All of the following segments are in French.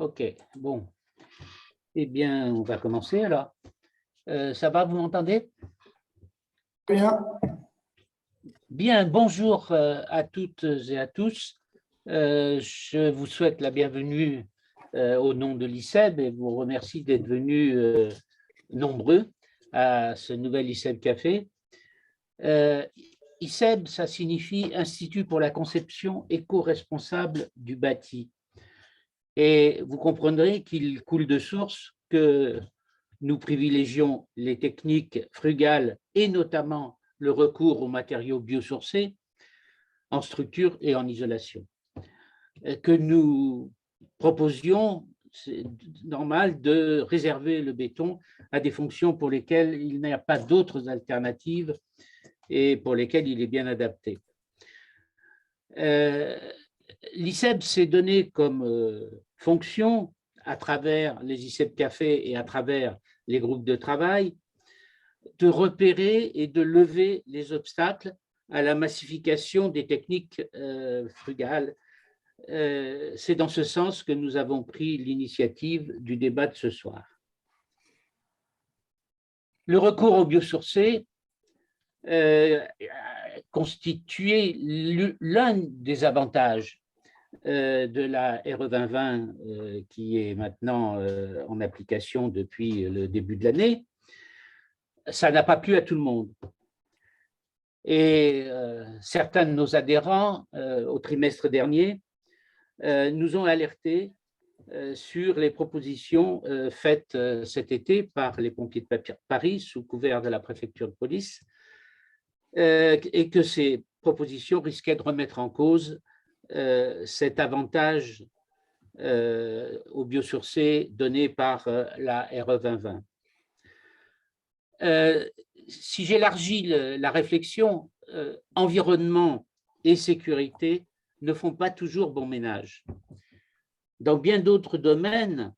Ok, bon. Eh bien, on va commencer alors. Ça va, vous m'entendez? Bien. Bien, bonjour à toutes et à tous. Je vous souhaite la bienvenue au nom de l'ICEB et vous remercie d'être venus nombreux à ce nouvel ICEB Café. ICEB, ça signifie Institut pour la conception éco-responsable du bâti. Et vous comprendrez qu'il coule de source que nous privilégions les techniques frugales et notamment le recours aux matériaux biosourcés en structure et en isolation. Que nous proposions, c'est normal, de réserver le béton à des fonctions pour lesquelles il n'y a pas d'autres alternatives et pour lesquelles il est bien adapté. L'ICEB s'est donné comme fonction, à travers les ICEB Café et à travers les groupes de travail, de repérer et de lever les obstacles à la massification des techniques frugales. C'est dans ce sens que nous avons pris l'initiative du débat de ce soir. Le recours aux biosourcés constituait l'un des avantages de la RE 2020 qui est maintenant en application depuis le début de l'année. Ça n'a pas plu à tout le monde. Et certains de nos adhérents, au trimestre dernier, nous ont alertés sur les propositions faites cet été par les pompiers de Paris sous couvert de la préfecture de police et que ces propositions risquaient de remettre en cause cet avantage aux biosourcés donné par la RE 2020. Si j'élargis la réflexion, environnement et sécurité ne font pas toujours bon ménage. Dans bien d'autres domaines,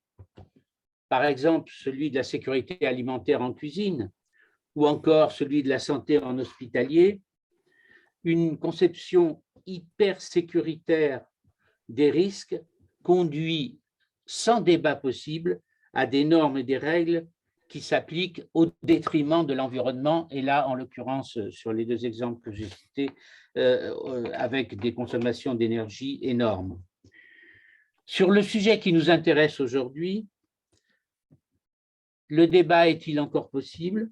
par exemple celui de la sécurité alimentaire en cuisine ou encore celui de la santé en hospitalier, une conception hyper sécuritaire des risques conduit sans débat possible à des normes et des règles qui s'appliquent au détriment de l'environnement, et là, en l'occurrence, sur les deux exemples que j'ai cités, avec des consommations d'énergie énormes. Sur le sujet qui nous intéresse aujourd'hui, le débat est-il encore possible?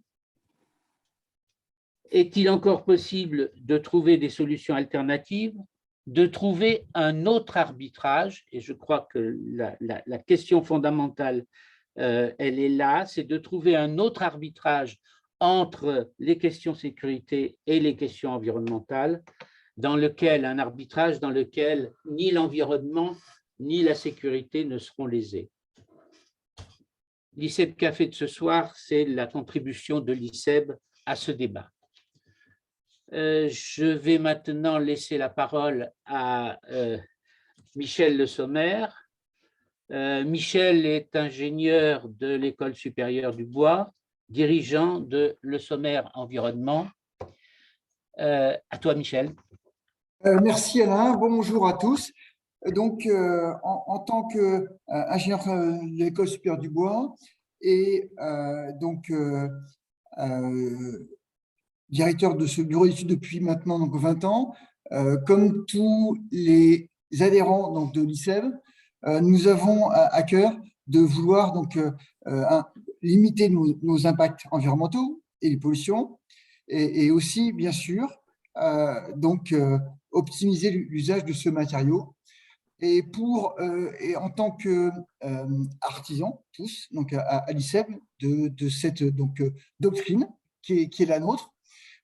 Est-il encore possible de trouver des solutions alternatives, de trouver un autre arbitrage? Et je crois que la question fondamentale, elle est là, c'est de trouver un autre arbitrage entre les questions sécurité et les questions environnementales, un arbitrage dans lequel ni l'environnement ni la sécurité ne seront lésés. L'ICEB Café de ce soir, c'est la contribution de l'ICEB à ce débat. Je vais maintenant laisser la parole à Michel Le Sommer. Michel est ingénieur de l'École supérieure du bois, dirigeant de Le Sommer Environnement. À toi, Michel. Merci Alain, bonjour à tous. Donc, en tant qu'ingénieur de l'École supérieure du bois et directeur de ce bureau d'études depuis maintenant 20 ans, comme tous les adhérents de l'ICEB, nous avons à cœur de vouloir limiter nos impacts environnementaux et les pollutions, et aussi, bien sûr, optimiser l'usage de ce matériau. Et en tant qu'artisans, tous, à l'ICEB, de cette doctrine qui est la nôtre,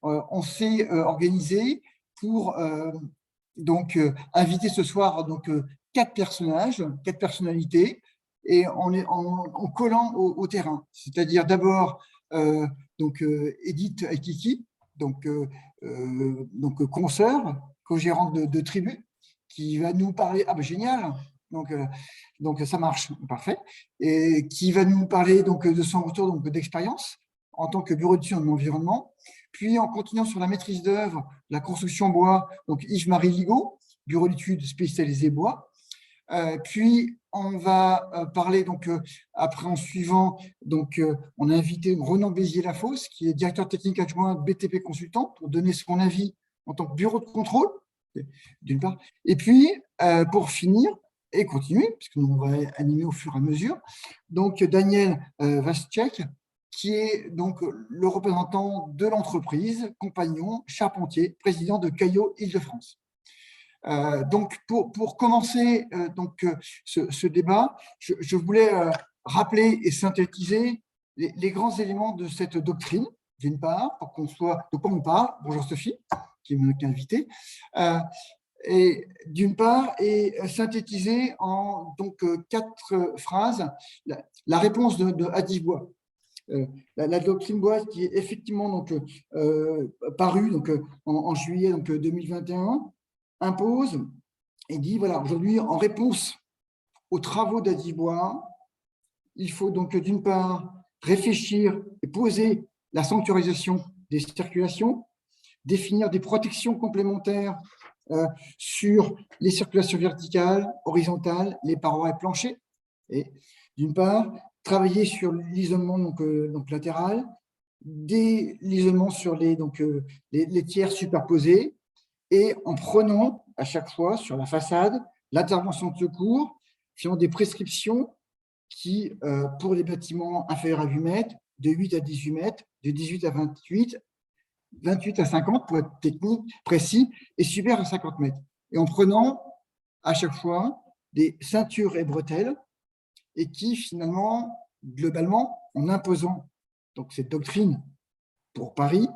on s'est organisé pour inviter ce soir quatre personnalités, et en collant au terrain. C'est-à-dire d'abord Edith Aikiki, consoeur, co-gérante de Tribu, qui va nous parler. Ah ben génial, donc ça marche, parfait, et qui va nous parler de son retour d'expérience en tant que bureau d'études en environnement. Puis en continuant sur la maîtrise d'œuvre, la construction bois, Yves-Marie Ligaud, bureau d'études spécialisé bois. Puis on va parler, donc, après, en suivant, donc, on a invité Ronan Bézier-Lafosse, qui est directeur technique adjoint de BTP Consultant, pour donner son avis en tant que bureau de contrôle, d'une part. Et puis, pour finir et continuer, puisque nous, on va animer au fur et à mesure, donc, Daniel Vastchek, qui est donc le représentant de l'entreprise, compagnon, charpentier, président de Caillot Île-de-France. Donc, pour commencer ce débat, je voulais rappeler et synthétiser les grands éléments de cette doctrine, d'une part, pour qu'on soit de quoi on parle. Bonjour Sophie, qui m'a invité. Et d'une part, et synthétiser en donc 4 phrases la réponse de Adif Bois. La doctrine Bois, qui est effectivement donc parue donc en juillet donc 2021, impose et dit, voilà, aujourd'hui, en réponse aux travaux d'Adif Bois, il faut donc d'une part réfléchir et poser la sanctuarisation des circulations, définir des protections complémentaires sur les circulations verticales, horizontales, les parois et planchers, et d'une part, travailler sur l'isolement donc latéral, l'isolement sur les tiers superposés, et en prenant à chaque fois sur la façade l'intervention de secours qui ont des prescriptions qui, pour les bâtiments inférieurs à 8 mètres, de 8 à 18 mètres, de 18 à 28 à 50 pour être technique, précis, et supérieur à 50 mètres. Et en prenant à chaque fois des ceintures et bretelles, et qui finalement, globalement, en imposant donc cette doctrine pour Paris,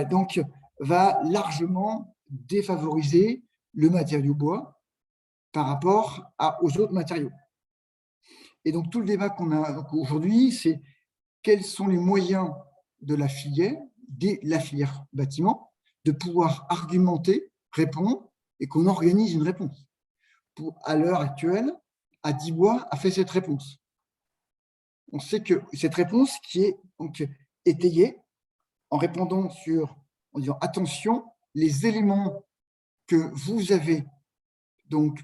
donc va largement défavoriser le matériau bois par rapport aux autres matériaux. Et donc tout le débat qu'on a aujourd'hui, c'est quels sont les moyens de la filière bâtiment, de pouvoir argumenter, répondre, et qu'on organise une réponse. À l'heure actuelle, Adif Bois a fait cette réponse. On sait que cette réponse qui est donc étayée en répondant en disant attention, les éléments que vous avez donc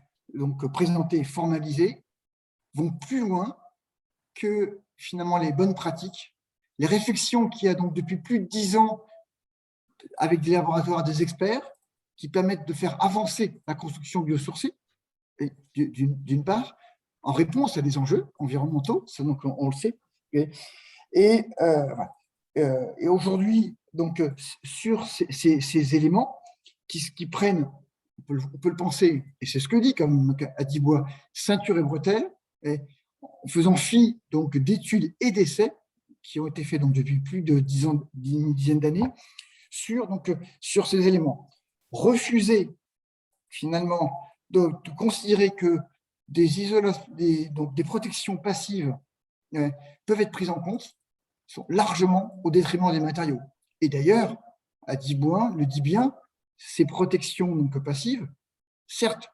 présentés, formalisés, vont plus loin que finalement les bonnes pratiques, les réflexions qu'il y a donc depuis plus de 10 ans avec des laboratoires, des experts, qui permettent de faire avancer la construction biosourcée, d'une part, en réponse à des enjeux environnementaux, ça, donc on le sait. Et aujourd'hui, donc, sur ces éléments qui prennent, on peut le penser, et c'est ce que dit comme Adif Bois, ceinture et bretelles, en faisant fi donc d'études et d'essais qui ont été faits donc depuis plus de 10 ans, une dizaine d'années, sur ces éléments. Refuser finalement de considérer que des protections passives peuvent être prises en compte sont largement au détriment des matériaux. Et d'ailleurs, Adif Bois le dit bien, ces protections donc passives, certes,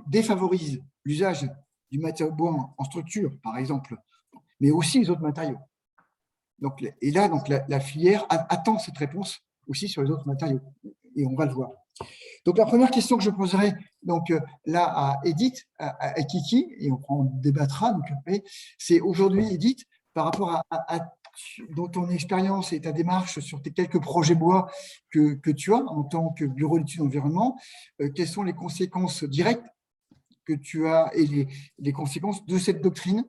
défavorisent l'usage du matériau bois en structure, par exemple, mais aussi les autres matériaux. Donc, et là, donc, la filière attend cette réponse aussi sur les autres matériaux. Et on va le voir. Donc, la première question que je poserai donc, là à Edith, à Kiki, et on débattra, c'est aujourd'hui, Edith, par rapport dans ton expérience et ta démarche sur tes quelques projets bois que tu as en tant que bureau d'études environnement, quelles sont les conséquences directes que tu as et les conséquences de cette doctrine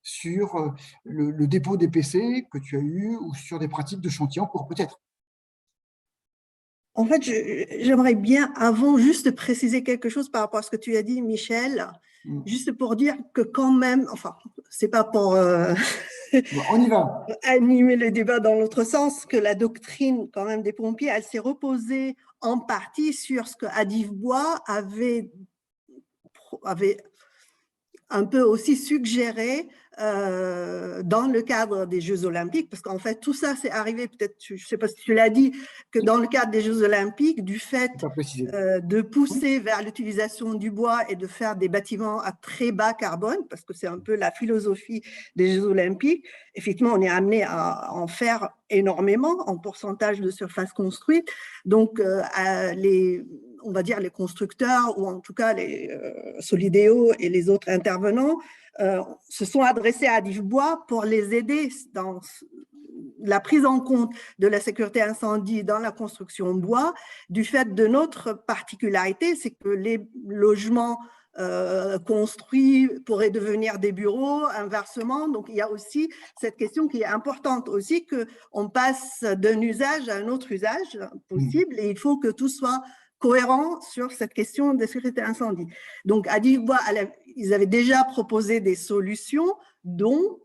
sur le dépôt des PC que tu as eu ou sur des pratiques de chantier en cours, peut-être? En fait, j'aimerais bien, avant, juste préciser quelque chose par rapport à ce que tu as dit, Michel, juste pour dire que quand même, enfin, c'est pas pour on y va. Animer le débat dans l'autre sens, que la doctrine quand même des pompiers, elle s'est reposée en partie sur ce que Adif Bois avait un peu aussi suggéré dans le cadre des Jeux Olympiques, parce qu'en fait, tout ça, c'est arrivé, peut-être, je ne sais pas si tu l'as dit, que dans le cadre des Jeux Olympiques, du fait de pousser vers l'utilisation du bois et de faire des bâtiments à très bas carbone, parce que c'est un peu la philosophie des Jeux Olympiques, effectivement, on est amené à en faire énormément en pourcentage de surface construite. Donc, on va dire les constructeurs, ou en tout cas les Solideo et les autres intervenants, se sont adressés à Adifbois pour les aider dans la prise en compte de la sécurité incendie dans la construction bois, du fait de notre particularité, c'est que les logements construits pourraient devenir des bureaux, inversement. Donc, il y a aussi cette question qui est importante aussi, qu'on passe d'un usage à un autre usage possible, et il faut que tout soit cohérent sur cette question de sécurité incendie. Donc, à Adifbois, ils avaient déjà proposé des solutions, dont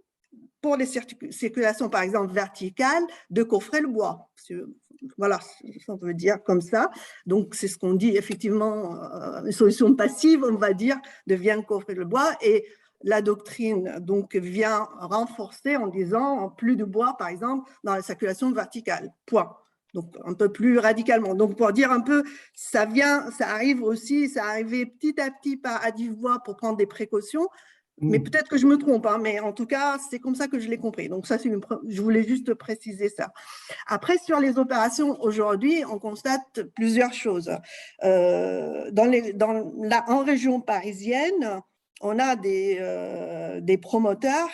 pour les circulations, par exemple, verticales, de coffrer le bois. Voilà, on peut dire comme ça. Donc, c'est ce qu'on dit, effectivement, une solution passive, on va dire, devient coffrer le bois. Et la doctrine donc, vient renforcer en disant plus de bois, par exemple, dans la circulation verticale. Point. Donc, un peu plus radicalement. Donc, pour dire un peu, ça arrive aussi, ça arrivait petit à petit par Adifbois pour prendre des précautions. Mais peut-être que je me trompe, hein, mais en tout cas, c'est comme ça que je l'ai compris. Donc, ça, je voulais juste préciser ça. Après, sur les opérations, aujourd'hui, on constate plusieurs choses. En région parisienne, on a des promoteurs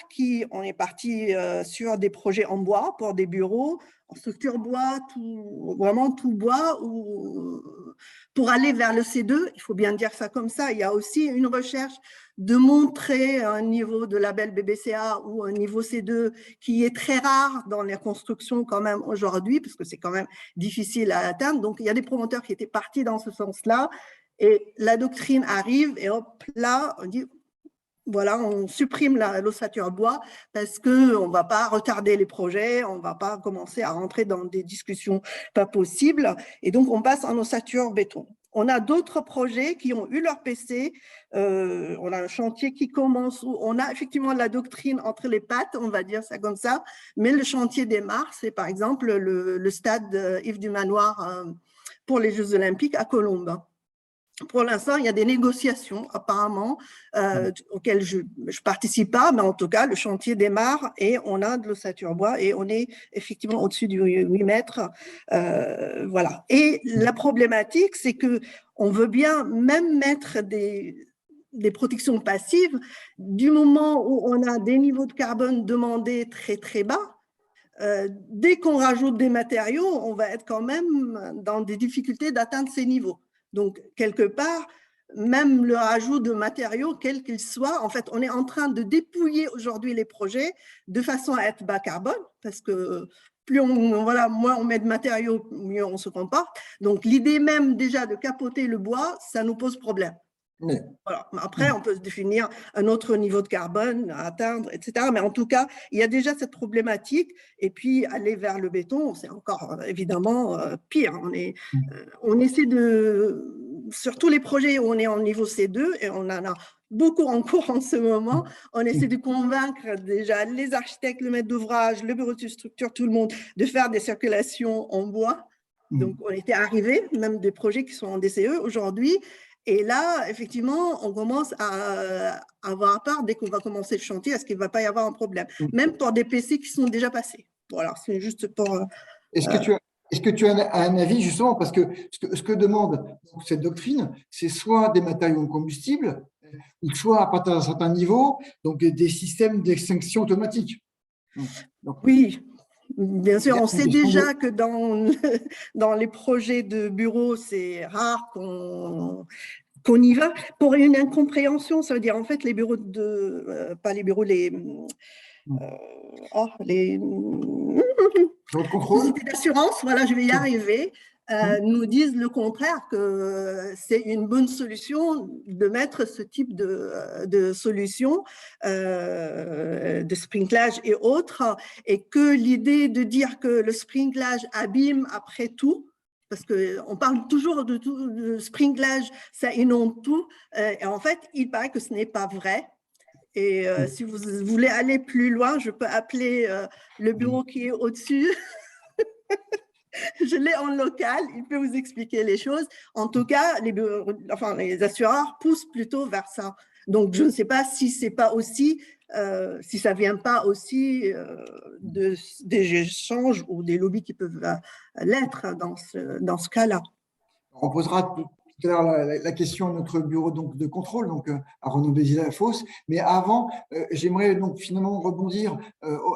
on est parti sur des projets en bois pour des bureaux, en structure bois, vraiment tout bois, pour aller vers le C2, il faut bien dire ça comme ça, il y a aussi une recherche de montrer un niveau de label BBCA ou un niveau C2 qui est très rare dans les constructions quand même aujourd'hui, parce que c'est quand même difficile à atteindre. Donc, il y a des promoteurs qui étaient partis dans ce sens-là, et la doctrine arrive, et hop, là, on dit, voilà, on supprime l'ossature bois parce qu'on ne va pas retarder les projets, on ne va pas commencer à rentrer dans des discussions pas possibles, et donc on passe en ossature béton. On a d'autres projets qui ont eu leur PC, on a un chantier qui commence où on a effectivement la doctrine entre les pattes, on va dire ça comme ça, mais le chantier démarre, c'est par exemple le stade Yves du Manoir pour les Jeux Olympiques à Colombes. Pour l'instant, il y a des négociations apparemment auxquelles je ne participe pas, mais en tout cas, le chantier démarre et on a de l'ossature bois et on est effectivement au-dessus du 8 mètres. Voilà. Et la problématique, c'est qu'on veut bien même mettre des protections passives du moment où on a des niveaux de carbone demandés très, très bas. Dès qu'on rajoute des matériaux, on va être quand même dans des difficultés d'atteindre ces niveaux. Donc, quelque part, même le rajout de matériaux, quels qu'ils soient, en fait, on est en train de dépouiller aujourd'hui les projets de façon à être bas carbone, parce que moins on met de matériaux, mieux on se comporte. Donc, l'idée même déjà de capoter le bois, ça nous pose problème. Oui. Voilà. Après, on peut se définir un autre niveau de carbone à atteindre, etc. Mais en tout cas, il y a déjà cette problématique. Et puis, aller vers le béton, c'est encore évidemment pire. On essaie sur tous les projets où on est en niveau C2, et on en a beaucoup en cours en ce moment, on essaie de convaincre déjà les architectes, le maître d'ouvrage, le bureau de structure, tout le monde, de faire des circulations en bois. Donc, on était arrivé, même des projets qui sont en DCE aujourd'hui. Et là, effectivement, on commence à avoir peur dès qu'on va commencer le chantier, est-ce qu'il ne va pas y avoir un problème, même pour des PC qui sont déjà passés. Voilà, c'est juste pour… Est-ce que tu as un avis, justement, parce que ce que demande cette doctrine, c'est soit des matériaux combustibles, ou soit à partir d'un certain niveau, donc des systèmes d'extinction automatique. Donc, oui. Bien sûr, on sait déjà que dans les projets de bureaux, c'est rare qu'on y va. Pour une incompréhension, ça veut dire en fait les bureaux pas les bureaux, les sociétés d'assurance, voilà, je vais y arriver, nous disent le contraire, que c'est une bonne solution de mettre ce type de solution de sprinklage et autres, et que l'idée de dire que le sprinklage abîme après tout, parce qu'on parle toujours de sprinklage, ça inonde tout, et en fait, il paraît que ce n'est pas vrai. Et si vous voulez aller plus loin, je peux appeler le bureau qui est au-dessus. Je l'ai en local, il peut vous expliquer les choses. En tout cas, les assureurs poussent plutôt vers ça. Donc, je ne sais pas si c'est pas aussi, si ça vient pas aussi des échanges ou des lobbies qui peuvent l'être dans ce cas-là. On posera tout à l'heure la question à notre bureau donc, de contrôle, donc à Renaud Béziers-Lafosse. Mais avant, j'aimerais donc finalement rebondir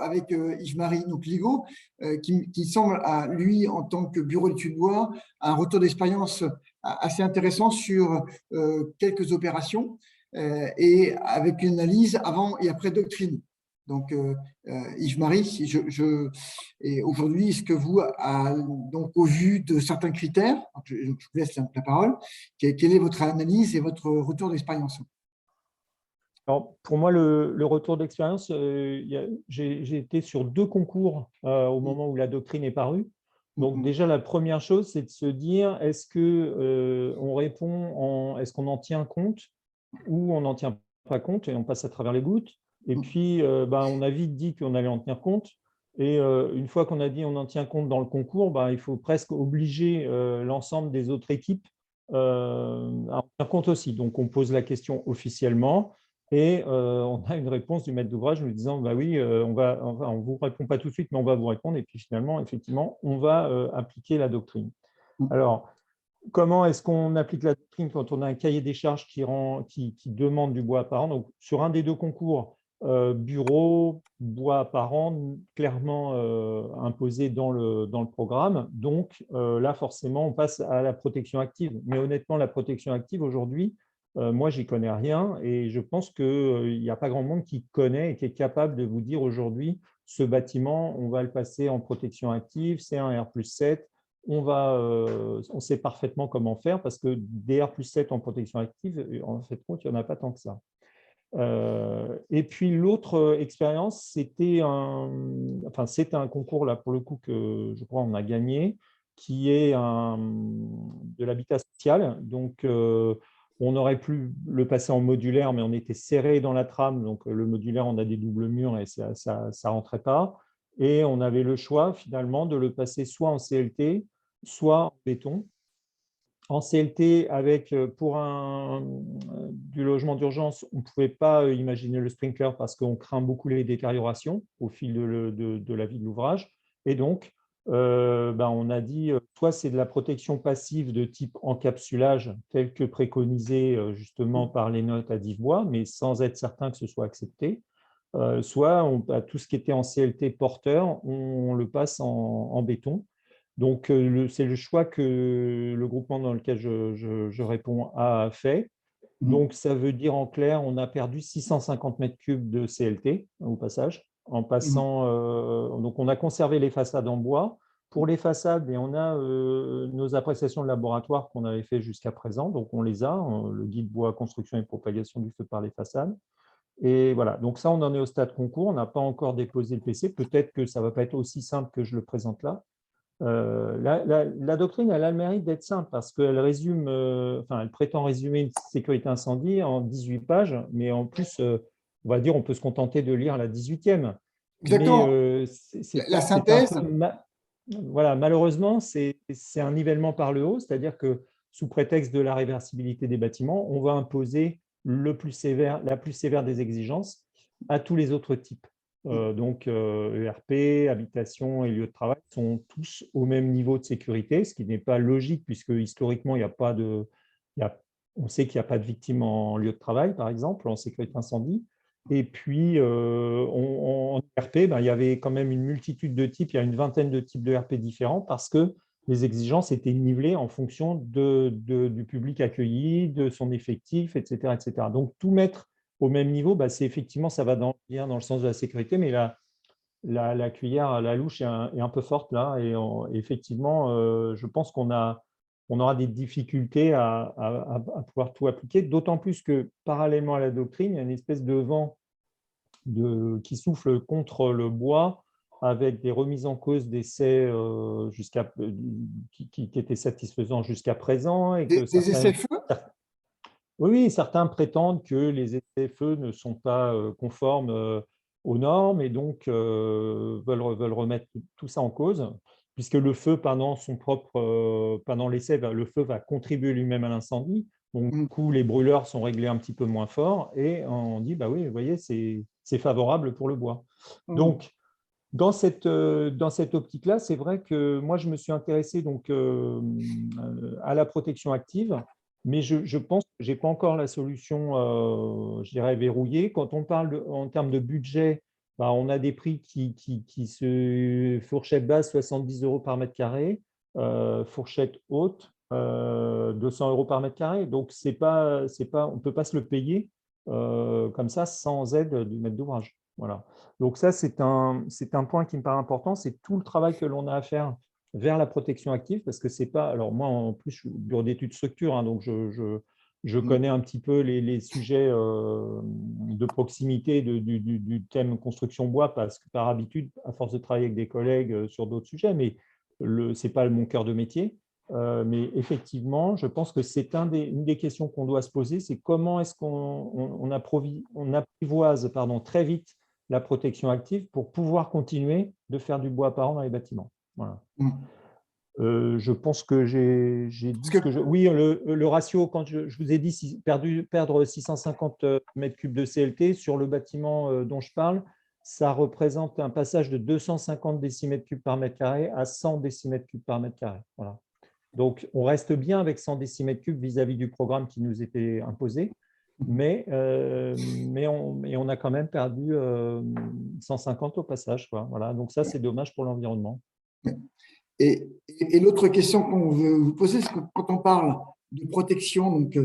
avec Yves-Marie Ligaud, qui semble, à lui, en tant que bureau d'études bois, un retour d'expérience assez intéressant sur quelques opérations et avec une analyse avant et après doctrine. Donc, Yves-Marie, et aujourd'hui, est-ce que vous, donc, au vu de certains critères, je vous laisse la parole, quelle est votre analyse et votre retour d'expérience? Alors, pour moi, le retour d'expérience, j'ai été sur 2 concours au moment où la doctrine est parue. Donc, déjà, la première chose, c'est de se dire, est-ce qu'on répond, est-ce qu'on en tient compte ou on n'en tient pas compte et on passe à travers les gouttes. Et puis, on a vite dit qu'on allait en tenir compte. Et une fois qu'on a dit on en tient compte dans le concours, il faut presque obliger l'ensemble des autres équipes à en tenir compte aussi. Donc, on pose la question officiellement et on a une réponse du maître d'ouvrage nous disant oui, on ne vous répond pas tout de suite, mais on va vous répondre. Et puis finalement, effectivement, on va appliquer la doctrine. Alors, comment est-ce qu'on applique la doctrine quand on a un cahier des charges qui demande du bois apparent? Donc, sur un des 2 concours, bureau, bois apparent, clairement imposé dans le programme. Donc, là, forcément, on passe à la protection active. Mais honnêtement, la protection active, aujourd'hui, moi, j'y connais rien et je pense qu'il n'y a pas grand monde qui connaît et qui est capable de vous dire aujourd'hui, ce bâtiment, on va le passer en protection active, c'est un R+7. On sait parfaitement comment faire parce que des R+7 en protection active, en fait, il n'y en a pas tant que ça. Et puis, l'autre expérience, c'était un concours, là, pour le coup, que je crois on a gagné, qui est de l'habitat social. Donc, on aurait pu le passer en modulaire, mais on était serré dans la trame. Donc, le modulaire, on a des doubles murs et ça ne rentrait pas. Et on avait le choix, finalement, de le passer soit en CLT, soit en béton. En CLT, pour du logement d'urgence, on ne pouvait pas imaginer le sprinkler parce qu'on craint beaucoup les détériorations au fil de la vie de l'ouvrage. Et donc, on a dit, soit c'est de la protection passive de type encapsulage, tel que préconisé justement par les notes à Divebois, mais sans être certain que ce soit accepté. Soit tout ce qui était en CLT porteur, on le passe en béton. Donc, c'est le choix que le groupement dans lequel je réponds a fait. Donc, ça veut dire en clair, on a perdu 650 mètres cubes de CLT au passage, en passant. Donc, on a conservé les façades en bois. Pour les façades, on a nos appréciations de laboratoire qu'on avait fait jusqu'à présent. Donc, on les a, le guide bois, construction et propagation du feu par les façades. Et voilà, donc ça, on en est au stade concours. On n'a pas encore déposé le PC. Peut-être que ça ne va pas être aussi simple que je le présente là. La doctrine, elle a le mérite d'être simple parce qu'elle résume, elle prétend résumer une sécurité incendie en 18 pages, mais en plus, on va dire, on peut se contenter de lire la 18e. Exactement. Mais la synthèse. Voilà, malheureusement, c'est un nivellement par le haut, c'est-à-dire que sous prétexte de la réversibilité des bâtiments, on va imposer la plus sévère des exigences à tous les autres types. Donc, ERP, habitation et lieu de travail sont tous au même niveau de sécurité, ce qui n'est pas logique puisque historiquement, on sait qu'il n'y a pas de victimes en lieu de travail, par exemple, en sécurité incendie. Et puis, en ERP, il y avait quand même une multitude de types, il y a une vingtaine de types de ERP différents parce que les exigences étaient nivelées en fonction du public accueilli, de son effectif, etc., etc. Donc, tout mettre au même niveau, c'est effectivement, ça va bien dans le sens de la sécurité, mais la cuillère à la louche est un peu forte là. Et effectivement, je pense qu'on aura des difficultés à pouvoir tout appliquer, d'autant plus que parallèlement à la doctrine, il y a une espèce de vent qui souffle contre le bois avec des remises en cause d'essais qui étaient satisfaisants jusqu'à présent. Et que des essais-feux. Oui, certains prétendent que les essais-feux ne sont pas conformes aux normes et donc veulent remettre tout ça en cause, puisque le feu, pendant l'essai, le feu va contribuer lui-même à l'incendie. Donc, du coup, les brûleurs sont réglés un petit peu moins fort et on dit, oui, vous voyez, c'est favorable pour le bois. Donc, dans cette optique-là, c'est vrai que moi, je me suis intéressé donc, à la protection active. Mais je pense que je n'ai pas encore la solution, je dirais, verrouillée. Quand on parle en termes de budget, bah, on a des prix qui se… Fourchette basse, 70 € par mètre carré. Fourchette haute, 200 € par mètre carré. Donc, on ne peut pas se le payer comme ça sans aide du maître d'ouvrage. Voilà. Donc, ça, c'est un point qui me paraît important. C'est tout le travail que l'on a à faire vers la protection active, parce que c'est pas… Alors, moi, en plus, je suis bureau d'études structure, hein, donc je connais un petit peu les sujets de proximité du thème construction bois, parce que par habitude, à force de travailler avec des collègues sur d'autres sujets, mais ce n'est pas mon cœur de métier. Mais effectivement, je pense que c'est une des questions qu'on doit se poser, c'est comment est-ce qu'on apprivoise très vite la protection active pour pouvoir continuer de faire du bois apparent dans les bâtiments. Voilà. Je pense que j'ai dit ce que je… Oui, le ratio, quand je vous ai dit perdre 650 mètres cubes de CLT sur le bâtiment dont je parle, ça représente un passage de 250 décimètres cubes par mètre carré à 100 décimètres cubes par mètre carré. Voilà. Donc, on reste bien avec 100 décimètres cubes vis-à-vis du programme qui nous était imposé, mais on a quand même perdu 150 au passage, quoi. Voilà. Donc ça, c'est dommage pour l'environnement. Et l'autre question qu'on veut vous poser, c'est que quand on parle de protection donc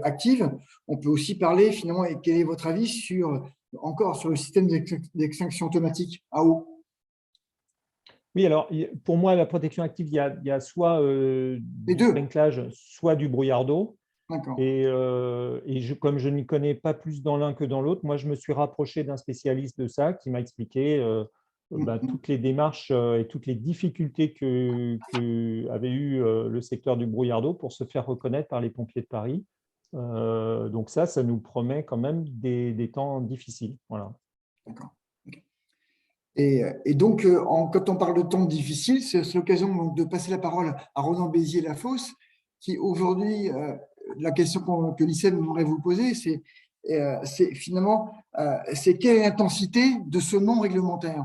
active, on peut aussi parler finalement, et quel est votre avis encore sur le système d'extinction automatique à eau? Oui, alors pour moi, la protection active, il y a soit Les du deux. sprinklage, soit du brouillard d'eau. D'accord. Et comme je n'y connais pas plus dans l'un que dans l'autre, moi, je me suis rapproché d'un spécialiste de ça qui m'a expliqué toutes les démarches et toutes les difficultés que avait eu le secteur du brouillard d'eau pour se faire reconnaître par les pompiers de Paris. Donc ça nous promet quand même des temps difficiles. Voilà. D'accord. Et donc, quand on parle de temps difficiles, c'est l'occasion de passer la parole à Ronan Béziers-Lafosse, qui aujourd'hui, la question que l'ICEM aimerait vous poser, c'est finalement, c'est quelle est l'intensité de ce non réglementaire?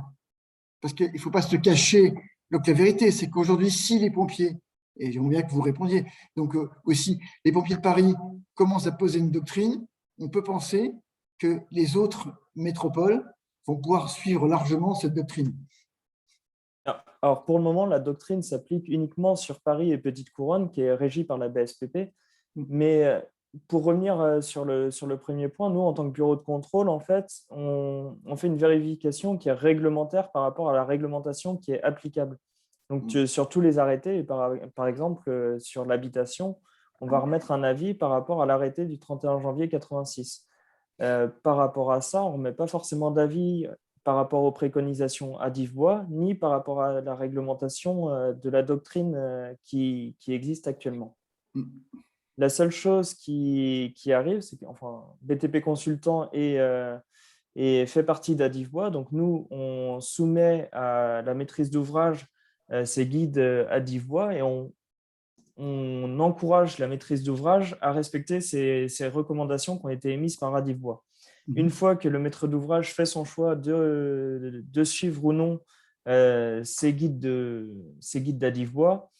Parce qu'il ne faut pas se cacher. Donc, la vérité, c'est qu'aujourd'hui, si les pompiers, et j'aimerais bien que vous répondiez, donc aussi, les pompiers de Paris commencent à poser une doctrine, on peut penser que les autres métropoles vont pouvoir suivre largement cette doctrine. Alors, pour le moment, la doctrine s'applique uniquement sur Paris et Petite Couronne, qui est régie par la BSPP. Mais pour revenir sur le premier point, nous, en tant que bureau de contrôle, en fait, on fait une vérification qui est réglementaire par rapport à la réglementation qui est applicable. Donc, sur tous les arrêtés, et par exemple, sur l'habitation, on va remettre un avis par rapport à l'arrêté du 31 janvier 86. Par rapport à ça, on ne remet pas forcément d'avis par rapport aux préconisations ADIF-Bois, ni par rapport à la réglementation de la doctrine qui existe actuellement. La seule chose qui arrive, c'est que BTP Consultant fait partie d'ADIF-Bois. Donc, nous, on soumet à la maîtrise d'ouvrage ces guides ADIF-Bois et on encourage la maîtrise d'ouvrage à respecter ces recommandations qui ont été émises par ADIF-Bois. Une fois que le maître d'ouvrage fait son choix de suivre ou non ces guides d'ADIF-Bois,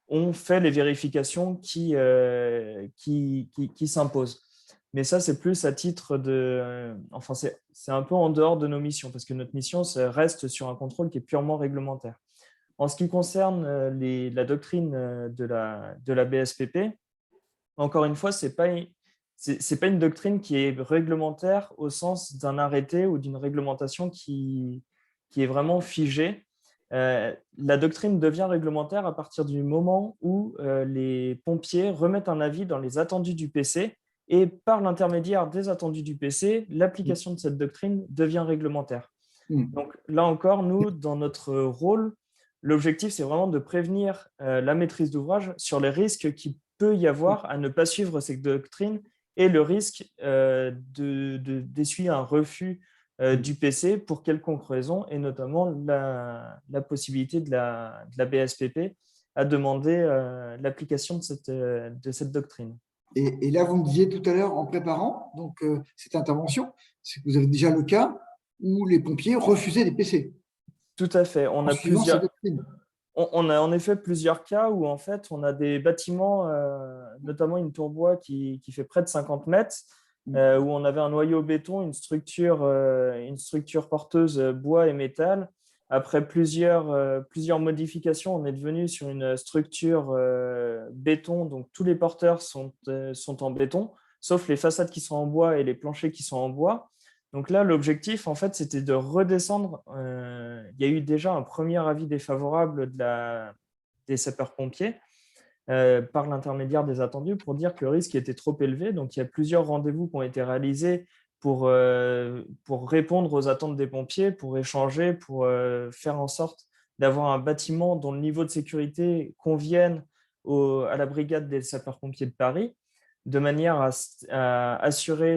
on fait les vérifications qui s'imposent. Mais ça, c'est plus à titre de… c'est un peu en dehors de nos missions, parce que notre mission reste sur un contrôle qui est purement réglementaire. En ce qui concerne la doctrine de la BSPP, encore une fois, ce n'est pas une doctrine qui est réglementaire au sens d'un arrêté ou d'une réglementation qui est vraiment figée. La doctrine devient réglementaire à partir du moment où les pompiers remettent un avis dans les attendus du PC et par l'intermédiaire des attendus du PC, l'application de cette doctrine devient réglementaire. Donc là encore, nous, dans notre rôle, l'objectif, c'est vraiment de prévenir la maîtrise d'ouvrage sur les risques qu'il peut y avoir à ne pas suivre cette doctrine et le risque d'essuyer un refus du PC pour quelconque raison, et notamment la possibilité de la BSPP à demander l'application de cette doctrine. Et là, vous me disiez tout à l'heure, en préparant donc, cette intervention, c'est que vous avez déjà le cas où les pompiers refusaient des PC. Tout à fait. On On a en effet plusieurs cas où en fait, on a des bâtiments, notamment une tourbois qui fait près de 50 mètres, où on avait un noyau béton, une structure porteuse bois et métal. Après plusieurs modifications, on est devenu sur une structure béton, donc tous les porteurs sont en béton, sauf les façades qui sont en bois et les planchers qui sont en bois. Donc là, l'objectif, en fait, c'était de redescendre. Il y a eu déjà un premier avis défavorable des sapeurs-pompiers par l'intermédiaire des attendus pour dire que le risque était trop élevé. Donc, il y a plusieurs rendez-vous qui ont été réalisés pour répondre aux attentes des pompiers, pour échanger, pour faire en sorte d'avoir un bâtiment dont le niveau de sécurité convienne à la brigade des sapeurs-pompiers de Paris, de manière à assurer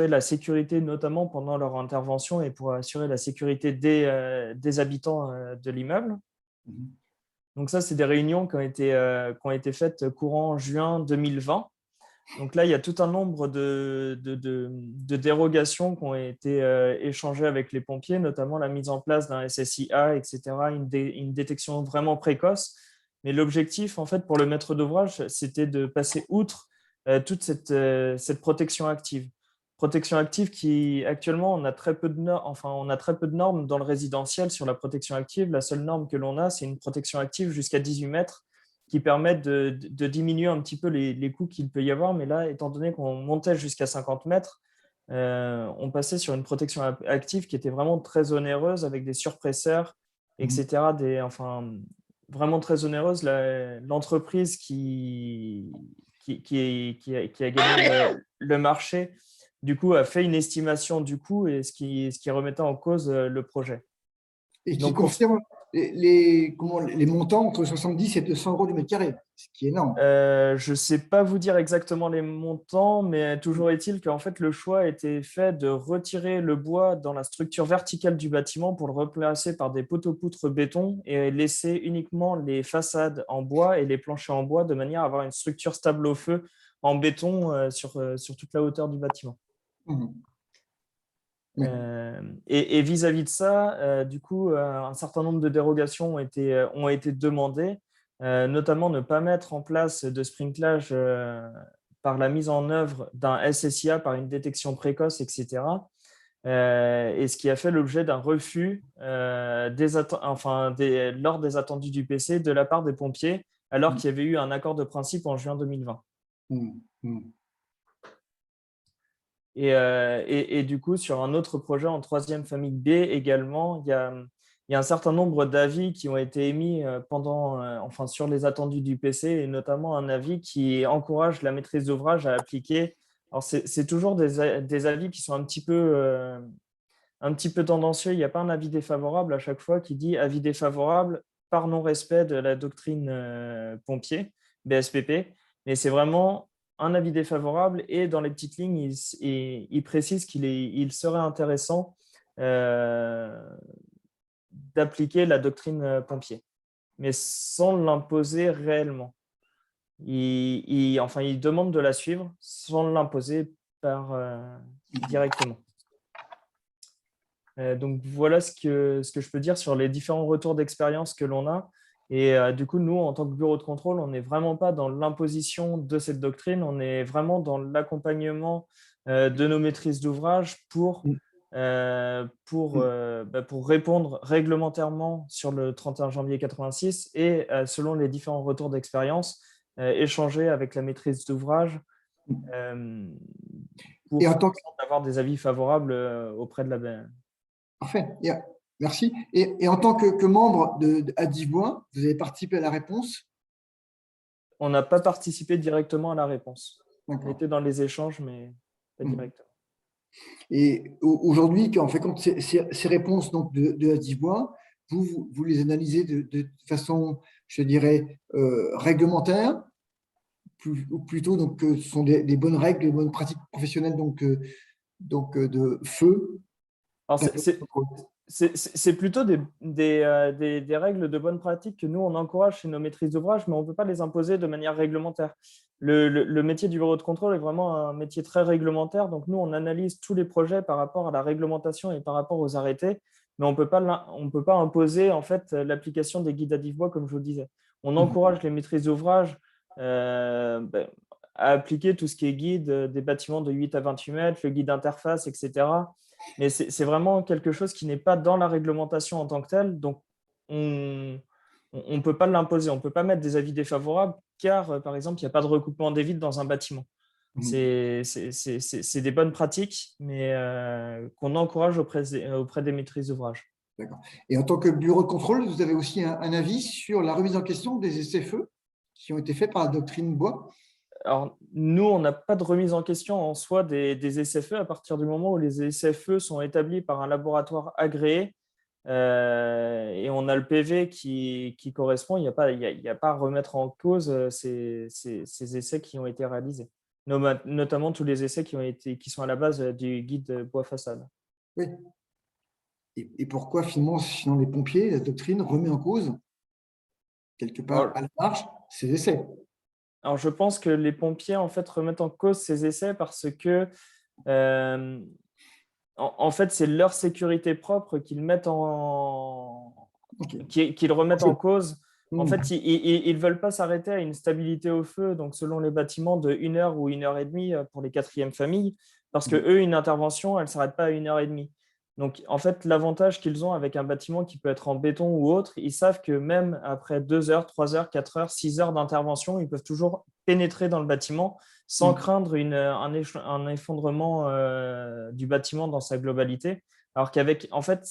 la sécurité, notamment pendant leur intervention, et pour assurer la sécurité des habitants de l'immeuble. Donc ça, c'est des réunions qui ont été faites courant juin 2020. Donc là, il y a tout un nombre de dérogations qui ont été échangées avec les pompiers, notamment la mise en place d'un SSIA, etc., une détection vraiment précoce. Mais l'objectif, en fait, pour le maître d'ouvrage, c'était de passer outre toute cette protection active. Protection active qui, actuellement, on a très peu de normes dans le résidentiel sur la protection active. La seule norme que l'on a, c'est une protection active jusqu'à 18 mètres qui permettent de diminuer un petit peu les coûts qu'il peut y avoir. Mais là, étant donné qu'on montait jusqu'à 50 mètres, on passait sur une protection active qui était vraiment très onéreuse avec des surpresseurs, etc. Vraiment très onéreuse. L'entreprise qui a gagné le marché, du coup, a fait une estimation du coût et ce qui remettait en cause le projet. Et qui confirme les montants entre 70 et 200 euros du mètre carré, ce qui est énorme. Je ne sais pas vous dire exactement les montants, mais toujours est-il qu'en fait, le choix a été fait de retirer le bois dans la structure verticale du bâtiment pour le remplacer par des poteaux-poutres béton et laisser uniquement les façades en bois et les planchers en bois de manière à avoir une structure stable au feu en béton sur toute la hauteur du bâtiment. Et vis-à-vis de ça, du coup, un certain nombre de dérogations ont été demandées, notamment ne pas mettre en place de sprinklage par la mise en œuvre d'un SSIA par une détection précoce, etc. Et ce qui a fait l'objet d'un refus lors des attendus du PC de la part des pompiers, alors qu'il y avait eu un accord de principe en juin 2020. Et du coup, sur un autre projet en troisième famille B également, il y a un certain nombre d'avis qui ont été émis sur les attendus du PC, et notamment un avis qui encourage la maîtrise d'ouvrage à appliquer. Alors, c'est toujours des avis qui sont un petit peu tendancieux. Il n'y a pas un avis défavorable à chaque fois qui dit avis défavorable par non-respect de la doctrine pompier, BSPP, mais c'est vraiment un avis défavorable, et dans les petites lignes, il précise qu'il serait intéressant d'appliquer la doctrine pompier, mais sans l'imposer réellement. Il demande de la suivre sans l'imposer directement. Donc, voilà ce que je peux dire sur les différents retours d'expérience que l'on a. Et du coup, nous, en tant que bureau de contrôle, on n'est vraiment pas dans l'imposition de cette doctrine, on est vraiment dans l'accompagnement de nos maîtrises d'ouvrage pour répondre réglementairement sur le 31 janvier 86 et selon les différents retours d'expérience, échanger avec la maîtrise d'ouvrage pour avoir des avis favorables auprès de la BN. Parfait. Merci. Et en tant que membre de Adibois, vous avez participé à la réponse? On n'a pas participé directement à la réponse. On était dans les échanges, mais pas directement. Et aujourd'hui, quand on fait compte ces réponses donc, de Adibois, vous les analysez de façon, je dirais, réglementaire, ou plutôt donc, ce sont des bonnes règles, des bonnes pratiques professionnelles donc de feu. Alors, c'est plutôt des règles de bonne pratique que nous, on encourage chez nos maîtrises d'ouvrage, mais on ne peut pas les imposer de manière réglementaire. Le métier du bureau de contrôle est vraiment un métier très réglementaire. Donc, nous, on analyse tous les projets par rapport à la réglementation et par rapport aux arrêtés. mais on peut pas imposer en fait l'application des guides Adif Bois, comme je vous le disais. On encourage les maîtrises d'ouvrage à appliquer tout ce qui est guide des bâtiments de 8 à 28 mètres, le guide interface, etc. Mais c'est vraiment quelque chose qui n'est pas dans la réglementation en tant que telle, donc on ne peut pas l'imposer, on ne peut pas mettre des avis défavorables car, par exemple, il n'y a pas de recoupement des vitres dans un bâtiment. C'est des bonnes pratiques, mais qu'on encourage auprès des maîtrises d'ouvrage. D'accord. Et en tant que bureau de contrôle, vous avez aussi un avis sur la remise en question des essais-feux qui ont été faits par la doctrine Bois? Alors, nous, on n'a pas de remise en question en soi des essais-feux à partir du moment où les essais-feux sont établis par un laboratoire agréé et on a le PV qui correspond. Il n'y a pas à remettre en cause ces essais qui ont été réalisés, notamment tous les essais qui sont à la base du guide bois façade. Oui. Et pourquoi finalement, sinon les pompiers, la doctrine remet en cause, quelque part à la marge, ces essais? Alors, je pense que les pompiers en fait remettent en cause ces essais parce que en fait, c'est leur sécurité propre qu'ils mettent qu'ils remettent en cause. En fait, ils ne veulent pas s'arrêter à une stabilité au feu, donc selon les bâtiments, de 1 heure ou 1 heure et demie pour les 4e familles, parce que eux, une intervention, elle ne s'arrête pas à 1 heure et demie. Donc, en fait, l'avantage qu'ils ont avec un bâtiment qui peut être en béton ou autre, ils savent que même après 2 heures, 3 heures, 4 heures, 6 heures d'intervention, ils peuvent toujours pénétrer dans le bâtiment sans craindre un effondrement du bâtiment dans sa globalité. Alors qu'avec, en fait,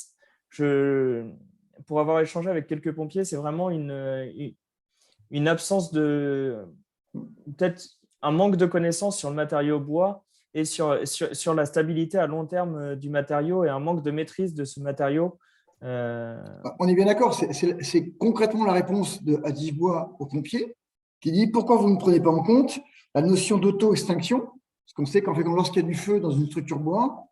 pour avoir échangé avec quelques pompiers, c'est vraiment une absence peut-être un manque de connaissances sur le matériau bois et sur la stabilité à long terme du matériau et un manque de maîtrise de ce matériau. On est bien d'accord, c'est concrètement la réponse de Adif Bois aux pompiers qui dit pourquoi vous ne prenez pas en compte la notion d'auto-extinction, parce qu'on sait qu'en fait, lorsqu'il y a du feu dans une structure bois,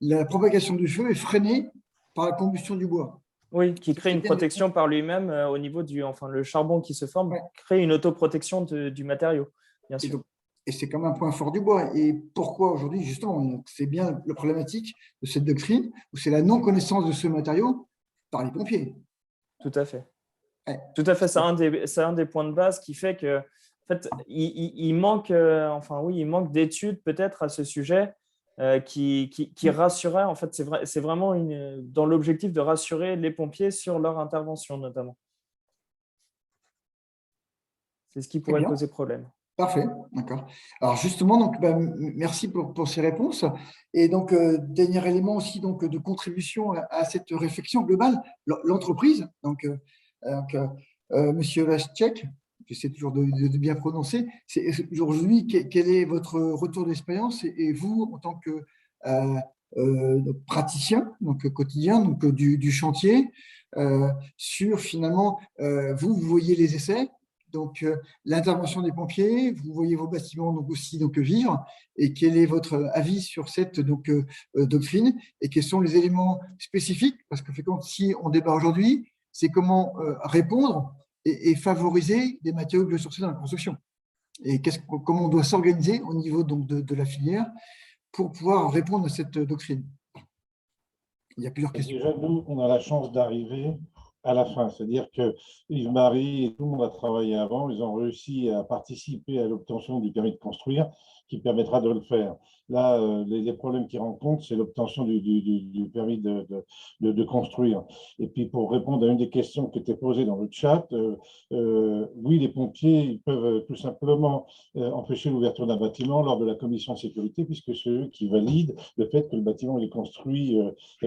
la propagation du feu est freinée par la combustion du bois. Oui, qui crée une protection par lui-même au niveau le charbon qui se forme crée une autoprotection du matériau, bien sûr. Et c'est quand même un point fort du bois. Et pourquoi aujourd'hui, justement, c'est bien la problématique de cette doctrine, où c'est la non-connaissance de ce matériau par les pompiers. Tout à fait. Ouais. Tout à fait, c'est un des points de base qui fait que, en fait, il manque, il manque d'études peut-être à ce sujet qui rassurait. En fait, c'est vraiment dans l'objectif de rassurer les pompiers sur leur intervention, notamment. C'est ce qui pourrait poser problème. Parfait, d'accord. Alors justement, donc, merci pour ces réponses. Et donc, dernier élément aussi donc, de contribution à cette réflexion globale, l'entreprise. Donc, Monsieur Vacek, j'essaie toujours de bien prononcer, aujourd'hui, quel est votre retour d'expérience et vous, en tant que praticien, donc quotidien, donc du chantier, sur finalement, vous voyez les essais, donc l'intervention des pompiers, vous voyez vos bâtiments donc aussi donc vivre, et quel est votre avis sur cette doctrine et quels sont les éléments spécifiques, parce que si on débat aujourd'hui, c'est comment répondre et favoriser des matériaux biosourcés dans la construction. Et comment on doit s'organiser au niveau donc, de la filière pour pouvoir répondre à cette doctrine. Il y a plusieurs questions. Déjà, nous, on a la chance d'arriver à la fin. C'est-à-dire que Yves-Marie et tout le monde a travaillé avant. Ils ont réussi à participer à l'obtention du permis de construire qui permettra de le faire. Là, les problèmes qu'ils rencontrent, c'est l'obtention du permis de construire. Et puis, pour répondre à une des questions qui était posée dans le chat, oui, les pompiers ils peuvent tout simplement empêcher l'ouverture d'un bâtiment lors de la commission de sécurité, puisque c'est eux qui valident le fait que le bâtiment est construit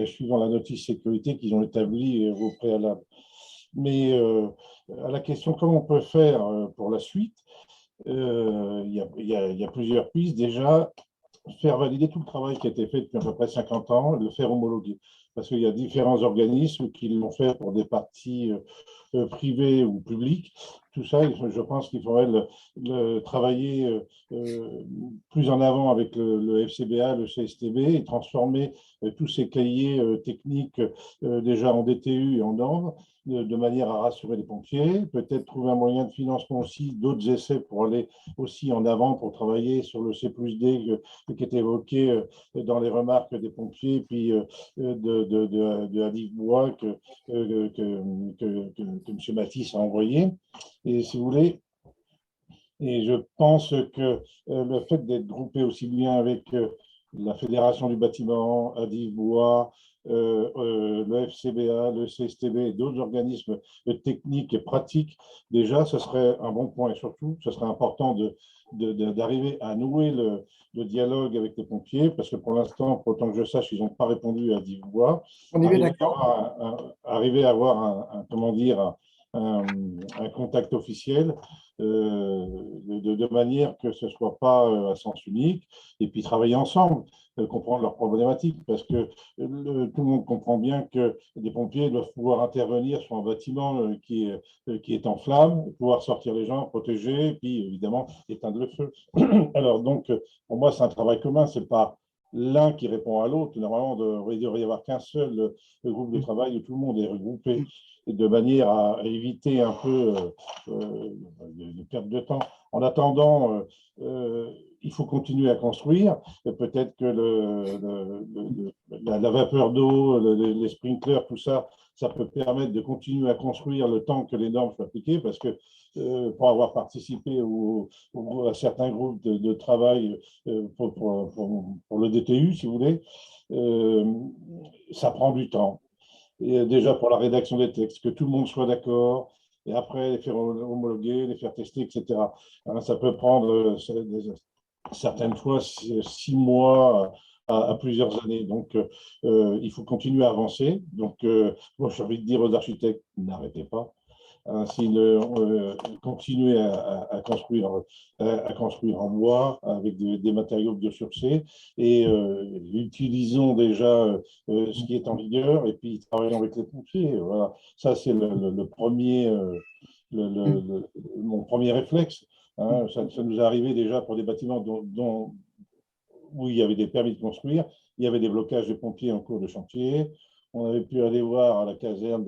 suivant la notice sécurité qu'ils ont établie au préalable. Mais à la question comment on peut faire pour la suite, il y a plusieurs pistes. Déjà, faire valider tout le travail qui a été fait depuis à peu près 50 ans, le faire homologuer. Parce qu'il y a différents organismes qui l'ont fait pour des parties privées ou publiques. Tout ça, je pense qu'il faudrait le travailler plus en avant avec le FCBA, le CSTB et transformer tous ces cahiers techniques déjà en DTU et en normes de manière à rassurer les pompiers. Peut-être trouver un moyen de financement aussi, d'autres essais pour aller aussi en avant, pour travailler sur le C+D qui est évoqué dans les remarques des pompiers, puis de de Adif Bois que M. Matisse a envoyé. Et si vous voulez, et je pense que le fait d'être groupé aussi bien avec la Fédération du bâtiment, Adif Bois, le FCBA, le CSTB et d'autres organismes techniques et pratiques, déjà, ce serait un bon point. Et surtout, ce serait important d'arriver à nouer le dialogue avec les pompiers, parce que pour l'instant, pour autant que je sache, ils n'ont pas répondu à Adif Bois. On est bien d'accord. Arriver à avoir comment dire, un contact officiel de manière que ce ne soit pas à sens unique, et puis travailler ensemble, comprendre leurs problématiques, parce que tout le monde comprend bien que les pompiers doivent pouvoir intervenir sur un bâtiment qui est en flammes, pouvoir sortir les gens, protéger, et puis évidemment éteindre le feu. Alors donc, pour moi, c'est un travail commun, c'est pas l'un qui répond à l'autre. Normalement, il ne devrait y avoir qu'un seul groupe de travail où tout le monde est regroupé, de manière à éviter un peu de perte de temps. En attendant, il faut continuer à construire. Peut-être que la vapeur d'eau, les sprinklers, tout ça, ça peut permettre de continuer à construire le temps que les normes soient appliquées, parce que pour avoir participé à certains groupes de travail pour le DTU, si vous voulez, ça prend du temps. Et déjà pour la rédaction des textes, que tout le monde soit d'accord, et après les faire homologuer, les faire tester, etc. Ça peut prendre certaines fois 6 mois à plusieurs années. Donc, il faut continuer à avancer. Donc, moi, j'ai envie de dire aux architectes, n'arrêtez pas. Continuer à construire en bois avec des matériaux biosourcés, et utilisons déjà ce qui est en vigueur, et puis travaillons avec les pompiers. Voilà. Ça, c'est le premier, mon premier réflexe. Ça nous est arrivé déjà pour des bâtiments où il y avait des permis de construire, il y avait des blocages de pompiers en cours de chantier. On avait pu aller voir à la caserne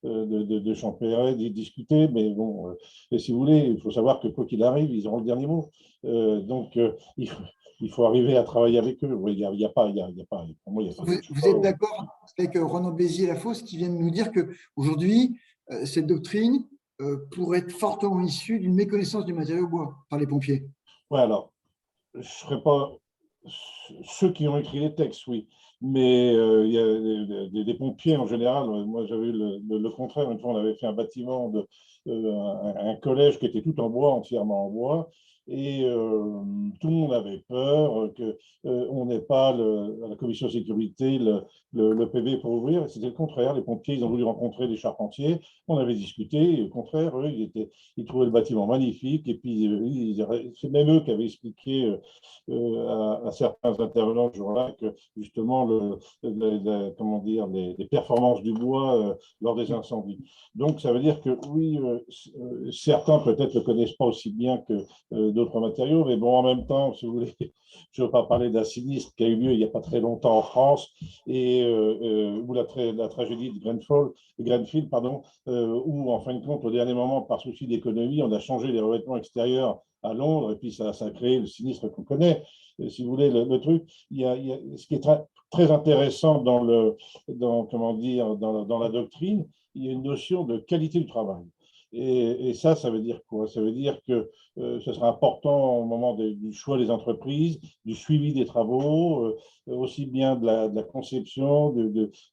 de Champéret, discuter, mais bon, si vous voulez, il faut savoir que quoi qu'il arrive, ils auront le dernier mot. Donc, il faut arriver à travailler avec eux. Il n'y a pas, pour moi, il y a pas Vous êtes d'accord avec Renaud Béziers-Lafosse qui vient de nous dire qu'aujourd'hui, cette doctrine pourrait être fortement issue d'une méconnaissance du matériau bois par les pompiers? Ouais, alors, je ne serais pas ceux qui ont écrit les textes, oui. Mais il y a des pompiers en général. Moi, j'avais eu le contraire. Une fois, on avait fait un bâtiment, un collège qui était tout en bois, entièrement en bois. Et tout le monde avait peur qu'on n'ait pas à la commission de sécurité le PV pour ouvrir. C'était le contraire. Les pompiers, ils ont voulu rencontrer les charpentiers. On avait discuté. Et au contraire, eux, ils trouvaient le bâtiment magnifique. Et puis, c'est même eux qui avaient expliqué à certains intervenants ce jour-là que justement comment dire, les performances du bois lors des incendies. Donc ça veut dire que oui, certains peut-être ne le connaissent pas aussi bien que d'autres matériaux, mais bon, en même temps, si vous voulez, je ne veux pas parler d'un sinistre qui a eu lieu il n'y a pas très longtemps en France, et où la tragédie de Grenfell, pardon, où en fin de compte, au dernier moment, par souci d'économie, on a changé les revêtements extérieurs à Londres, et puis ça a créé le sinistre qu'on connaît. Si vous voulez, le truc, ce qui est très intéressant comment dire, dans la doctrine, il y a une notion de qualité du travail. Et ça veut dire quoi? Ça veut dire que ce sera important au moment du choix des entreprises, du suivi des travaux, aussi bien de la conception,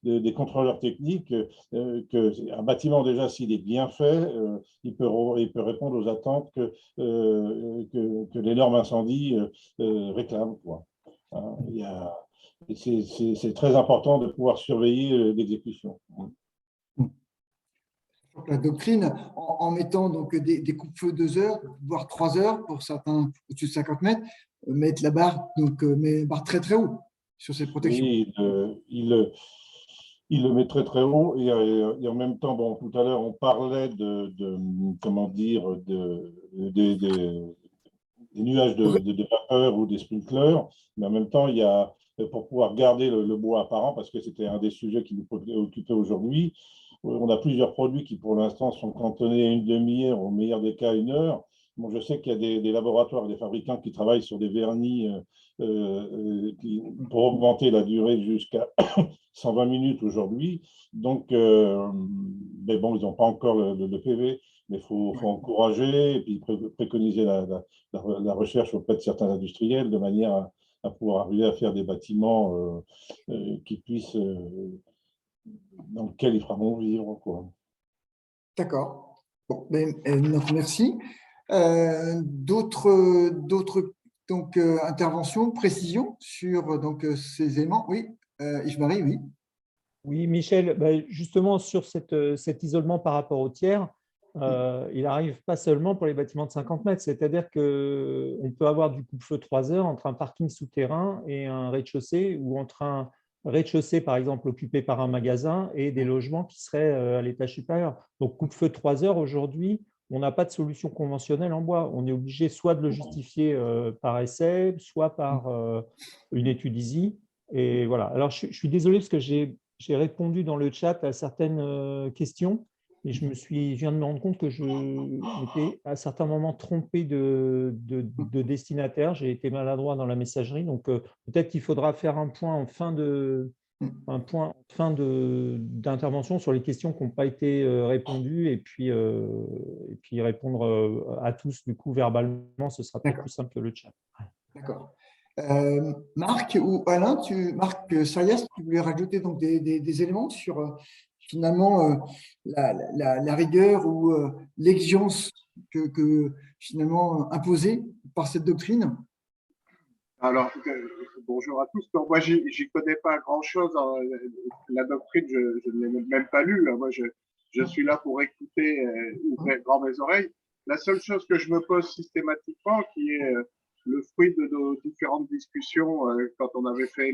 des contrôleurs techniques, qu'un bâtiment, déjà, s'il est bien fait, il peut répondre aux attentes que les normes incendie réclament, quoi. C'est très important de pouvoir surveiller l'exécution. La doctrine, en mettant donc des coupe-feux 2 heures, voire 3 heures pour certains au-dessus de 50 mètres, mettre la barre, mais barre très très haut sur cette protection. Oui, il le met très très haut, et en même temps, bon, tout à l'heure on parlait comment dire, des nuages de vapeur ou des sprinklers, mais en même temps, il y a, pour pouvoir garder le bois apparent, parce que c'était un des sujets qui nous préoccupait aujourd'hui, on a plusieurs produits qui pour l'instant sont cantonnés à une demi-heure, au meilleur des cas 1 heure, Bon, je sais qu'il y a des laboratoires et des fabricants qui travaillent sur des vernis pour augmenter la durée jusqu'à 120 minutes aujourd'hui. Donc, mais bon, ils n'ont pas encore le PV, mais il faut encourager et puis préconiser la recherche auprès de certains industriels de manière à pouvoir arriver à faire des bâtiments qui puissent, dans lesquels ils feront vivre, quoi. D'accord. Bon, donc, merci. D'autres donc, interventions, précisions sur donc, ces éléments? Oui, Yves-Marie, oui. Oui, Michel, justement sur cet isolement par rapport au tiers, il n'arrive pas seulement pour les bâtiments de 50 mètres, c'est-à-dire qu'on peut avoir du coupe-feu 3 heures entre un parking souterrain et un rez-de-chaussée, ou entre un rez-de-chaussée, par exemple, occupé par un magasin et des logements qui seraient à l'étage supérieur. Donc, coupe-feu 3 heures, aujourd'hui, on n'a pas de solution conventionnelle en bois. On est obligé soit de le justifier par essai, soit par une étude ISI. Et voilà. Alors, je suis désolé parce que j'ai répondu dans le chat à certaines questions et je viens de me rendre compte que je m'étais à certains moments trompé de destinataire. J'ai été maladroit dans la messagerie. Donc, peut-être qu'il faudra faire un point en fin d'intervention sur les questions qui n'ont pas été répondues et puis répondre à tous du coup verbalement. Ce sera peut-être plus simple que le chat. D'accord. Marc ou Alain, Marc Sarias, tu voulais rajouter donc des éléments sur finalement la rigueur ou l'exigence que finalement imposée par cette doctrine? Alors, bonjour à tous. Donc, moi, j'y connais pas grand-chose. La doctrine, je ne l'ai même pas lue. Moi, je suis là pour écouter, ouvrir grand mes oreilles. La seule chose que je me pose systématiquement, qui est le fruit de nos différentes discussions quand on avait fait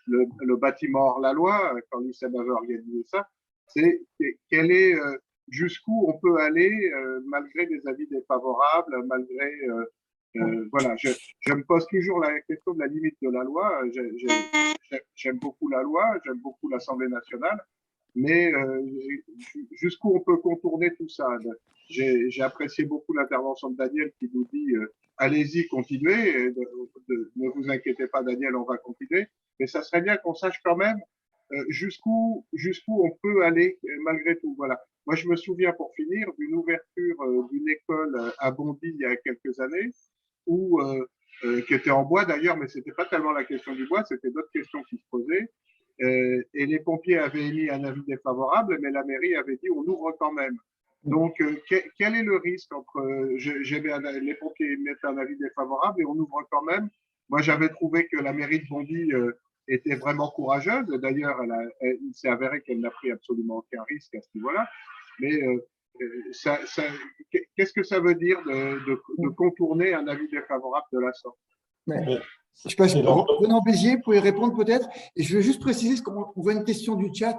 le bâtiment hors la loi, quand l'UCM avait organisé ça, c'est jusqu'où on peut aller malgré des avis défavorables, malgré voilà, je me pose toujours la question de la limite de la loi. J'aime beaucoup la loi, j'aime beaucoup l'Assemblée nationale, mais jusqu'où on peut contourner tout ça? J'ai apprécié beaucoup l'intervention de Daniel qui nous dit allez-y, continuez, ne vous inquiétez pas, Daniel, on va continuer. Mais ça serait bien qu'on sache quand même jusqu'où on peut aller malgré tout. Voilà. Moi, je me souviens, pour finir, d'une ouverture d'une école à Bondy il y a quelques années, qui était en bois d'ailleurs, mais c'était pas tellement la question du bois, c'était d'autres questions qui se posaient. Et les pompiers avaient émis un avis défavorable, mais la mairie avait dit on ouvre quand même. Donc, quel est le risque entre les pompiers mettent un avis défavorable et on ouvre quand même? Moi, j'avais trouvé que la mairie de Bondy était vraiment courageuse. D'ailleurs, il s'est avéré qu'elle n'a pris absolument aucun risque à ce niveau-là. Mais qu'est-ce que ça veut dire de contourner un avis défavorable de la sorte? Je sais pas, Renan Bézier, vous pouvez répondre peut-être. Et je veux juste préciser, parce qu'on voit une question du chat.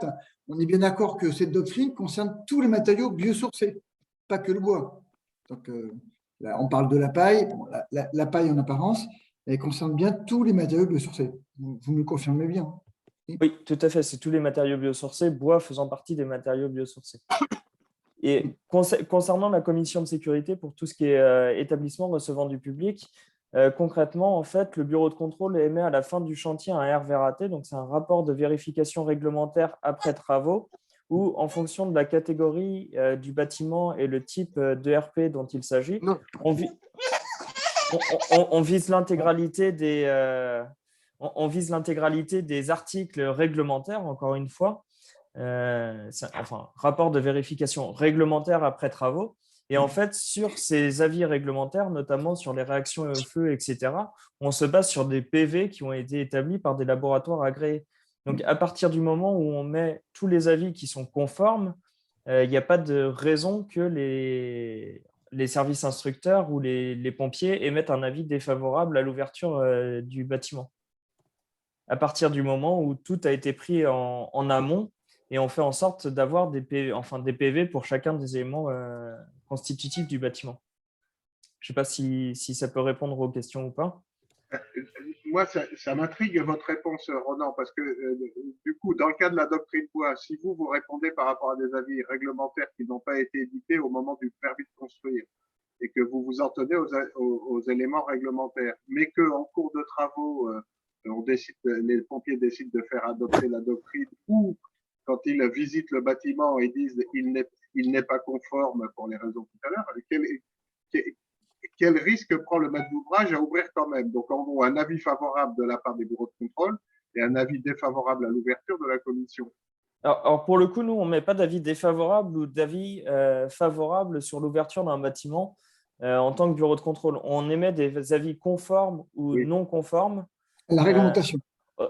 On est bien d'accord que cette doctrine concerne tous les matériaux biosourcés, pas que le bois. Donc, là, on parle de la paille. Bon, la paille en apparence, elle concerne bien tous les matériaux biosourcés. Vous me le confirmez bien? Oui, tout à fait. C'est tous les matériaux biosourcés, bois faisant partie des matériaux biosourcés. Et concernant la commission de sécurité, pour tout ce qui est établissement recevant du public, concrètement, en fait, le bureau de contrôle émet à la fin du chantier un RVRAT, donc c'est un rapport de vérification réglementaire après travaux, où en fonction de la catégorie du bâtiment et le type d'ERP dont il s'agit, on vise l'intégralité des articles réglementaires, encore une fois. Rapport de vérification réglementaire après travaux. Et en fait, sur ces avis réglementaires, notamment sur les réactions au feu, etc., on se base sur des PV qui ont été établis par des laboratoires agréés. Donc, à partir du moment où on met tous les avis qui sont conformes, il n'y a pas de raison que les services instructeurs ou les pompiers émettent un avis défavorable à l'ouverture du bâtiment. À partir du moment où tout a été pris en amont, et on fait en sorte d'avoir des PV pour chacun des éléments constitutifs du bâtiment. Je ne sais pas si ça peut répondre aux questions ou pas. Moi, ça m'intrigue votre réponse, Ronan, parce que du coup, dans le cas de la doctrine bois, si vous répondez par rapport à des avis réglementaires qui n'ont pas été édités au moment du permis de construire, et que vous vous en tenez aux éléments réglementaires, mais qu'en cours de travaux, les pompiers décident de faire adopter la doctrine, ou quand ils visitent le bâtiment et disent il n'est pas conforme pour les raisons tout à l'heure, quel risque prend le maître d'ouvrage à ouvrir quand même? Donc, en gros, un avis favorable de la part des bureaux de contrôle et un avis défavorable à l'ouverture de la commission. Alors, pour le coup, nous, on ne met pas d'avis défavorable ou d'avis favorable sur l'ouverture d'un bâtiment en tant que bureau de contrôle. On émet des avis conformes ou non conformes. La réglementation.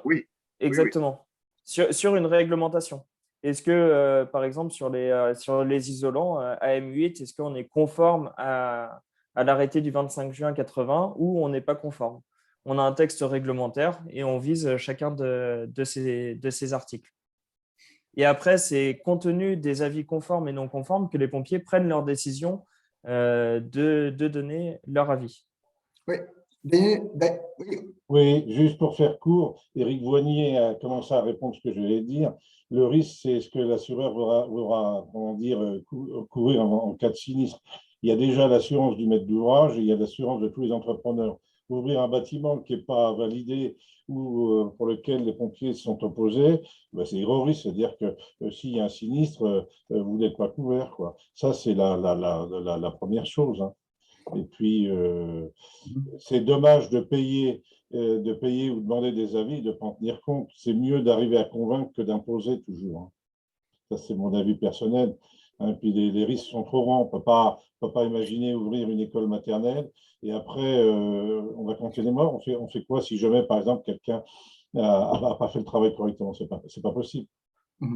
Oui. Exactement. Sur une réglementation. Est-ce que, par exemple, sur les isolants AM8, est-ce qu'on est conforme à l'arrêté du 25 juin 80 ou on n'est pas conforme? On a un texte réglementaire et on vise chacun de ces articles. Et après, c'est compte tenu des avis conformes et non conformes que les pompiers prennent leur décision de donner leur avis. Oui. Oui, juste pour faire court, Éric Voignier a commencé à répondre ce que je vais dire. Le risque, c'est ce que l'assureur aura courir en cas de sinistre. Il y a déjà l'assurance du maître d'ouvrage et il y a l'assurance de tous les entrepreneurs. Ouvrir un bâtiment qui n'est pas validé ou pour lequel les pompiers sont opposés, ben c'est gros risque. C'est-à-dire que s'il y a un sinistre, vous n'êtes pas couvert, quoi. Ça, c'est la première chose, hein. Et puis, c'est dommage de payer ou de demander des avis, de ne pas en tenir compte. C'est mieux d'arriver à convaincre que d'imposer toujours, hein. Ça, c'est mon avis personnel. Hein. Puis les risques sont trop grands. On ne peut pas imaginer ouvrir une école maternelle et après, on va compter les morts. On fait quoi si jamais, par exemple, quelqu'un n'a pas fait le travail correctement? Ce n'est pas possible. Ce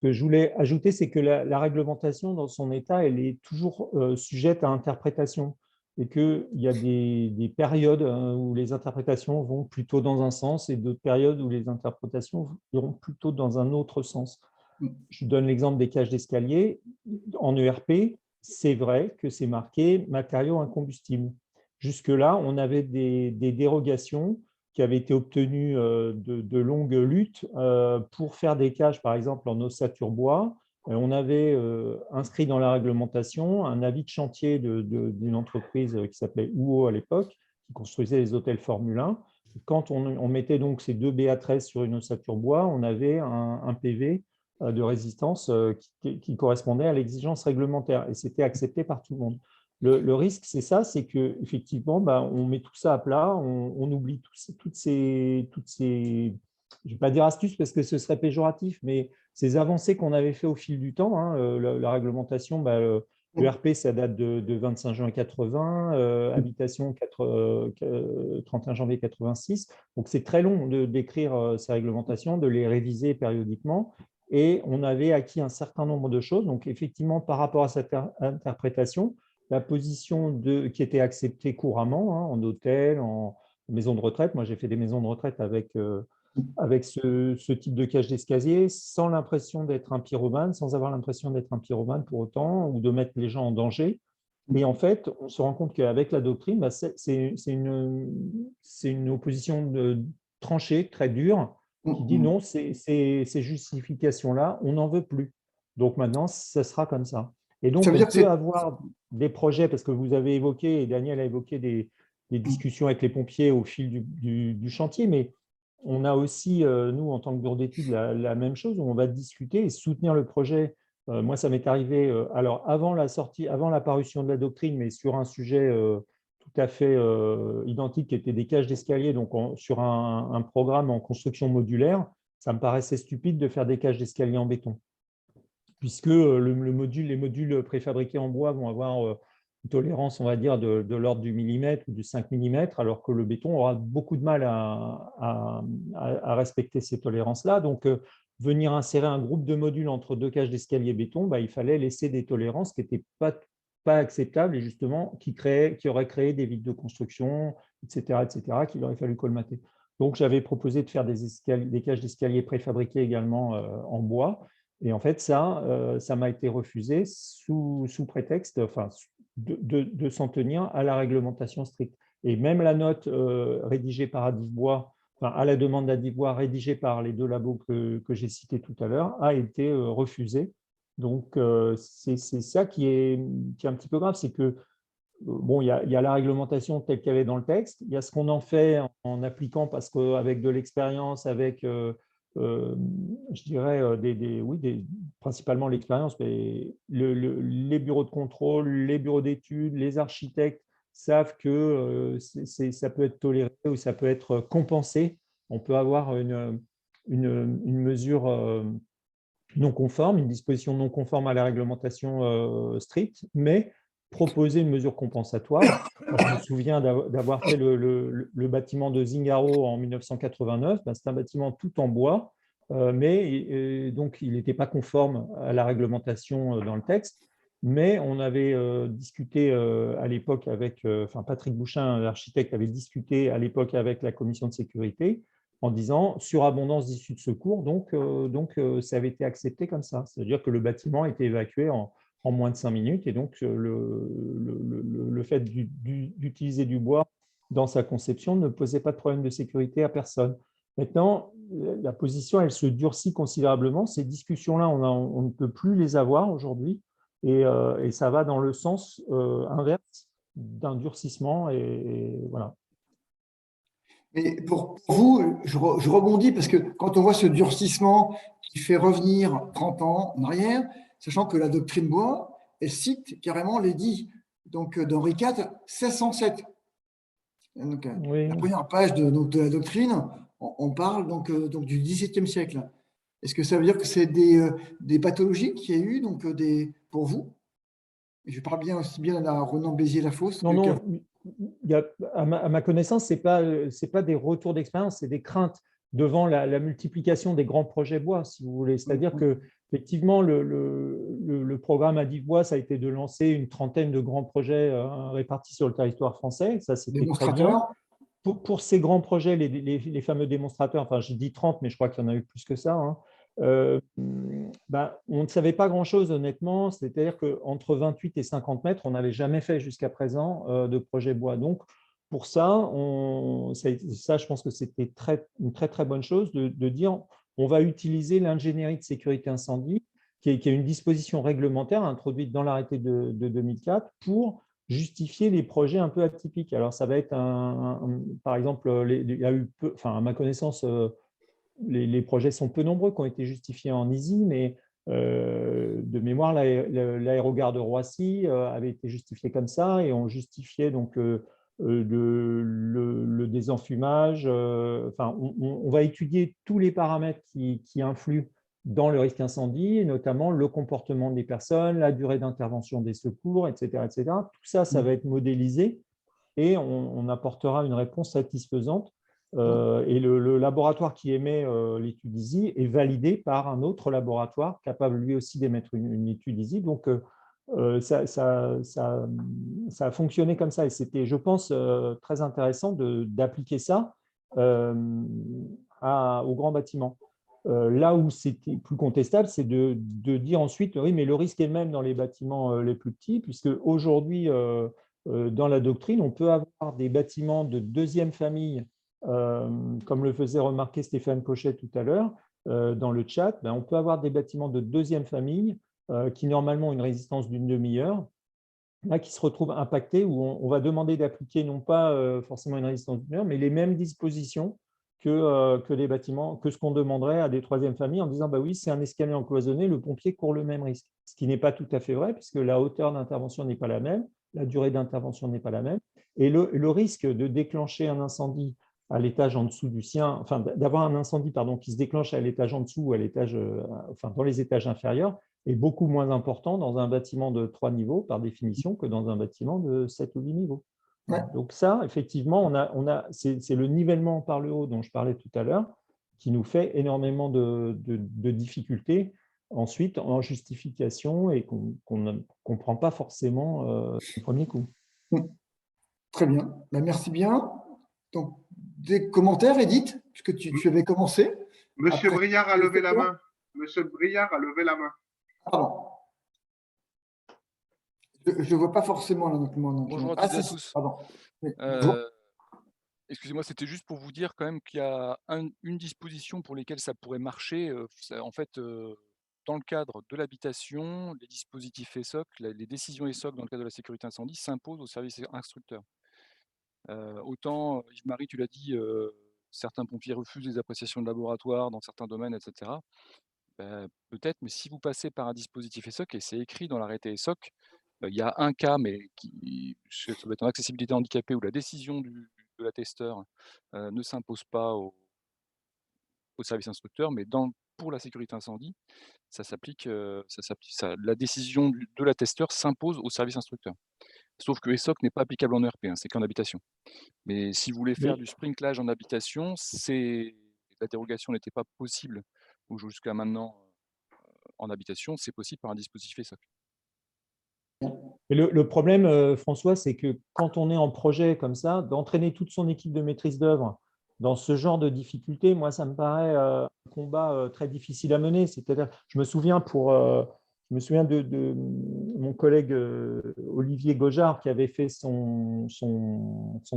que je voulais ajouter, c'est que la réglementation, dans son état, elle est toujours sujette à interprétation et qu'il y a des périodes où les interprétations vont plutôt dans un sens et d'autres périodes où les interprétations iront plutôt dans un autre sens. Je donne l'exemple des cages d'escalier. En ERP, c'est vrai que c'est marqué matériaux incombustibles. Jusque-là, on avait des dérogations qui avaient été obtenues de longues luttes pour faire des cages, par exemple, en ossature bois. On avait inscrit dans la réglementation un avis de chantier d'une entreprise qui s'appelait UO à l'époque, qui construisait les hôtels Formule 1. Quand on mettait donc ces deux BA13 sur une ossature bois, on avait un PV de résistance qui correspondait à l'exigence réglementaire et c'était accepté par tout le monde. Le risque, c'est ça, c'est qu'effectivement, on met tout ça à plat, on oublie toutes ces, je ne vais pas dire astuces parce que ce serait péjoratif, mais ces avancées qu'on avait fait au fil du temps, hein, la réglementation, l'ERP, ça date de 25 juin 80, habitation 31 janvier 86, donc c'est très long d'écrire ces réglementations, de les réviser périodiquement. Et on avait acquis un certain nombre de choses. Donc, effectivement, par rapport à cette interprétation, la position qui était acceptée couramment en hôtel, en maison de retraite. Moi, j'ai fait des maisons de retraite avec ce type de cage d'escalier, sans l'impression d'être un pyromane, sans avoir l'impression d'être un pyromane pour autant, ou de mettre les gens en danger. Et en fait, on se rend compte qu'avec la doctrine, c'est une opposition tranchée, très dure, qui dit non, ces justifications-là, on n'en veut plus. Donc maintenant, ça sera comme ça. Et donc, on peut avoir des projets, parce que vous avez évoqué, et Daniel a évoqué des discussions avec les pompiers au fil du chantier, mais on a aussi, nous, en tant que bureau d'études, la même chose, où on va discuter et soutenir le projet. Moi, ça m'est arrivé, alors avant la parution de la doctrine, mais sur un sujet tout à fait identique, qui était des cages d'escalier, donc sur un programme en construction modulaire, ça me paraissait stupide de faire des cages d'escalier en béton, puisque les modules préfabriqués en bois vont avoir une tolérance, on va dire, de l'ordre du millimètre ou du 5 mm, alors que le béton aura beaucoup de mal à respecter ces tolérances-là. Donc, venir insérer un groupe de modules entre deux cages d'escalier béton, il fallait laisser des tolérances qui n'étaient pas acceptables et justement qui auraient créé des vides de construction, etc., qu'il aurait fallu colmater. Donc, j'avais proposé de faire des cages d'escalier préfabriquées également en bois. Et en fait, ça m'a été refusé sous prétexte de s'en tenir à la réglementation stricte. Et même la note rédigée par Adivbois, à la demande d'Adivbois, rédigée par les deux labos que j'ai cités tout à l'heure, a été refusée Donc, c'est ça qui est un petit peu grave, c'est que bon, il y a la réglementation telle qu'il y avait dans le texte, il y a ce qu'on en fait en appliquant, parce qu'avec de l'expérience, avec, je dirais, principalement l'expérience, mais les bureaux de contrôle, les bureaux d'études, les architectes savent que ça peut être toléré ou ça peut être compensé. On peut avoir une mesure non conforme, une disposition non conforme à la réglementation stricte, mais proposer une mesure compensatoire. Moi, je me souviens d'avoir fait le bâtiment de Zingaro en 1989. Ben, c'est un bâtiment tout en bois, mais donc il n'était pas conforme à la réglementation dans le texte. Mais on avait discuté à l'époque avec, Patrick Bouchin, l'architecte, avait discuté à l'époque avec la commission de sécurité en disant surabondance d'issues de secours, donc ça avait été accepté comme ça. C'est-à-dire que le bâtiment a été évacué en moins de 5 minutes, et donc le fait d'utiliser du bois dans sa conception ne posait pas de problème de sécurité à personne. Maintenant, la position, elle se durcit considérablement. Ces discussions-là, on ne peut plus les avoir aujourd'hui, et ça va dans le sens inverse d'un durcissement, et voilà. Mais pour vous, je rebondis parce que quand on voit ce durcissement qui fait revenir 30 ans en arrière, sachant que la doctrine Bois, elle cite carrément l'édit d'Henri IV, 1607. Donc, Oui. La première page de la doctrine, on parle donc du XVIIe siècle. Est-ce que ça veut dire que c'est des pathologies qu'il y a eu pour vous? Je parle bien aussi bien à Ronan Béziers-Lafosse. Non, à ma connaissance, ce n'est pas des retours d'expérience, c'est des craintes devant la multiplication des grands projets bois, si vous voulez. C'est-à-dire que effectivement, le programme Adif Bois, ça a été de lancer une trentaine de grands projets répartis sur le territoire français. Ça, c'était très bien. Pour ces grands projets, les fameux démonstrateurs, enfin, j'ai dit 30, mais je crois qu'il y en a eu plus que ça, hein, on ne savait pas grand-chose, honnêtement. C'est-à-dire qu'entre 28 et 50 mètres, on n'avait jamais fait jusqu'à présent de projet bois. Donc, pour ça, je pense que c'était une très, très bonne chose de dire on va utiliser l'ingénierie de sécurité incendie, qui est une disposition réglementaire introduite dans l'arrêté de 2004 pour justifier les projets un peu atypiques. Alors, ça va être par exemple, il y a eu à ma connaissance, les projets sont peu nombreux qui ont été justifiés en EASY, mais de mémoire, l'aérogare de Roissy avait été justifié comme ça, et on justifiait donc le désenfumage. On va étudier tous les paramètres qui influent dans le risque incendie, et notamment le comportement des personnes, la durée d'intervention des secours, etc., etc. Tout ça, ça va être modélisé, et on apportera une réponse satisfaisante. Et le laboratoire qui émet l'étude EASY est validé par un autre laboratoire capable lui aussi d'émettre une étude EASY. Donc, ça a fonctionné comme ça, et c'était, je pense, très intéressant d'appliquer ça aux grands bâtiments. Là où c'était plus contestable, c'est de dire ensuite, oui, mais le risque est le même dans les bâtiments les plus petits, puisque aujourd'hui, dans la doctrine, on peut avoir des bâtiments de deuxième famille, comme le faisait remarquer Stéphane Cochet tout à l'heure dans le chat. On peut avoir des bâtiments de deuxième famille qui normalement ont une résistance d'une demi-heure, là qui se retrouvent impactés, où on va demander d'appliquer non pas forcément une résistance d'une heure, mais les mêmes dispositions que les bâtiments, que ce qu'on demanderait à des troisième familles, en disant bah oui, c'est un escalier encloisonné, le pompier court le même risque. Ce qui n'est pas tout à fait vrai, puisque la hauteur d'intervention n'est pas la même, la durée d'intervention n'est pas la même, et le risque de déclencher un incendie à l'étage en dessous du sien, enfin d'avoir un incendie qui se déclenche à l'étage en dessous ou à l'étage, dans les étages inférieurs, est beaucoup moins important dans un bâtiment de 3 niveaux par définition que dans un bâtiment de 7 ou 8 niveaux. Ouais. Donc ça, effectivement, c'est le nivellement par le haut dont je parlais tout à l'heure qui nous fait énormément de difficultés ensuite en justification, et qu'on ne comprend pas forcément du premier coup. Très bien, merci bien. Donc, des commentaires, Edith, puisque tu avais commencé. Monsieur Briard a levé la main. Monsieur Briard a levé la main. Pardon. Je ne vois pas forcément là. Bonjour à toutes et à tous. Pardon. Excusez-moi, c'était juste pour vous dire quand même qu'il y a une disposition pour laquelle ça pourrait marcher. En fait, dans le cadre de l'habitation, les dispositifs ESSOC, les décisions ESSOC dans le cadre de la sécurité incendie s'imposent au service instructeur. Autant, Yves-Marie, tu l'as dit, certains pompiers refusent les appréciations de laboratoire dans certains domaines, etc. Peut-être, mais si vous passez par un dispositif ESSOC, et c'est écrit dans l'arrêté ESSOC, il y a un cas, mais ça doit être en accessibilité handicapée, où la décision de l'attesteur ne s'impose pas au service instructeur, mais pour la sécurité incendie, la décision de l'attesteur s'impose au service instructeur. Sauf que ESSOC n'est pas applicable en ERP, hein, c'est qu'en habitation. Mais si vous voulez faire du sprinklage en habitation, la dérogation n'était pas possible jusqu'à maintenant en habitation, c'est possible par un dispositif ESSOC. Et le problème, François, c'est que quand on est en projet comme ça, d'entraîner toute son équipe de maîtrise d'œuvre dans ce genre de difficultés, moi, ça me paraît un combat très difficile à mener. C'est-à-dire, je me souviens de mon collègue Olivier Gaujard qui avait fait son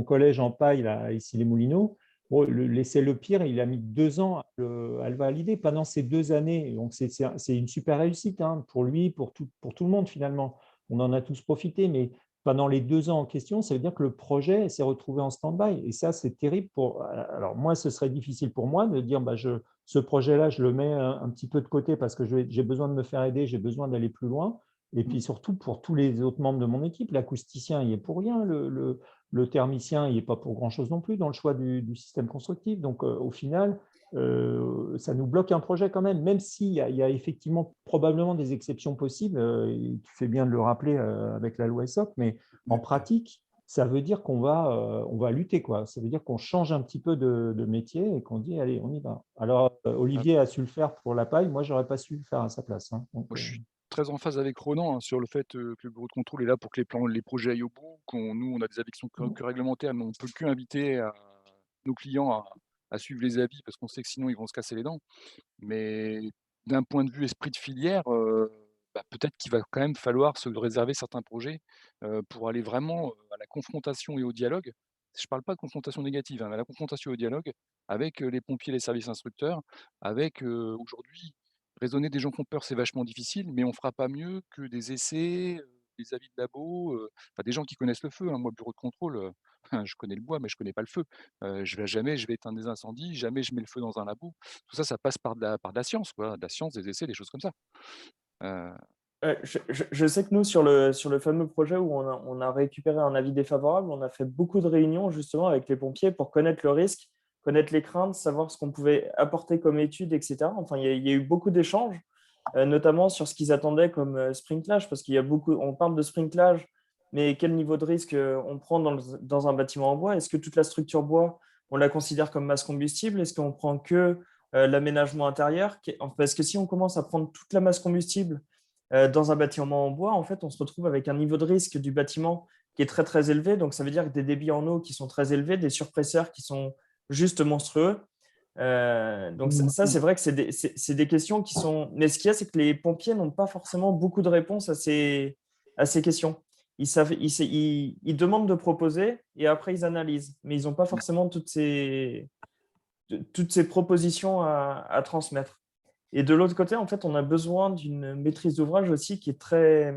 collège en paille là, ici les Moulineaux. Bon, l'essai le pire, il a mis 2 ans à le valider. Pendant ces 2 années, donc c'est une super réussite hein, pour lui, pour tout le monde finalement. On en a tous profité, mais pendant les 2 ans en question, ça veut dire que le projet s'est retrouvé en stand-by. Et ça, c'est terrible. Alors moi, ce serait difficile pour moi de dire, ce projet-là, je le mets un petit peu de côté parce que j'ai besoin de me faire aider, j'ai besoin d'aller plus loin. Et puis surtout pour tous les autres membres de mon équipe, l'acousticien, il est pour rien, le thermicien, il n'est pas pour grand-chose non plus dans le choix du système constructif. Donc au final, ça nous bloque un projet quand même s'il y a effectivement probablement des exceptions possibles. Et tu fais bien de le rappeler avec la loi ESSOC, mais en pratique, ça veut dire qu'on va lutter, quoi. Ça veut dire qu'on change un petit peu de métier et qu'on dit, allez, on y va. Alors, Olivier a su le faire pour la paille, moi, je n'aurais pas su le faire à sa place. Hein. Donc, moi, je suis très en phase avec Ronan hein, sur le fait que le bureau de contrôle est là pour que les projets aillent au bout, nous, on a des addictions que réglementaires, mais on ne peut qu'inviter nos clients à suivre les avis parce qu'on sait que sinon, ils vont se casser les dents. Mais d'un point de vue esprit de filière, peut-être qu'il va quand même falloir se réserver certains projets pour aller vraiment à la confrontation et au dialogue. Je ne parle pas de confrontation négative, hein, mais à la confrontation et au dialogue avec les pompiers, les services instructeurs, avec aujourd'hui, raisonner des gens qui ont peur, c'est vachement difficile, mais on ne fera pas mieux que des essais, des avis de labo, des gens qui connaissent le feu. Hein. Moi, bureau de contrôle, je connais le bois, mais je ne connais pas le feu. Je vais éteindre des incendies, jamais je mets le feu dans un labo. Tout ça, ça passe par de la science, quoi, de la science, des essais, des choses comme ça. Je sais que nous, sur le fameux projet où on a récupéré un avis défavorable, on a fait beaucoup de réunions justement avec les pompiers pour connaître le risque, connaître les craintes, savoir ce qu'on pouvait apporter comme étude, etc. Enfin, il y a eu beaucoup d'échanges, notamment sur ce qu'ils attendaient comme sprinklage, parce qu'il y a on parle de sprinklage, mais quel niveau de risque on prend dans un bâtiment en bois? Est-ce que toute la structure bois, on la considère comme masse combustible? Est-ce qu'on prend que l'aménagement intérieur? Parce que si on commence à prendre toute la masse combustible dans un bâtiment en bois, en fait, on se retrouve avec un niveau de risque du bâtiment qui est très, très élevé. Donc, ça veut dire que des débits en eau qui sont très élevés, des surpresseurs qui sont juste monstrueux. Donc, ça c'est vrai que c'est des questions qui sont… Mais ce qu'il y a, c'est que les pompiers n'ont pas forcément beaucoup de réponses à ces questions. Ils demandent de proposer et après, ils analysent. Mais ils n'ont pas forcément toutes ces propositions à transmettre. Et de l'autre côté, en fait, on a besoin d'une maîtrise d'ouvrage aussi qui est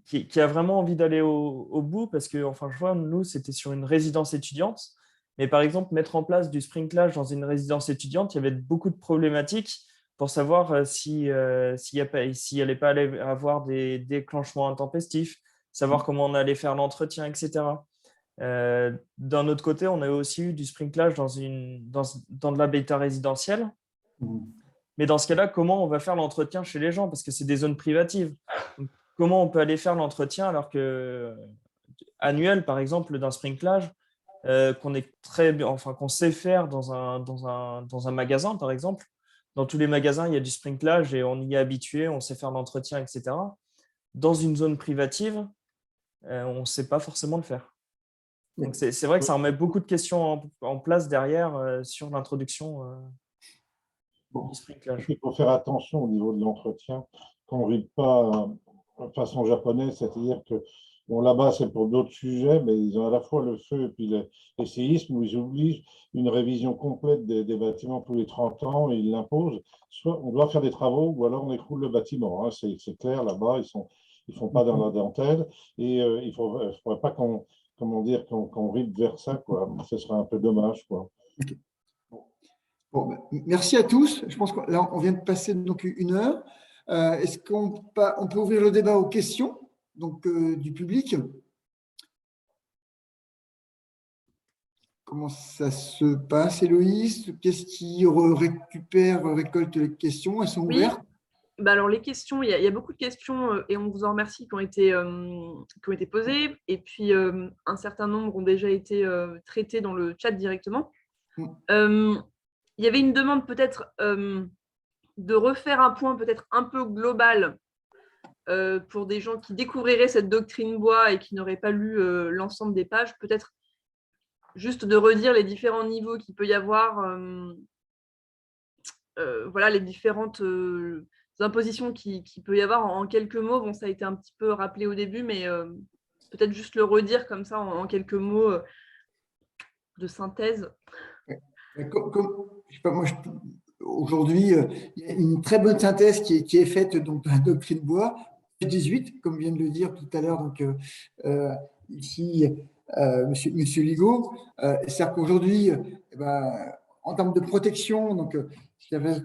qui a vraiment envie d'aller au bout parce que, enfin, je vois, nous, c'était sur une résidence étudiante. Mais par exemple, mettre en place du sprinklage dans une résidence étudiante, il y avait beaucoup de problématiques pour savoir s'il n'allait pas avoir des déclenchements intempestifs, savoir comment on allait faire l'entretien, etc. D'un autre côté, on a aussi eu du sprinklage dans de l'habitat résidentiel. Mais dans ce cas-là, comment on va faire l'entretien chez les gens? Parce que c'est des zones privatives. Donc, comment on peut aller faire l'entretien alors que annuel, par exemple, d'un sprinklage qu'on sait faire dans un magasin, par exemple. Dans tous les magasins, il y a du sprinklage et on y est habitué, on sait faire l'entretien, etc. Dans une zone privative, on ne sait pas forcément le faire. Donc, c'est vrai que ça remet beaucoup de questions en place derrière sur l'introduction du sprinklage. Il faut faire attention au niveau de l'entretien, qu'on ne ride pas de façon japonaise, c'est-à-dire que Bon, là-bas, c'est pour d'autres sujets, mais ils ont à la fois le feu et puis les séismes où ils obligent une révision complète des bâtiments tous les 30 ans et ils l'imposent. Soit on doit faire des travaux ou alors on écroule le bâtiment. Hein. C'est clair, là-bas, ils font pas dans la dentelle et il ne faudrait pas qu'on rive vers ça, quoi. Ce serait un peu dommage, quoi. Okay. Bon, merci à tous. Je pense que là, on vient de passer donc 1 heure. Est-ce qu'on peut ouvrir le débat aux questions donc, du public? Comment ça se passe, Héloïse? Qu'est-ce qui récolte les questions? Elles sont ouvertes? Bah alors, les questions, il y a beaucoup de questions et on vous en remercie qui ont été posées. Et puis, un certain nombre ont déjà été traitées dans le chat directement. Il y avait une demande peut-être de refaire un point peut-être un peu global pour des gens qui découvriraient cette doctrine bois et qui n'auraient pas lu l'ensemble des pages. Peut-être juste de redire les différents niveaux qu'il peut y avoir, voilà, les différentes impositions qu'il peut y avoir en quelques mots. Bon, ça a été un petit peu rappelé au début, mais peut-être juste le redire comme ça en quelques mots de synthèse. Aujourd'hui, il y a une très bonne synthèse qui est faite donc, de la doctrine bois, 18, comme vient de le dire tout à l'heure donc, ici Monsieur Ligaud. C'est-à-dire qu'aujourd'hui, en termes de protection, donc,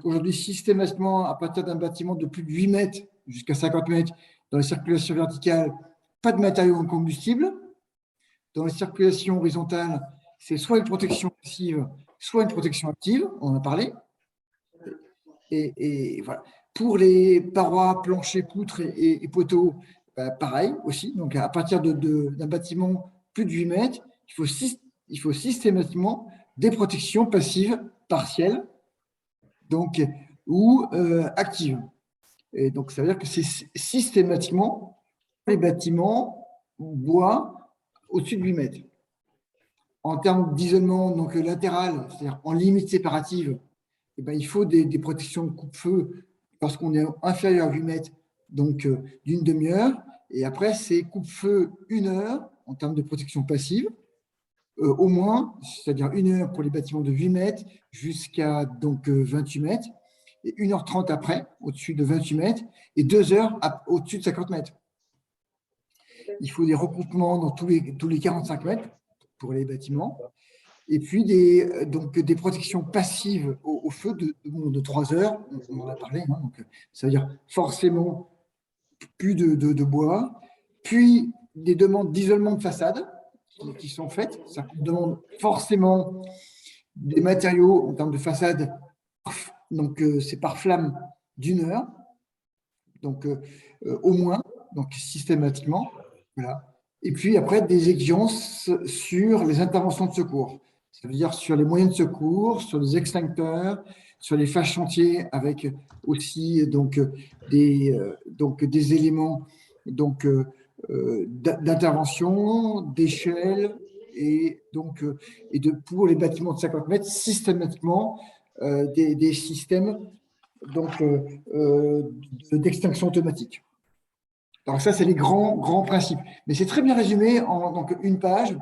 aujourd'hui, systématiquement, à partir d'un bâtiment de plus de 8 mètres jusqu'à 50 mètres, dans les circulations verticales, pas de matériaux incombustibles. Dans les circulations horizontales, c'est soit une protection passive, soit une protection active, on en a parlé. Et voilà. Pour les parois, planchers, poutres et poteaux, pareil aussi. Donc, à partir d'un bâtiment plus de 8 mètres, il faut systématiquement des protections passives partielles donc, ou actives. Et donc, ça veut dire que c'est systématiquement les bâtiments bois au-dessus de 8 mètres. En termes d'isolement donc latéral, c'est-à-dire en limite séparative, il faut des protections de coupe-feu lorsqu'on est inférieur à 8 mètres, donc d'une demi-heure. Et après, c'est coupe-feu 1 heure en termes de protection passive, au moins, c'est-à-dire 1 heure pour les bâtiments de 8 mètres jusqu'à donc 28 mètres, et 1h30 après, au-dessus de 28 mètres, et 2 heures au-dessus de 50 mètres. Il faut des recoupements dans tous les 45 mètres pour les bâtiments. Et puis des protections passives au feu de 3 heures, on en a parlé, hein, donc ça veut dire forcément plus de bois, puis des demandes d'isolement de façade qui sont faites, ça demande forcément des matériaux en termes de façade, donc c'est par flamme d'1 heure, donc au moins, donc systématiquement, voilà. Et puis après des exigences sur les interventions de secours. Ça veut dire sur les moyens de secours, sur les extincteurs, sur les phases chantiers, avec aussi donc, des éléments d'intervention, d'échelle, et donc pour les bâtiments de 50 mètres, systématiquement des systèmes d'extinction automatique. Alors ça, c'est les grands principes. Mais c'est très bien résumé en donc, une page,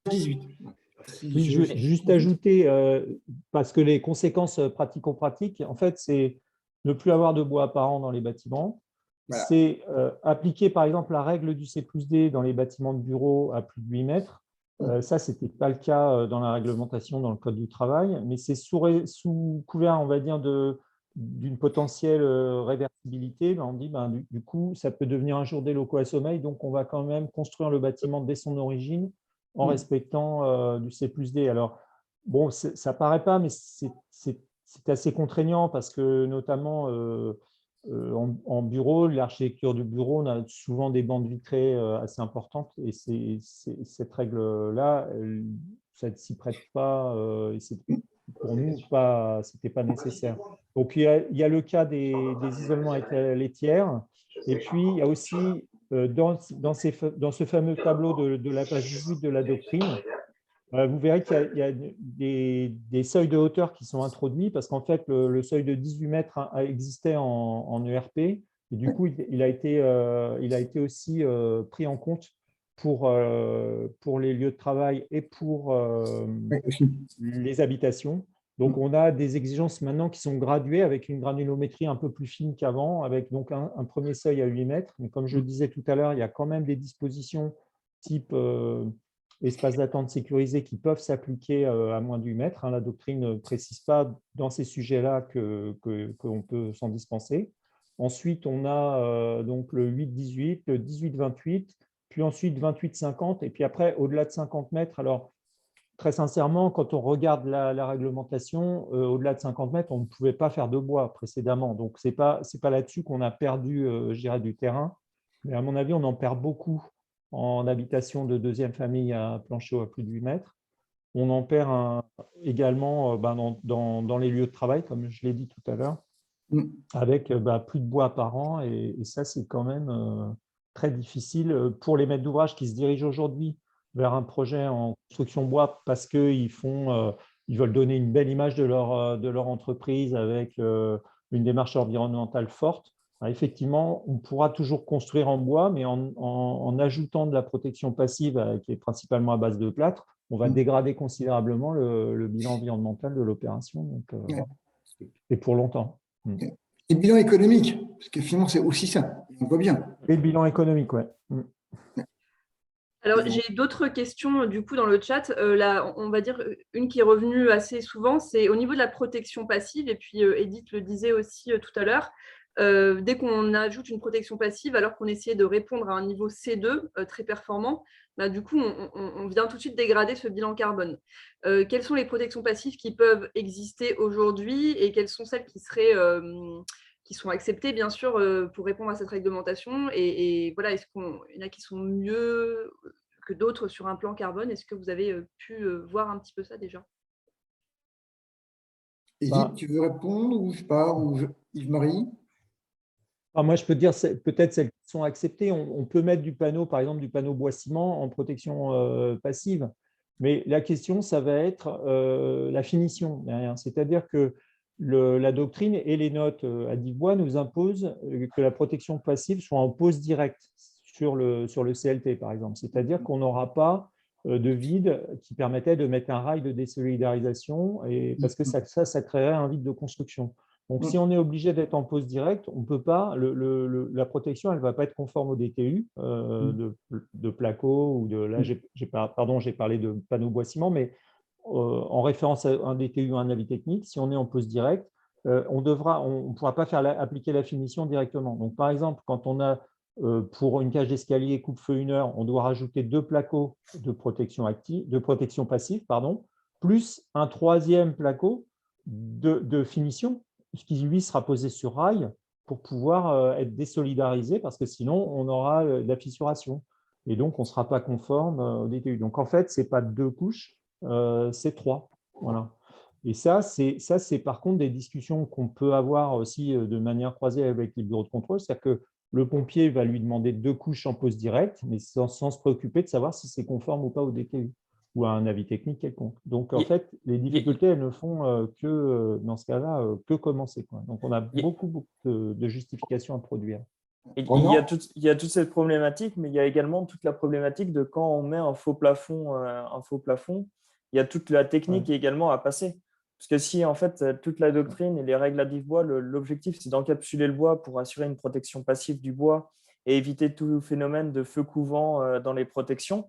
18. Oui, juste ajouter, parce que les conséquences pratico-pratiques, en fait, c'est ne plus avoir de bois apparent dans les bâtiments. Voilà. C'est appliquer, par exemple, la règle du C+D dans les bâtiments de bureau à plus de 8 mètres. Ça, ce n'était pas le cas dans la réglementation, dans le Code du travail, mais c'est sous couvert, on va dire, d'une potentielle réversibilité. On dit, du coup, ça peut devenir un jour des locaux à sommeil, donc on va quand même construire le bâtiment dès son origine en respectant du C+D. Alors, bon, ça ne paraît pas, mais c'est assez contraignant parce que, notamment, en bureau, l'architecture du bureau, on a souvent des bandes vitrées assez importantes et cette règle-là, ça ne s'y prête pas et pour nous, ce n'était pas nécessaire. Donc, il y a le cas des isolements avec la laitière et puis il y a aussi dans ce fameux tableau de la page 18 de la doctrine, vous verrez qu'il y a des seuils de hauteur qui sont introduits parce qu'en fait, le seuil de 18 mètres existait en ERP et du coup, il a été aussi pris en compte pour les lieux de travail et pour les habitations. Donc, on a des exigences maintenant qui sont graduées avec une granulométrie un peu plus fine qu'avant, avec donc un premier seuil à 8 mètres. Mais comme je le disais tout à l'heure, il y a quand même des dispositions type espace d'attente sécurisé qui peuvent s'appliquer à moins de 8 mètres. La doctrine ne précise pas dans ces sujets-là qu'on peut s'en dispenser. Ensuite, on a donc le 8-18, le 18-28, puis ensuite 28-50. Et puis après, au-delà de 50 mètres, alors très sincèrement, quand on regarde la réglementation, au-delà de 50 mètres, on ne pouvait pas faire de bois précédemment. Donc, ce n'est pas là-dessus qu'on a perdu, je dirais, du terrain. Mais à mon avis, on en perd beaucoup en habitation de deuxième famille à plancher à plus de 8 mètres. On en perd également dans les lieux de travail, comme je l'ai dit tout à l'heure, avec plus de bois par an. Et ça, c'est quand même très difficile pour les maîtres d'ouvrage qui se dirigent aujourd'hui vers un projet en construction bois parce qu'ils veulent donner une belle image de leur entreprise avec une démarche environnementale forte. Alors, effectivement, on pourra toujours construire en bois, mais en ajoutant de la protection passive qui est principalement à base de plâtre, on va dégrader considérablement le bilan environnemental de l'opération, et pour longtemps. Et le bilan économique, parce que finalement, c'est aussi ça, on voit bien. Et le bilan économique, oui. Alors, j'ai d'autres questions du coup dans le chat. Là, on va dire une qui est revenue assez souvent, c'est au niveau de la protection passive. Et puis, Edith le disait aussi tout à l'heure. Dès qu'on ajoute une protection passive, alors qu'on essayait de répondre à un niveau C2 très performant, du coup, on vient tout de suite dégrader ce bilan carbone. Quelles sont les protections passives qui peuvent exister aujourd'hui et quelles sont celles qui sont acceptées, bien sûr, pour répondre à cette réglementation. Et voilà, est-ce qu'il y en a qui sont mieux que d'autres sur un plan carbone? Est-ce que vous avez pu voir un petit peu ça déjà? Edith, tu veux répondre ou je sais pas, ou Yves-Marie? Moi, je peux dire peut-être celles qui sont acceptées. On peut mettre du panneau, par exemple, du panneau bois-ciment en protection passive. Mais la question, ça va être la finition derrière. C'est-à-dire que la doctrine et les notes à Divois nous imposent que la protection passive soit en pose directe sur le CLT, par exemple. C'est-à-dire qu'on n'aura pas de vide qui permettait de mettre un rail de désolidarisation, parce que ça créerait un vide de construction. Donc, si on est obligé d'être en pose directe, on ne peut pas, la protection, elle ne va pas être conforme au DTU de placo ou de, là, j'ai parlé de panneaux bois-ciment, mais en référence à un DTU ou un avis technique, si on est en pose directe, on ne pourra pas faire appliquer la finition directement. Donc, par exemple, quand on a pour une cage d'escalier coupe-feu 1 heure, on doit rajouter 2 placos de protection passive, plus un 3e placo de finition, qui lui sera posé sur rail pour pouvoir être désolidarisé, parce que sinon on aura de la fissuration. Et donc on ne sera pas conforme au DTU. Donc en fait, ce n'est pas 2 couches, c'est 3. Voilà. Et ça, c'est par contre des discussions qu'on peut avoir aussi de manière croisée avec les bureaux de contrôle. C'est-à-dire que le pompier va lui demander 2 couches en pose directe, mais sans se préoccuper de savoir si c'est conforme ou pas au DTU ou à un avis technique quelconque. Donc, en fait, les difficultés, elles ne font que, dans ce cas-là, que commencer, quoi. Donc, on a beaucoup de justifications à produire. Il y a toute cette problématique, mais il y a également toute la problématique de quand on met un faux plafond, il y a toute la technique également à passer. Parce que si, en fait, toute la doctrine et les règles à bois, l'objectif, c'est d'encapsuler le bois pour assurer une protection passive du bois et éviter tout phénomène de feu couvant dans les protections.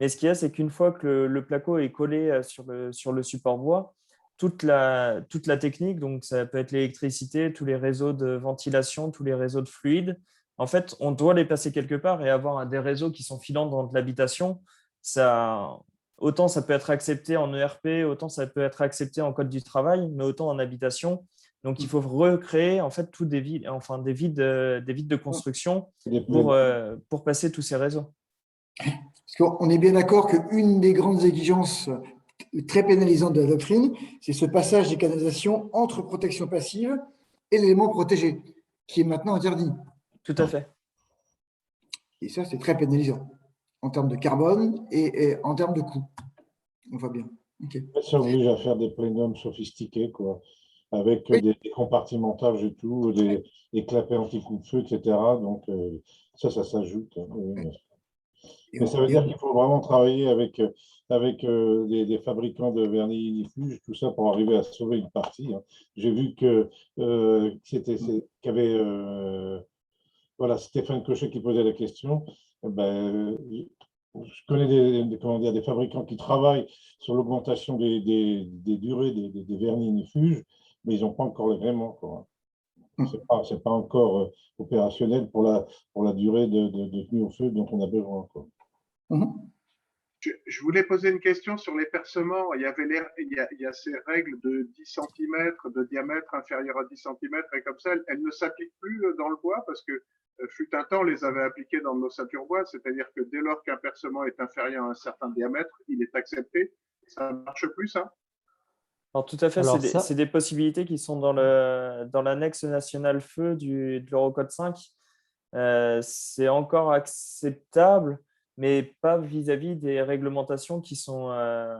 Mais ce qu'il y a, c'est qu'une fois que le placo est collé sur le support bois, toute la technique, donc ça peut être l'électricité, tous les réseaux de ventilation, tous les réseaux de fluides, en fait, on doit les passer quelque part et avoir des réseaux qui sont filants dans l'habitation. Autant ça peut être accepté en ERP, autant ça peut être accepté en code du travail, mais autant en habitation. Donc, il faut recréer en fait des vides de construction pour passer tous ces réseaux. Parce qu'on est bien d'accord qu'une des grandes exigences très pénalisantes de la doctrine, c'est ce passage des canalisations entre protection passive et l'élément protégé, qui est maintenant interdit. Tout à fait. Et ça, c'est très pénalisant en termes de carbone et en termes de coût. On voit bien. Okay. Ça oblige à faire des plénums sophistiqués, quoi, avec des compartimentages et tout, des clapets anti-coup de feu, etc. Donc, ça s'ajoute. Mais ça veut dire qu'il faut vraiment travailler avec des fabricants de vernis ignifuge, tout ça pour arriver à sauver une partie, hein. J'ai vu qu'il y avait voilà, Stéphane Cochet qui posait la question. Ben, je connais comment dire, des fabricants qui travaillent sur l'augmentation des durées des vernis ignifuges, mais ils n'ont pas encore l'agrément, quoi. C'est pas encore opérationnel pour la durée de tenue au feu dont on a besoin, quoi. Je voulais poser une question sur les percements. Il y a ces règles de 10 cm de diamètre inférieur à 10 cm et comme ça, elles ne s'appliquent plus dans le bois parce que fut un temps, on les avait appliquées dans l'ossature bois, c'est-à-dire que dès lors qu'un percement est inférieur à un certain diamètre, il est accepté. Ça ne marche plus, ça? Alors, tout à fait, Alors, c'est des possibilités qui sont dans l'annexe nationale feu de l'Eurocode 5. C'est encore acceptable, mais pas vis-à-vis des réglementations qui sont,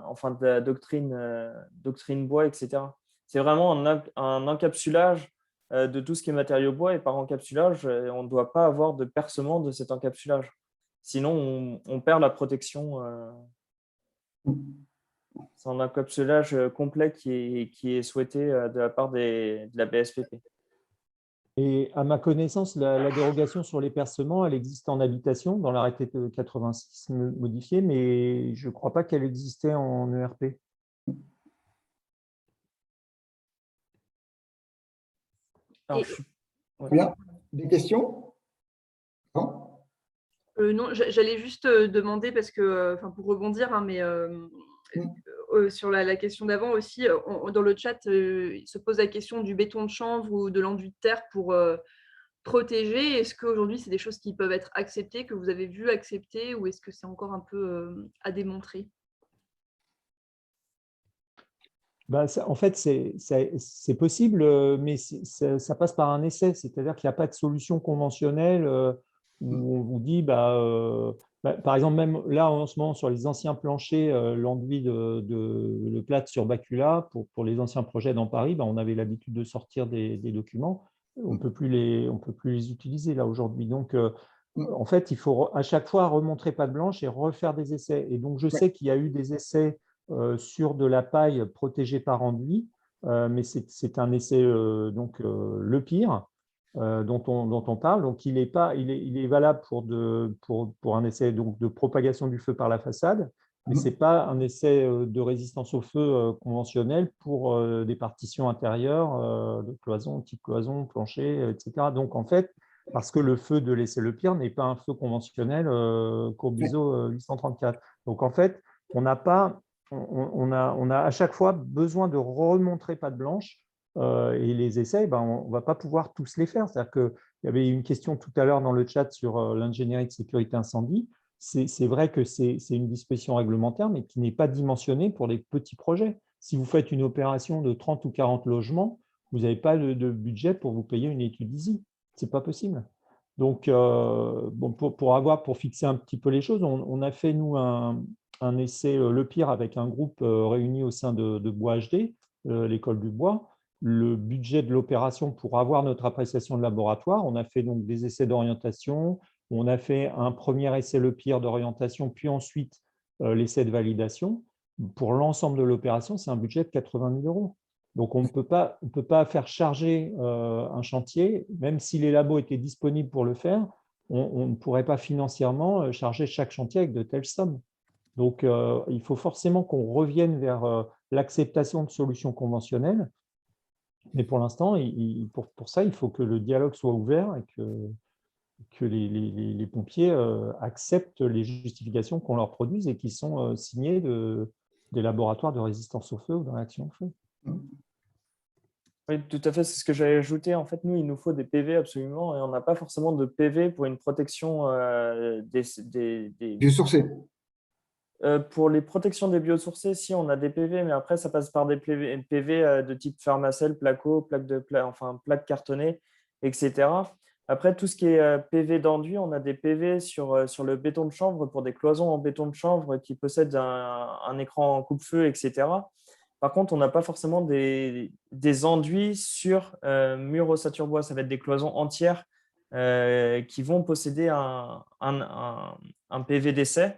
enfin, de la doctrine bois, etc. C'est vraiment un encapsulage de tout ce qui est matériau bois, et par encapsulage, on ne doit pas avoir de percement de cet encapsulage. Sinon, on perd la protection. C'est un encapsulage complet qui est souhaité de la part de la BSPP. Et à ma connaissance, la dérogation sur les percements, elle existe en habitation dans l'arrêté 86 modifié, mais je ne crois pas qu'elle existait en ERP. Alors, Bien. Des questions? Non? Non, j'allais juste demander, parce que, pour rebondir, hein, mais sur la question d'avant aussi, dans le chat, il se pose la question du béton de chanvre ou de l'enduit de terre pour protéger. Est-ce qu'aujourd'hui, c'est des choses qui peuvent être acceptées, que vous avez vu accepter, ou est-ce que c'est encore un peu à démontrer? En fait, c'est possible, mais ça passe par un essai. C'est-à-dire qu'il n'y a pas de solution conventionnelle où on vous dit, par exemple, même là, en ce moment, sur les anciens planchers, l'enduit de plâtre sur bacula, pour les anciens projets dans Paris, on avait l'habitude de sortir des documents. On ne peut plus les utiliser là aujourd'hui. Donc, en fait, il faut à chaque fois remontrer patte blanche et refaire des essais. Et donc, je sais qu'il y a eu des essais sur de la paille protégée par enduit, mais c'est un essai le pire dont on parle. Donc il est valable pour un essai donc de propagation du feu par la façade, mais c'est pas un essai de résistance au feu conventionnel pour des partitions intérieures de cloison, type cloison, plancher, etc. Donc en fait, parce que le feu de l'essai le pire n'est pas un feu conventionnel courbe ISO 834. Donc en fait, on a à chaque fois besoin de remontrer patte blanche et les essais, on ne va pas pouvoir tous les faire. C'est-à-dire qu'il y avait une question tout à l'heure dans le chat sur l'ingénierie de sécurité incendie. C'est vrai que c'est une disposition réglementaire, mais qui n'est pas dimensionnée pour les petits projets. Si vous faites une opération de 30 ou 40 logements, vous n'avez pas de budget pour vous payer une étude ISI. Ce n'est pas possible. Donc, pour fixer un petit peu les choses, on a fait, nous, un essai le pire avec un groupe réuni au sein de Bois HD, l'école du bois. Le budget de l'opération pour avoir notre appréciation de laboratoire, on a fait donc des essais d'orientation, on a fait un premier essai le pire d'orientation, puis ensuite l'essai de validation. Pour l'ensemble de l'opération, c'est un budget de 80 000 €. Donc, on ne peut pas faire charger un chantier, même si les labos étaient disponibles pour le faire, on ne pourrait pas financièrement charger chaque chantier avec de telles sommes. Donc, il faut forcément qu'on revienne vers l'acceptation de solutions conventionnelles. Mais pour l'instant, pour ça, il faut que le dialogue soit ouvert et que les pompiers acceptent les justifications qu'on leur produise et qui sont signées des laboratoires de résistance au feu ou de réaction au feu. Oui, tout à fait, c'est ce que j'allais ajouter. En fait, nous, il nous faut des PV absolument, et on n'a pas forcément de PV pour une protection des biosourcés. Pour les protections des biosourcés, si on a des PV, mais après, ça passe par des PV de type Pharmacell, Placo, plaque cartonnée, etc. Après, tout ce qui est PV d'enduit, on a des PV sur le béton de chanvre pour des cloisons en béton de chanvre qui possèdent un écran coupe-feu, etc. Par contre, on n'a pas forcément des enduits sur mur ossature bois. Ça va être des cloisons entières qui vont posséder un un PV d'essai,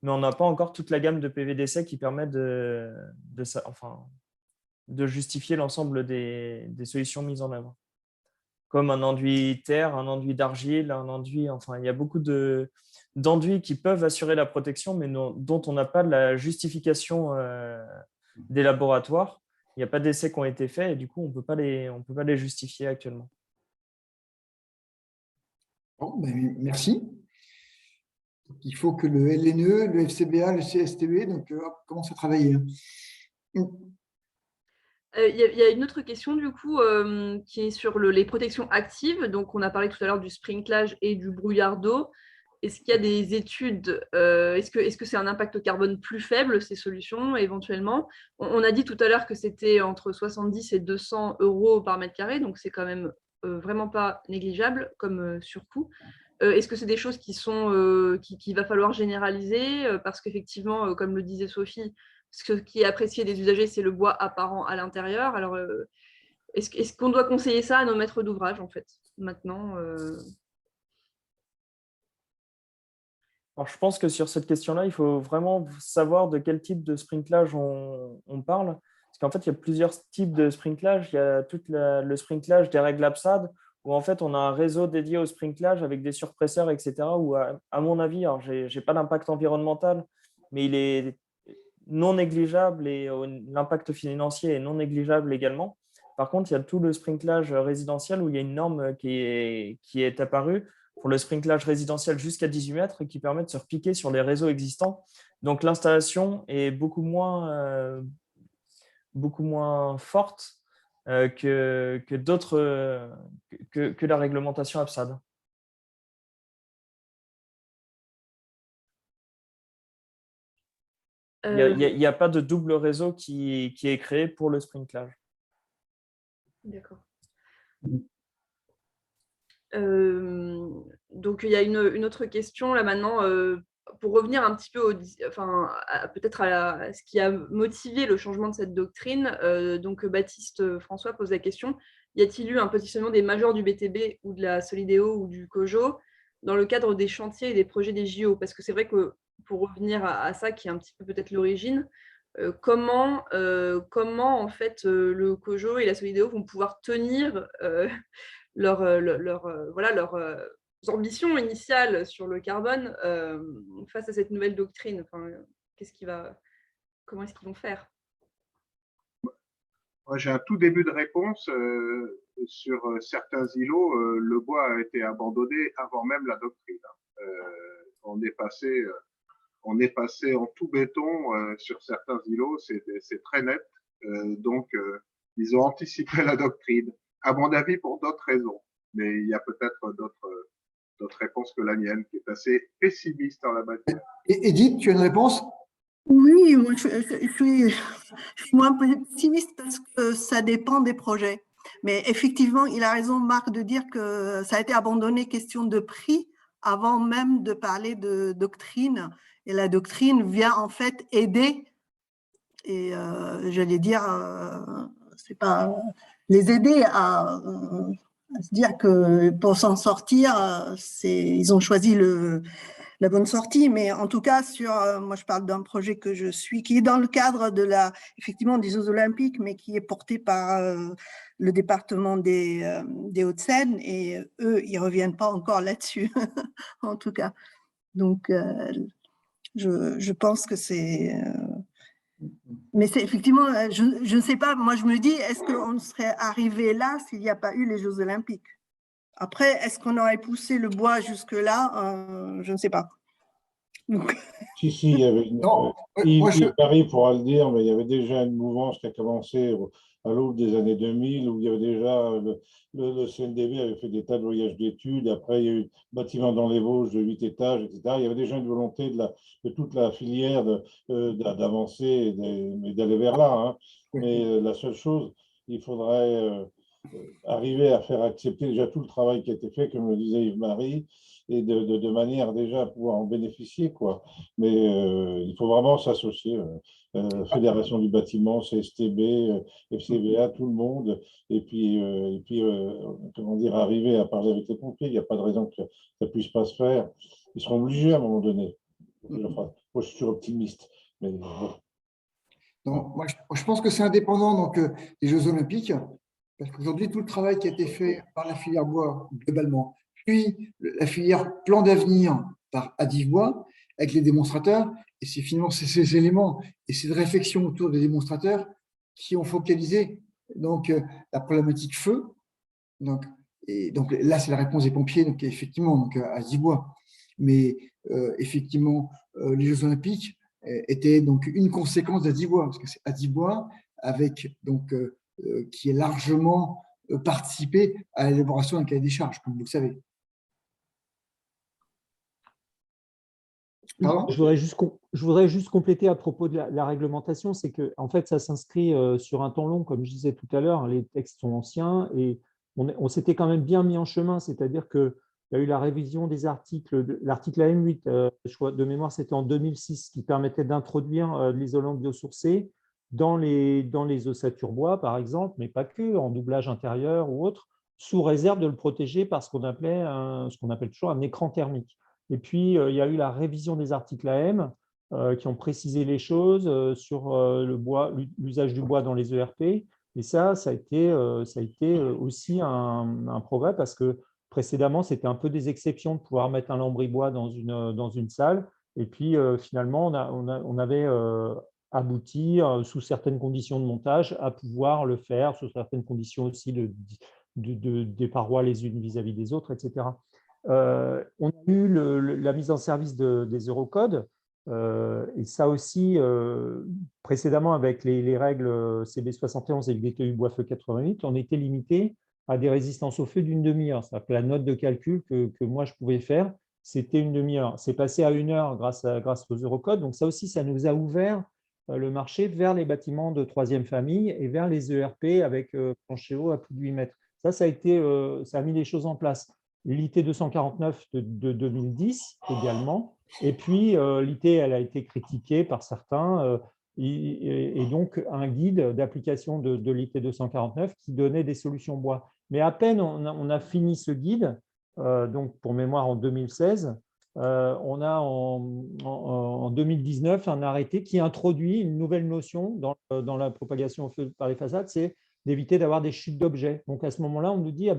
mais on n'a pas encore toute la gamme de PV d'essai qui permet de justifier l'ensemble des solutions mises en œuvre. Comme un enduit terre, un enduit d'argile, un enduit… Enfin, il y a beaucoup d'enduits qui peuvent assurer la protection, mais dont on n'a pas de la justification des laboratoires. Il n'y a pas d'essais qui ont été faits et du coup, on ne peut pas les justifier actuellement. Bon, ben, merci. Il faut que le LNE, le FCBA, le CSTB commencent à travailler. Il y a une autre question du coup qui est sur les protections actives. Donc, on a parlé tout à l'heure du sprinklage et du brouillard d'eau. Est-ce qu'il y a des études est-ce que c'est un impact carbone plus faible, ces solutions, éventuellement? On a dit tout à l'heure que c'était entre 70 et 200 euros par mètre carré, donc c'est quand même vraiment pas négligeable comme surcoût. Est-ce que c'est des choses qu'il va falloir généraliser? Parce qu'effectivement, comme le disait Sophie, ce qui est apprécié des usagers, c'est le bois apparent à l'intérieur. Alors, est-ce qu'on doit conseiller ça à nos maîtres d'ouvrage, en fait, maintenant Alors, je pense que sur cette question-là, il faut vraiment savoir de quel type de sprinklage on parle. Parce qu'en fait, il y a plusieurs types de sprinklage. Il y a le sprinklage des règles APSAD, où en fait, on a un réseau dédié au sprinklage avec des surpresseurs, etc. Où, à mon avis, alors je n'ai pas d'impact environnemental, mais il est non négligeable et l'impact financier est non négligeable également. Par contre, il y a tout le sprinklage résidentiel où il y a une norme qui est apparue pour le sprinklage résidentiel jusqu'à 18 mètres qui permet de se repiquer sur les réseaux existants. Donc, l'installation est beaucoup moins forte que la réglementation APSAD. Il n'y a pas de double réseau qui est créé pour le sprinklage. D'accord. Donc, il y a une autre question là maintenant, pour revenir un petit peu peut-être à ce qui a motivé le changement de cette doctrine. Donc, Baptiste François pose la question, y a-t-il eu un positionnement des majors du BTB ou de la Solideo ou du COJO dans le cadre des chantiers et des projets des JO? Parce que c'est vrai que pour revenir à ça, qui est un petit peu peut-être l'origine, comment en fait le COJO et la Solideo vont pouvoir tenir leurs ambitions initiales sur le carbone face à cette nouvelle doctrine? Enfin, comment est-ce qu'ils vont faire? Moi, j'ai un tout début de réponse. Sur certains îlots, le bois a été abandonné avant même la doctrine. On est passé en tout béton sur certains îlots, c'est très net. Donc, ils ont anticipé la doctrine, à mon avis, pour d'autres raisons. Mais il y a peut-être d'autres réponses que la mienne, qui est assez pessimiste en la matière. Et Edith, tu as une réponse? Oui, moi, je suis moins pessimiste parce que ça dépend des projets. Mais effectivement, il a raison, Marc, de dire que ça a été abandonné question de prix avant même de parler de doctrine. Et la doctrine vient en fait aider, et j'allais dire, c'est pas les aider à se dire que pour s'en sortir, ils ont choisi la bonne sortie. Mais en tout cas, moi je parle d'un projet que je suis, qui est dans le cadre effectivement des Jeux Olympiques, mais qui est porté par le département des Hauts-de-Seine, et eux, ils ne reviennent pas encore là-dessus, en tout cas. Donc, je pense que c'est… mais c'est effectivement, je ne sais pas, moi je me dis, est-ce qu'on serait arrivé là s'il n'y a pas eu les Jeux Olympiques? Après, est-ce qu'on aurait poussé le bois jusque-là? Je ne sais pas. Donc… Si, il y avait Yves Paris pourra le dire, mais il y avait déjà une mouvance qui a commencé à l'aube des années 2000, où il y avait déjà le CNDB avait fait des tas de voyages d'études. Après, il y a eu bâtiment dans les Vosges de 8 étages, etc. Il y avait déjà une volonté de toute la filière d'avancer et d'aller vers là. Hein. Mais la seule chose, il faudrait arriver à faire accepter déjà tout le travail qui a été fait, comme le disait Yves-Marie, et de manière déjà à pouvoir en bénéficier, quoi. Mais il faut vraiment s'associer, Fédération du bâtiment, CSTB, FCBA, tout le monde, et puis comment dire, arriver à parler avec les pompiers. Il n'y a pas de raison que ça ne puisse pas se faire. Ils seront obligés à un moment donné. Moi, je suis optimiste. Mais bon. Donc, moi, je pense que c'est indépendant donc, des Jeux Olympiques, parce qu'aujourd'hui, tout le travail qui a été fait par la filière bois globalement, puis la filière plan d'avenir par Adif Bois, avec les démonstrateurs, et c'est finalement ces éléments et ces réflexions autour des démonstrateurs qui ont focalisé donc, la problématique feu. Donc, et donc là, c'est la réponse des pompiers, donc effectivement, donc, à Adif Bois. Mais effectivement, les Jeux Olympiques était donc une conséquence d'Adif Bois, parce que c'est Adif Bois avec donc qui est largement participé à l'élaboration d'un cahier des charges, comme vous le savez. Pardon ? Je voudrais juste compléter à propos de la réglementation, c'est que en fait, ça s'inscrit sur un temps long, comme je disais tout à l'heure, les textes sont anciens et on s'était quand même bien mis en chemin, c'est-à-dire qu'il y a eu la révision des articles, l'article AM8, de mémoire, c'était en 2006, qui permettait d'introduire l'isolant biosourcé dans les ossatures bois, par exemple, mais pas que, en doublage intérieur ou autre, sous réserve de le protéger par ce qu'on appelle toujours un écran thermique. Et puis, il y a eu la révision des articles AM qui ont précisé les choses sur l'usage du bois dans les ERP. Et ça a été aussi un progrès parce que précédemment, c'était un peu des exceptions de pouvoir mettre un lambris bois dans une salle. Et puis, finalement, on avait abouti, sous certaines conditions de montage, à pouvoir le faire, sous certaines conditions aussi des parois les unes vis-à-vis des autres, etc. On a eu la mise en service des Eurocodes, et ça aussi, précédemment, avec les règles CB71 et le DTU Bois-Feu 88, on était limité à des résistances au feu d'une demi-heure. C'est-à-dire que la note de calcul que moi, je pouvais faire, c'était une demi-heure. C'est passé à 1 heure grâce aux Eurocodes. Donc ça aussi, ça nous a ouvert le marché vers les bâtiments de troisième famille et vers les ERP avec plancher haut à plus de 8 mètres. Ça a mis les choses en place. L'IT 249 de 2010 également. Et puis, l'IT, elle a été critiquée par certains, et donc un guide d'application de l'IT 249 qui donnait des solutions bois. Mais à peine on a fini ce guide, donc pour mémoire en 2016, on a en 2019 un arrêté qui introduit une nouvelle notion dans la propagation au feu par les façades, c'est d'éviter d'avoir des chutes d'objets. Donc à ce moment-là, on nous dit,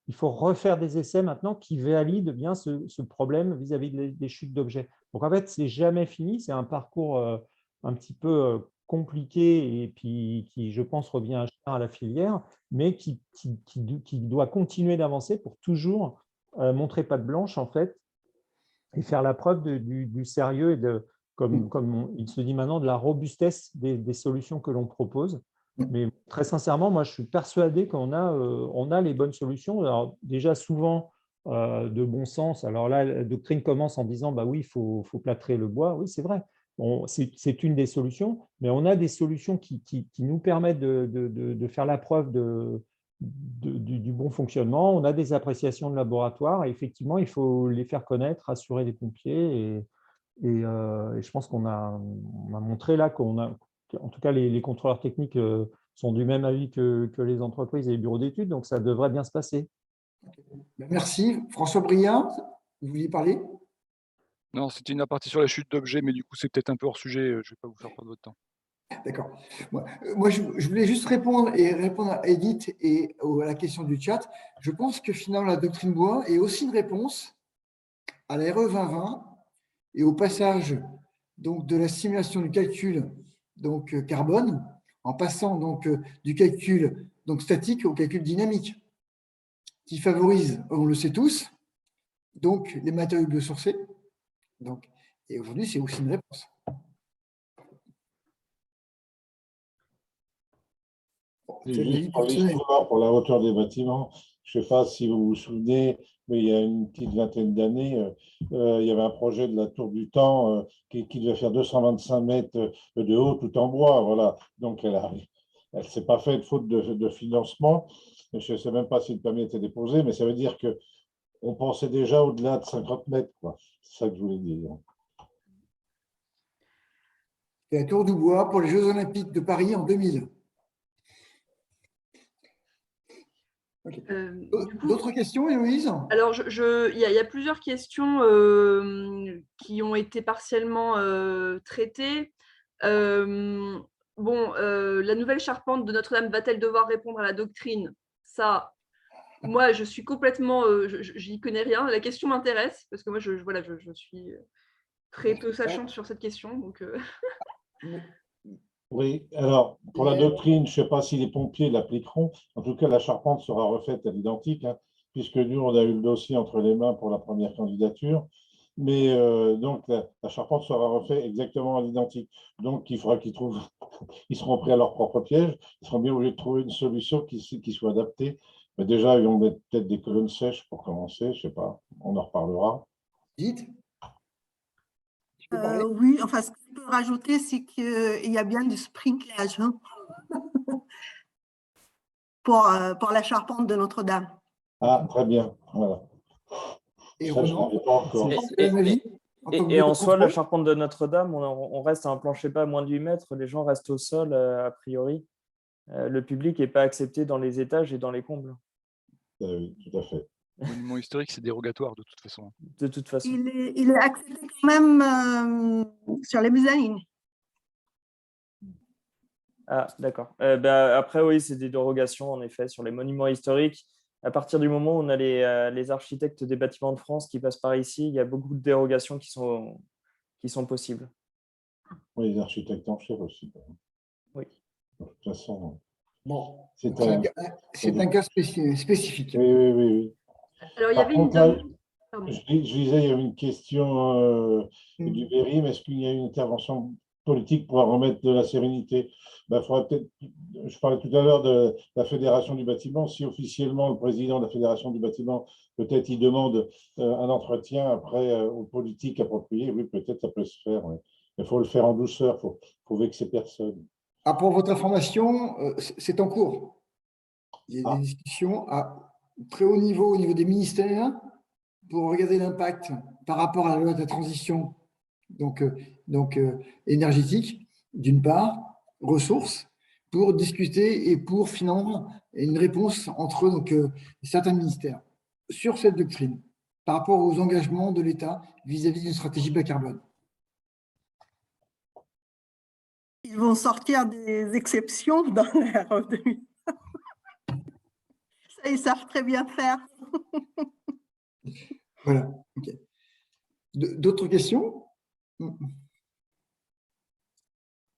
il faut refaire des essais maintenant qui valident bien ce problème vis-à-vis des chutes d'objets. Donc en fait, c'est jamais fini, c'est un parcours un petit peu compliqué et puis qui, je pense, revient à la filière, mais qui doit continuer d'avancer pour toujours montrer patte blanche en fait et faire la preuve du sérieux et comme il se dit maintenant, de la robustesse des solutions que l'on propose. Mais très sincèrement, moi, je suis persuadé qu'on a les bonnes solutions. Alors, déjà, souvent, de bon sens. Alors là, la doctrine commence en disant, oui, il faut plâtrer le bois. Oui, c'est vrai. C'est une des solutions, mais on a des solutions qui nous permettent de faire la preuve du bon fonctionnement. On a des appréciations de laboratoire et effectivement, il faut les faire connaître, rassurer les pompiers. Et je pense qu'on a montré là en tout cas, les contrôleurs techniques sont du même avis que les entreprises et les bureaux d'études, donc ça devrait bien se passer. Merci. François Briand, vous vouliez parler ? Non, c'était une aparté sur la chute d'objets, mais du coup, c'est peut-être un peu hors sujet. Je ne vais pas vous faire perdre votre temps. D'accord. Moi, je voulais juste répondre à Edith et à la question du chat. Je pense que finalement, la doctrine bois est aussi une réponse à la RE 2020 et au passage donc, de la simulation du calcul carbone, en passant donc, du calcul statique au calcul dynamique, qui favorise, on le sait tous, donc les matériaux biosourcés. Et aujourd'hui, c'est aussi une réponse. Juste pour l'histoire, pour la hauteur des bâtiments, je ne sais pas si vous vous souvenez, mais il y a une petite vingtaine d'années, il y avait un projet de la Tour du Temps qui devait faire 225 mètres de haut tout en bois. Voilà. Donc, elle ne s'est pas faite faute de financement. Je ne sais même pas si le permis était déposé, mais ça veut dire qu'on pensait déjà au-delà de 50 mètres. C'est ça que je voulais dire. Et la Tour du Bois pour les Jeux Olympiques de Paris en 2000. Ok. Du coup, D'autres questions, Héloïse? alors, il y a plusieurs questions qui ont été partiellement traitées. Bon, la nouvelle charpente de Notre-Dame va-t-elle devoir répondre à la doctrine? Ça, moi, je suis complètement, j'y connais rien. La question m'intéresse parce que moi, voilà, je suis très peu sachante sur cette question. Donc, Oui, alors pour la Mais- doctrine, je ne sais pas si les pompiers l'appliqueront. En tout cas, la charpente sera refaite à l'identique, hein, puisque nous, on a eu le dossier entre les mains pour la première candidature. Mais donc, la charpente sera refaite exactement à l'identique. Donc, il faudra qu'ils trouvent, ils seront pris à leur propre piège. Ils seront bien obligés de trouver une solution qui soit adaptée. Mais déjà, ils vont mettre peut-être des colonnes sèches pour commencer. Je ne sais pas, on en reparlera. Dites. Tu peux parler? Oui, enfin, ce que je peux rajouter, c'est qu'il y a bien du sprinklage hein, pour la charpente de Notre-Dame. Ah, très bien. Voilà. Et Ça, je Ronan, n'avais pas encore. c'est un avis en tant que Et bureau en de soi, la contrôle? charpente de Notre-Dame, on reste à un plancher pas à moins de 8 mètres. Les gens restent au sol, a priori. Le public n'est pas accepté dans les étages et dans les combles, Oui, tout à fait. Monument historique, c'est dérogatoire de toute façon. de toute façon. Il est accepté quand même sur les mezzanines. Ah, d'accord. Après, oui, c'est des dérogations, en effet, sur les monuments historiques. À partir du moment où on a les architectes des bâtiments de France qui passent par ici, il y a beaucoup de dérogations qui sont possibles. Oui, les architectes en chef aussi. Oui. De toute façon, Bon, c'est c'est un cas spécifique. Oui, oui, oui, oui. alors, il y Par avait une contre, là, demande. Pardon. je disais, il y avait une question Mm. du Vérim. Est-ce qu'il y a une intervention politique pour remettre de la sérénité? Faudrait peut-être, je parlais tout à l'heure de la Fédération du bâtiment. Si officiellement le président de la Fédération du bâtiment, peut-être il demande un entretien après aux politiques appropriées, oui, peut-être ça peut se faire. Ouais. Mais il faut le faire en douceur, faut vexer personne. Ah, pour votre information, c'est en cours. Il y a Ah. des discussions à très haut niveau, au niveau des ministères, pour regarder l'impact par rapport à la loi de la transition donc énergétique, d'une part, ressources, pour discuter et pour finalement une réponse entre certains ministères sur cette doctrine par rapport aux engagements de l'État vis-à-vis d'une stratégie bas carbone. Ils vont sortir des exceptions dans l'ère 2000. Ça, ils savent très bien faire. Voilà. Ok. D'autres questions?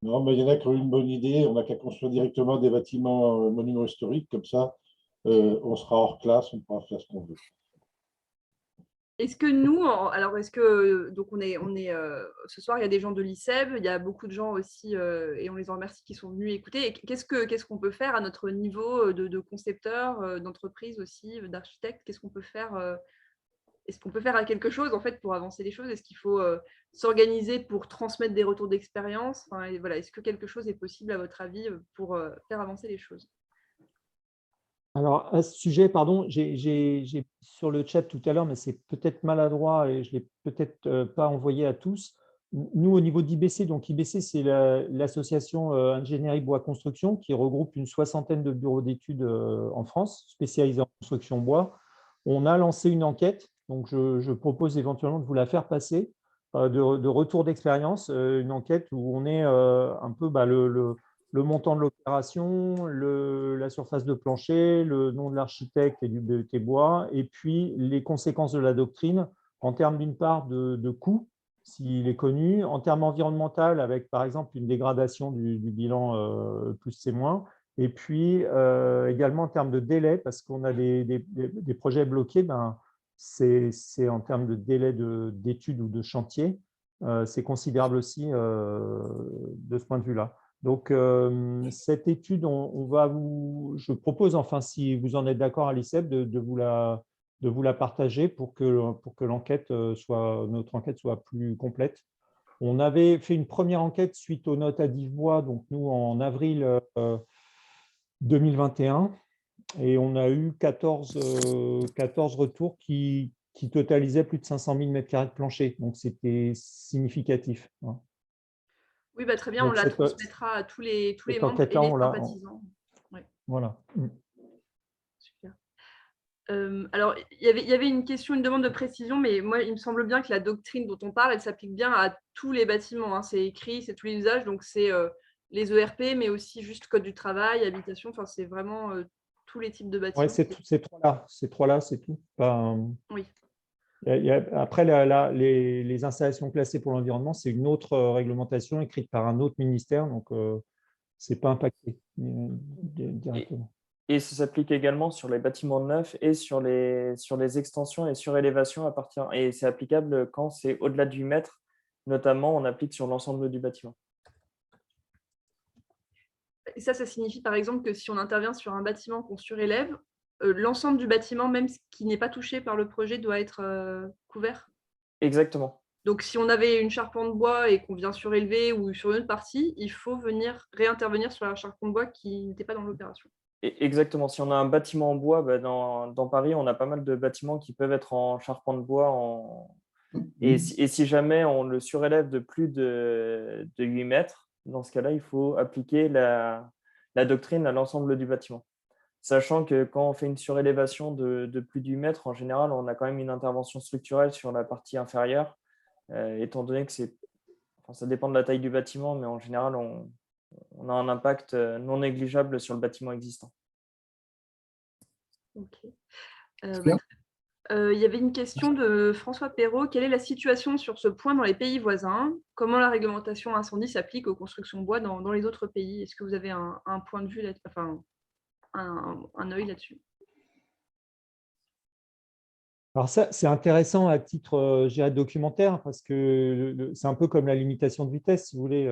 Non, mais il y en a qui ont une bonne idée. On n'a qu'à construire directement des bâtiments monuments historiques, comme ça, on sera hors classe, on pourra faire ce qu'on veut. Est-ce que nous, alors est-ce que donc on est ce soir il y a des gens de l'ICEB, il y a beaucoup de gens aussi et on les en remercie qui sont venus écouter. Et qu'est-ce qu'on peut faire à notre niveau de concepteurs, d'entreprises aussi, d'architectes? Qu'est-ce qu'on peut faire? Est-ce qu'on peut faire quelque chose en fait pour avancer les choses? Est-ce qu'il faut s'organiser pour transmettre des retours d'expérience? Enfin, voilà, est-ce que quelque chose est possible à votre avis pour faire avancer les choses? Alors, à ce sujet, pardon, j'ai sur le chat tout à l'heure, mais c'est peut-être maladroit et je ne l'ai peut-être pas envoyé à tous. Nous, au niveau d'IBC, donc IBC, c'est l'association Ingénierie Bois Construction qui regroupe une soixantaine de bureaux d'études en France spécialisés en construction bois. On a lancé une enquête, donc je propose éventuellement de vous la faire passer, de retour d'expérience, une enquête où on est un peu le montant de l'opération, la surface de plancher, le nom de l'architecte et du BET bois, et puis les conséquences de la doctrine en termes d'une part de coût, s'il est connu, en termes environnementaux, avec par exemple une dégradation du bilan plus c'est moins, et puis également en termes de délai, parce qu'on a des projets bloqués, c'est en termes de délai d'études ou de chantier, c'est considérable aussi de ce point de vue-là. Donc, cette étude, je propose, enfin, si vous en êtes d'accord à l'ICEB, de vous la partager pour que notre enquête soit plus complète. On avait fait une première enquête suite aux notes à Divebois, donc nous, en avril 2021, et on a eu 14 retours qui totalisaient plus de 500 000 m² de plancher. Donc, c'était significatif. Oui, très bien, Donc, on la transmettra à tous les membres et les sympathisants. Ouais. Voilà. Super. Alors, il y avait une question, une demande de précision, mais moi, il me semble bien que la doctrine dont on parle, elle s'applique bien à tous les bâtiments, hein. C'est écrit, c'est tous les usages, donc c'est les ERP, mais aussi juste code du travail, habitation, enfin, c'est vraiment tous les types de bâtiments. Ouais, c'est ces trois-là, c'est tout. Oui. Après, les installations classées pour l'environnement, c'est une autre réglementation écrite par un autre ministère, donc ce n'est pas impacté directement. Et ça s'applique également sur les bâtiments neufs et sur les extensions et surélévations et c'est applicable quand c'est au-delà de 8 mètres. Notamment, on applique sur l'ensemble du bâtiment. Et ça signifie par exemple que si on intervient sur un bâtiment qu'on surélève, l'ensemble du bâtiment, même ce qui n'est pas touché par le projet, doit être couvert? Exactement. Donc, si on avait une charpente bois et qu'on vient surélever ou sur une autre partie, il faut venir réintervenir sur la charpente bois qui n'était pas dans l'opération. Exactement. Si on a un bâtiment en bois, dans Paris, on a pas mal de bâtiments qui peuvent être en charpente bois. Et si jamais on le surélève de plus de 8 mètres, dans ce cas-là, il faut appliquer la doctrine à l'ensemble du bâtiment. Sachant que quand on fait une surélévation de plus de 8 mètres, en général, on a quand même une intervention structurelle sur la partie inférieure, étant donné que ça dépend de la taille du bâtiment, mais en général, on a un impact non négligeable sur le bâtiment existant. Ok. Il y avait une question de François Perrault. Quelle est la situation sur ce point dans les pays voisins? Comment la réglementation incendie s'applique aux constructions bois dans les autres pays? Est-ce que vous avez un point de vue là, enfin, un œil là-dessus? Alors ça, c'est intéressant à titre, je dirais, documentaire, parce que c'est un peu comme la limitation de vitesse, si vous voulez.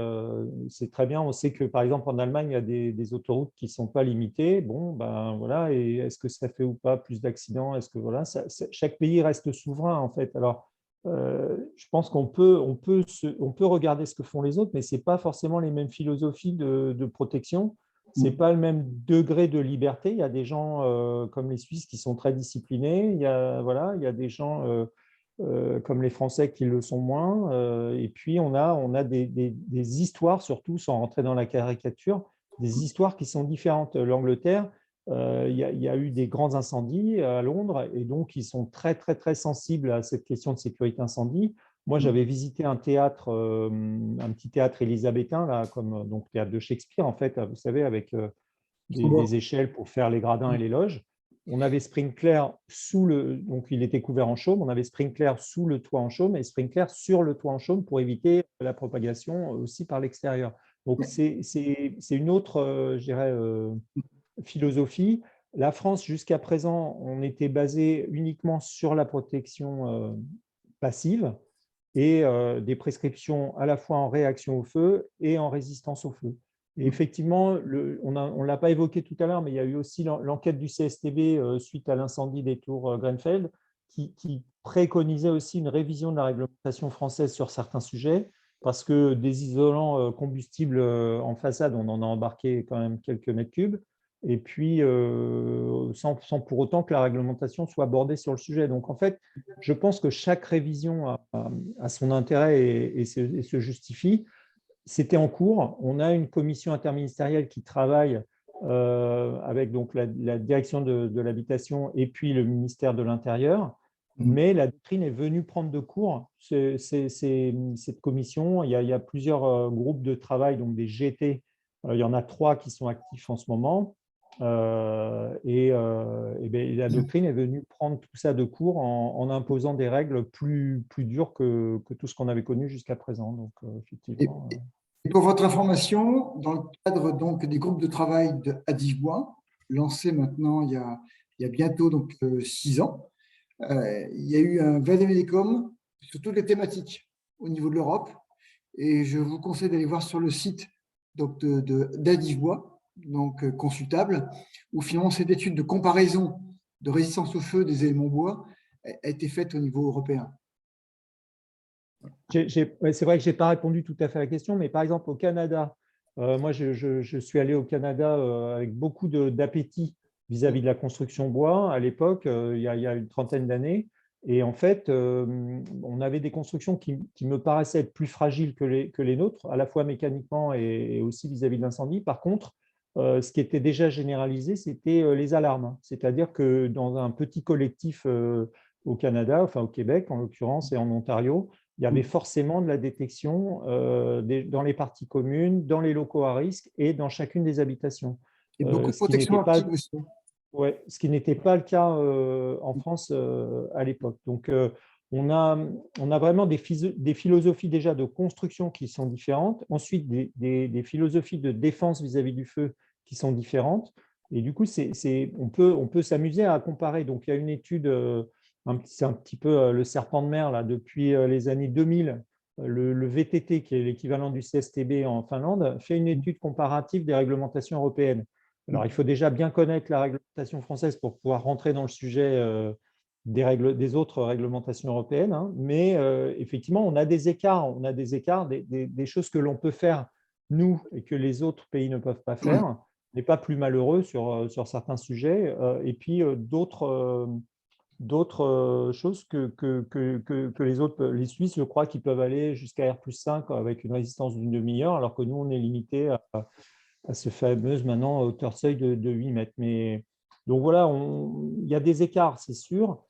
C'est très bien. On sait que, par exemple, en Allemagne, il y a des autoroutes qui ne sont pas limitées. Bon, ben voilà. Et est-ce que ça fait ou pas plus d'accidents? Est-ce que voilà, chaque pays reste souverain, en fait. Alors, je pense qu'on peut regarder ce que font les autres, mais ce n'est pas forcément les mêmes philosophies de protection. Ce n'est pas le même degré de liberté. Il y a des gens comme les Suisses qui sont très disciplinés. Il y a des gens comme les Français qui le sont moins. Et puis, on a des histoires, surtout sans rentrer dans la caricature, des histoires qui sont différentes. L'Angleterre, il y a eu des grands incendies à Londres, et donc ils sont très, très, très sensibles à cette question de sécurité incendie. Moi, j'avais visité un théâtre, un petit théâtre élisabétain, là, comme donc théâtre de Shakespeare, en fait, vous savez, avec des échelles pour faire les gradins et les loges. On avait sprinkler donc il était couvert en chaume, on avait sprinkler sous le toit en chaume et sprinkler sur le toit en chaume pour éviter la propagation aussi par l'extérieur. Donc, c'est une autre, je dirais, philosophie. La France, jusqu'à présent, on était basé uniquement sur la protection passive et des prescriptions à la fois en réaction au feu et en résistance au feu. Et effectivement, on ne l'a pas évoqué tout à l'heure, mais il y a eu aussi l'enquête du CSTB suite à l'incendie des tours Grenfell qui préconisait aussi une révision de la réglementation française sur certains sujets, parce que des isolants combustibles en façade, on en a embarqué quand même quelques mètres cubes, et puis sans pour autant que la réglementation soit abordée sur le sujet. Donc, en fait, je pense que chaque révision a son intérêt et se justifie. C'était en cours. On a une commission interministérielle qui travaille avec donc la direction de l'habitation et puis le ministère de l'Intérieur. Mais la doctrine est venue prendre de court cette commission. Il y a plusieurs groupes de travail, donc des GT. Il y en a 3 qui sont actifs en ce moment. Et la doctrine est venue prendre tout ça de court en imposant des règles plus dures que tout ce qu'on avait connu jusqu'à présent. Donc, effectivement. Et pour votre information, dans le cadre donc, des groupes de travail à Divois, lancés maintenant il y a bientôt donc, 6 ans, il y a eu un vade-mecum sur toutes les thématiques au niveau de l'Europe. Et je vous conseille d'aller voir sur le site d'Adivois, donc consultable, où finalement cette étude de comparaison de résistance au feu des éléments bois a été faite au niveau européen. C'est vrai que je n'ai pas répondu tout à fait à la question, mais par exemple au Canada, moi je suis allé au Canada avec beaucoup d'appétit vis-à-vis de la construction bois à l'époque, il y a une trentaine d'années. Et en fait, on avait des constructions qui me paraissaient être plus fragiles que les nôtres, à la fois mécaniquement et aussi vis-à-vis de l'incendie. Par contre, ce qui était déjà généralisé, c'était les alarmes. C'est-à-dire que dans un petit collectif au Canada, enfin au Québec en l'occurrence, et en Ontario, il y avait forcément de la détection dans les parties communes, dans les locaux à risque et dans chacune des habitations. Et beaucoup de Ce qui n'était protection pas, active aussi. ouais, ce qui n'était pas le cas en France à l'époque. Donc, on a vraiment des philosophies déjà de construction qui sont différentes, ensuite des philosophies de défense vis-à-vis du feu qui sont différentes. Et du coup, on peut s'amuser à comparer. Donc, il y a une étude, c'est un petit peu le serpent de mer, là, depuis les années 2000, le VTT, qui est l'équivalent du CSTB en Finlande, fait une étude comparative des réglementations européennes. Alors, il faut déjà bien connaître la réglementation française pour pouvoir rentrer dans le sujet des autres réglementations européennes, hein. Mais effectivement, on a des écarts, des choses que l'on peut faire, nous, et que les autres pays ne peuvent pas faire. On n'est pas plus malheureux sur certains sujets. Et puis, d'autres choses que les autres, les Suisses, je crois, qui peuvent aller jusqu'à R+5 avec une résistance d'une demi-heure, alors que nous, on est limité à ce fameuse maintenant hauteur seuil de 8 mètres. Mais, donc voilà, il y a des écarts, c'est sûr.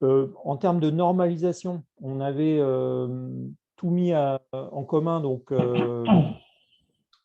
En termes de normalisation, on avait tout mis en commun donc,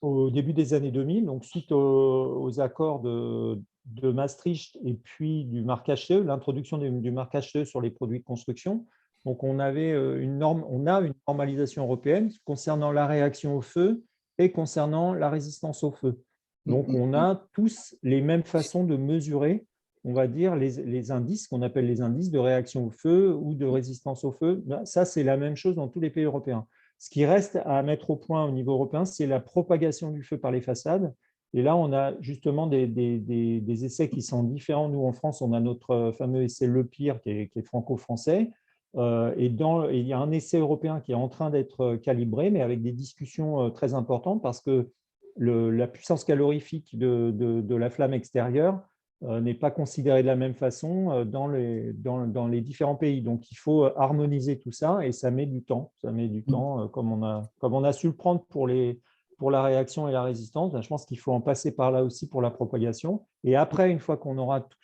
au début des années 2000, donc suite aux accords de Maastricht et puis du marquage CE, l'introduction du marquage CE sur les produits de construction. Donc on a une normalisation européenne concernant la réaction au feu et concernant la résistance au feu. Donc on a tous les mêmes façons de mesurer, on va dire, les indices, qu'on appelle les indices de réaction au feu ou de résistance au feu. Ça, c'est la même chose dans tous les pays européens. Ce qui reste à mettre au point au niveau européen, c'est la propagation du feu par les façades. Et là, on a justement des essais qui sont différents. Nous, en France, on a notre fameux essai Le Pire, qui est franco-français. Et il y a un essai européen qui est en train d'être calibré, mais avec des discussions très importantes, parce que la puissance calorifique de la flamme extérieure n'est pas considérée de la même façon dans les différents pays. Donc, il faut harmoniser tout ça et ça met du temps. Ça met du temps, comme on a su le prendre pour la réaction et la résistance. Je pense qu'il faut en passer par là aussi pour la propagation. Et après, une fois qu'on aura tout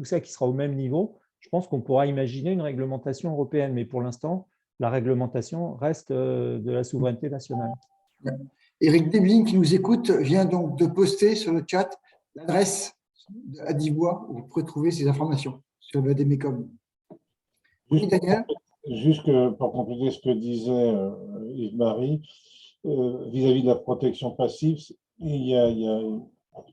ça qui sera au même niveau, je pense qu'on pourra imaginer une réglementation européenne. Mais pour l'instant, la réglementation reste de la souveraineté nationale. Éric Deblin, qui nous écoute, vient donc de poster sur le chat l'adresse à Divois où vous pourrez trouver ces informations sur le VDMECOM. Oui, Daniel ? Juste pour compléter ce que disait Yves-Marie, vis-à-vis de la protection passive, il y a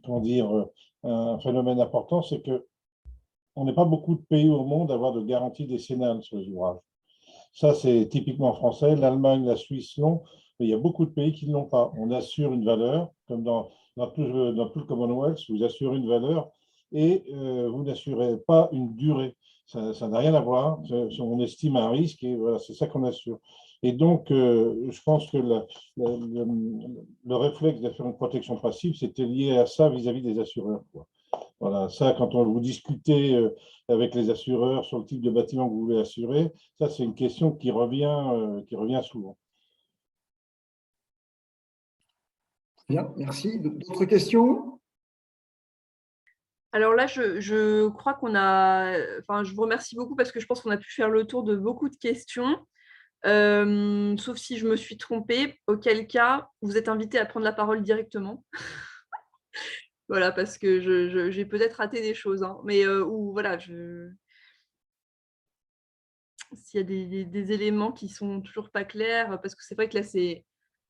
comment dire, un phénomène important, c'est qu'on n'est pas beaucoup de pays au monde à avoir de garantie décennale sur les ouvrages. Ça, c'est typiquement français. L'Allemagne, la Suisse l'ont, mais il y a beaucoup de pays qui ne l'ont pas. On assure une valeur, comme dans tout le Commonwealth, vous assurez une valeur et vous n'assurez pas une durée. Ça n'a rien à voir. On estime un risque et voilà, c'est ça qu'on assure. Et donc, je pense que le réflexe de faire une protection passive, c'était lié à ça vis-à-vis des assureurs, quoi. Voilà, ça, quand vous discutez avec les assureurs sur le type de bâtiment que vous voulez assurer, ça, c'est une question qui revient souvent. Bien, merci. D'autres questions ? Alors là, je crois qu'on a… Enfin, je vous remercie beaucoup parce que je pense qu'on a pu faire le tour de beaucoup de questions. Sauf si je me suis trompée, auquel cas, vous êtes invité à prendre la parole directement. Voilà, parce que j'ai peut-être raté des choses, hein, mais ou voilà, s'il y a des éléments qui sont toujours pas clairs, parce que c'est vrai que là,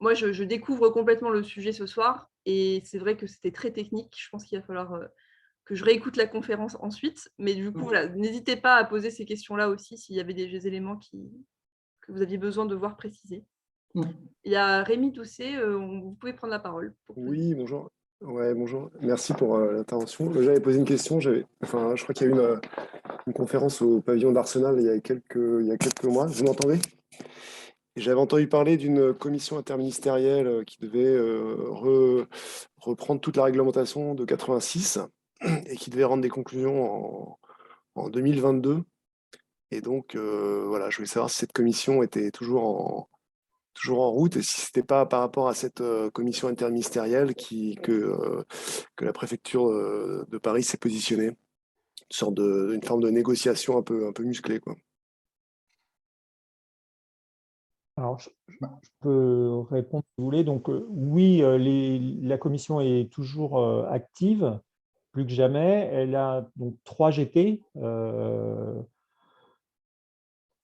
moi, je découvre complètement le sujet ce soir, et c'est vrai que c'était très technique. Je pense qu'il va falloir que je réécoute la conférence ensuite, mais du coup, voilà, n'hésitez pas à poser ces questions-là aussi s'il y avait des éléments que vous aviez besoin de voir précisés. Il y a Rémi Doucet, vous pouvez prendre la parole. Oui, bonjour. Ouais, bonjour. Merci pour l'intervention. J'avais posé une question. Je crois qu'il y a eu une conférence au pavillon d'Arsenal il y a quelques mois. Vous m'entendez? J'avais entendu parler d'une commission interministérielle qui devait reprendre toute la réglementation de 86 et qui devait rendre des conclusions en 2022. Et donc, voilà, je voulais savoir si cette commission était toujours toujours en route et si ce n'était pas par rapport à cette commission interministérielle que la préfecture de Paris s'est positionnée. Une forme de négociation un peu musclée, quoi. Alors, je peux répondre si vous voulez. Donc, oui, la commission est toujours active, plus que jamais. Elle a donc 3 GT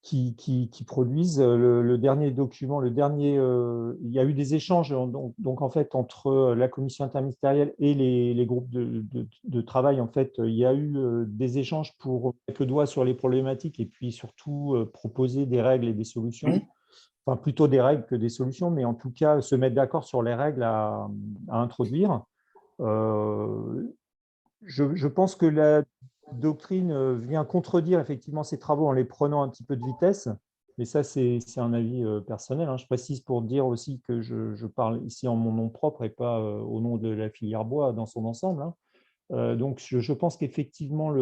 qui produisent le dernier document. Il y a eu des échanges donc en fait, entre la commission interministérielle et les groupes de travail. En fait, il y a eu des échanges pour mettre le doigt sur les problématiques et puis surtout proposer des règles et des solutions. Enfin, plutôt des règles que des solutions, mais en tout cas, se mettre d'accord sur les règles à introduire. Je pense que la doctrine vient contredire effectivement ces travaux en les prenant un petit peu de vitesse, mais ça, c'est un avis personnel. Je précise pour dire aussi que je parle ici en mon nom propre et pas au nom de la filière bois dans son ensemble. Donc, je pense qu'effectivement,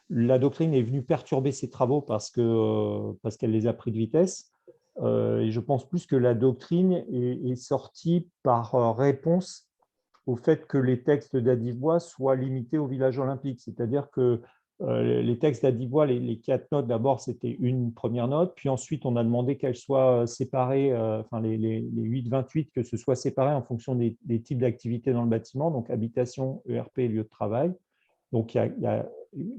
la doctrine est venue perturber ces travaux parce qu'elle les a pris de vitesse. Et je pense plus que la doctrine est sortie par réponse au fait que les textes d'Adivois soient limités au village olympique. C'est-à-dire que les textes d'Adivois, les 4 notes, d'abord, c'était une première note, puis ensuite, on a demandé qu'elles soient séparées, enfin les 8-28, que ce soit séparé en fonction des types d'activités dans le bâtiment, donc habitation, ERP, lieu de travail. Donc, il y a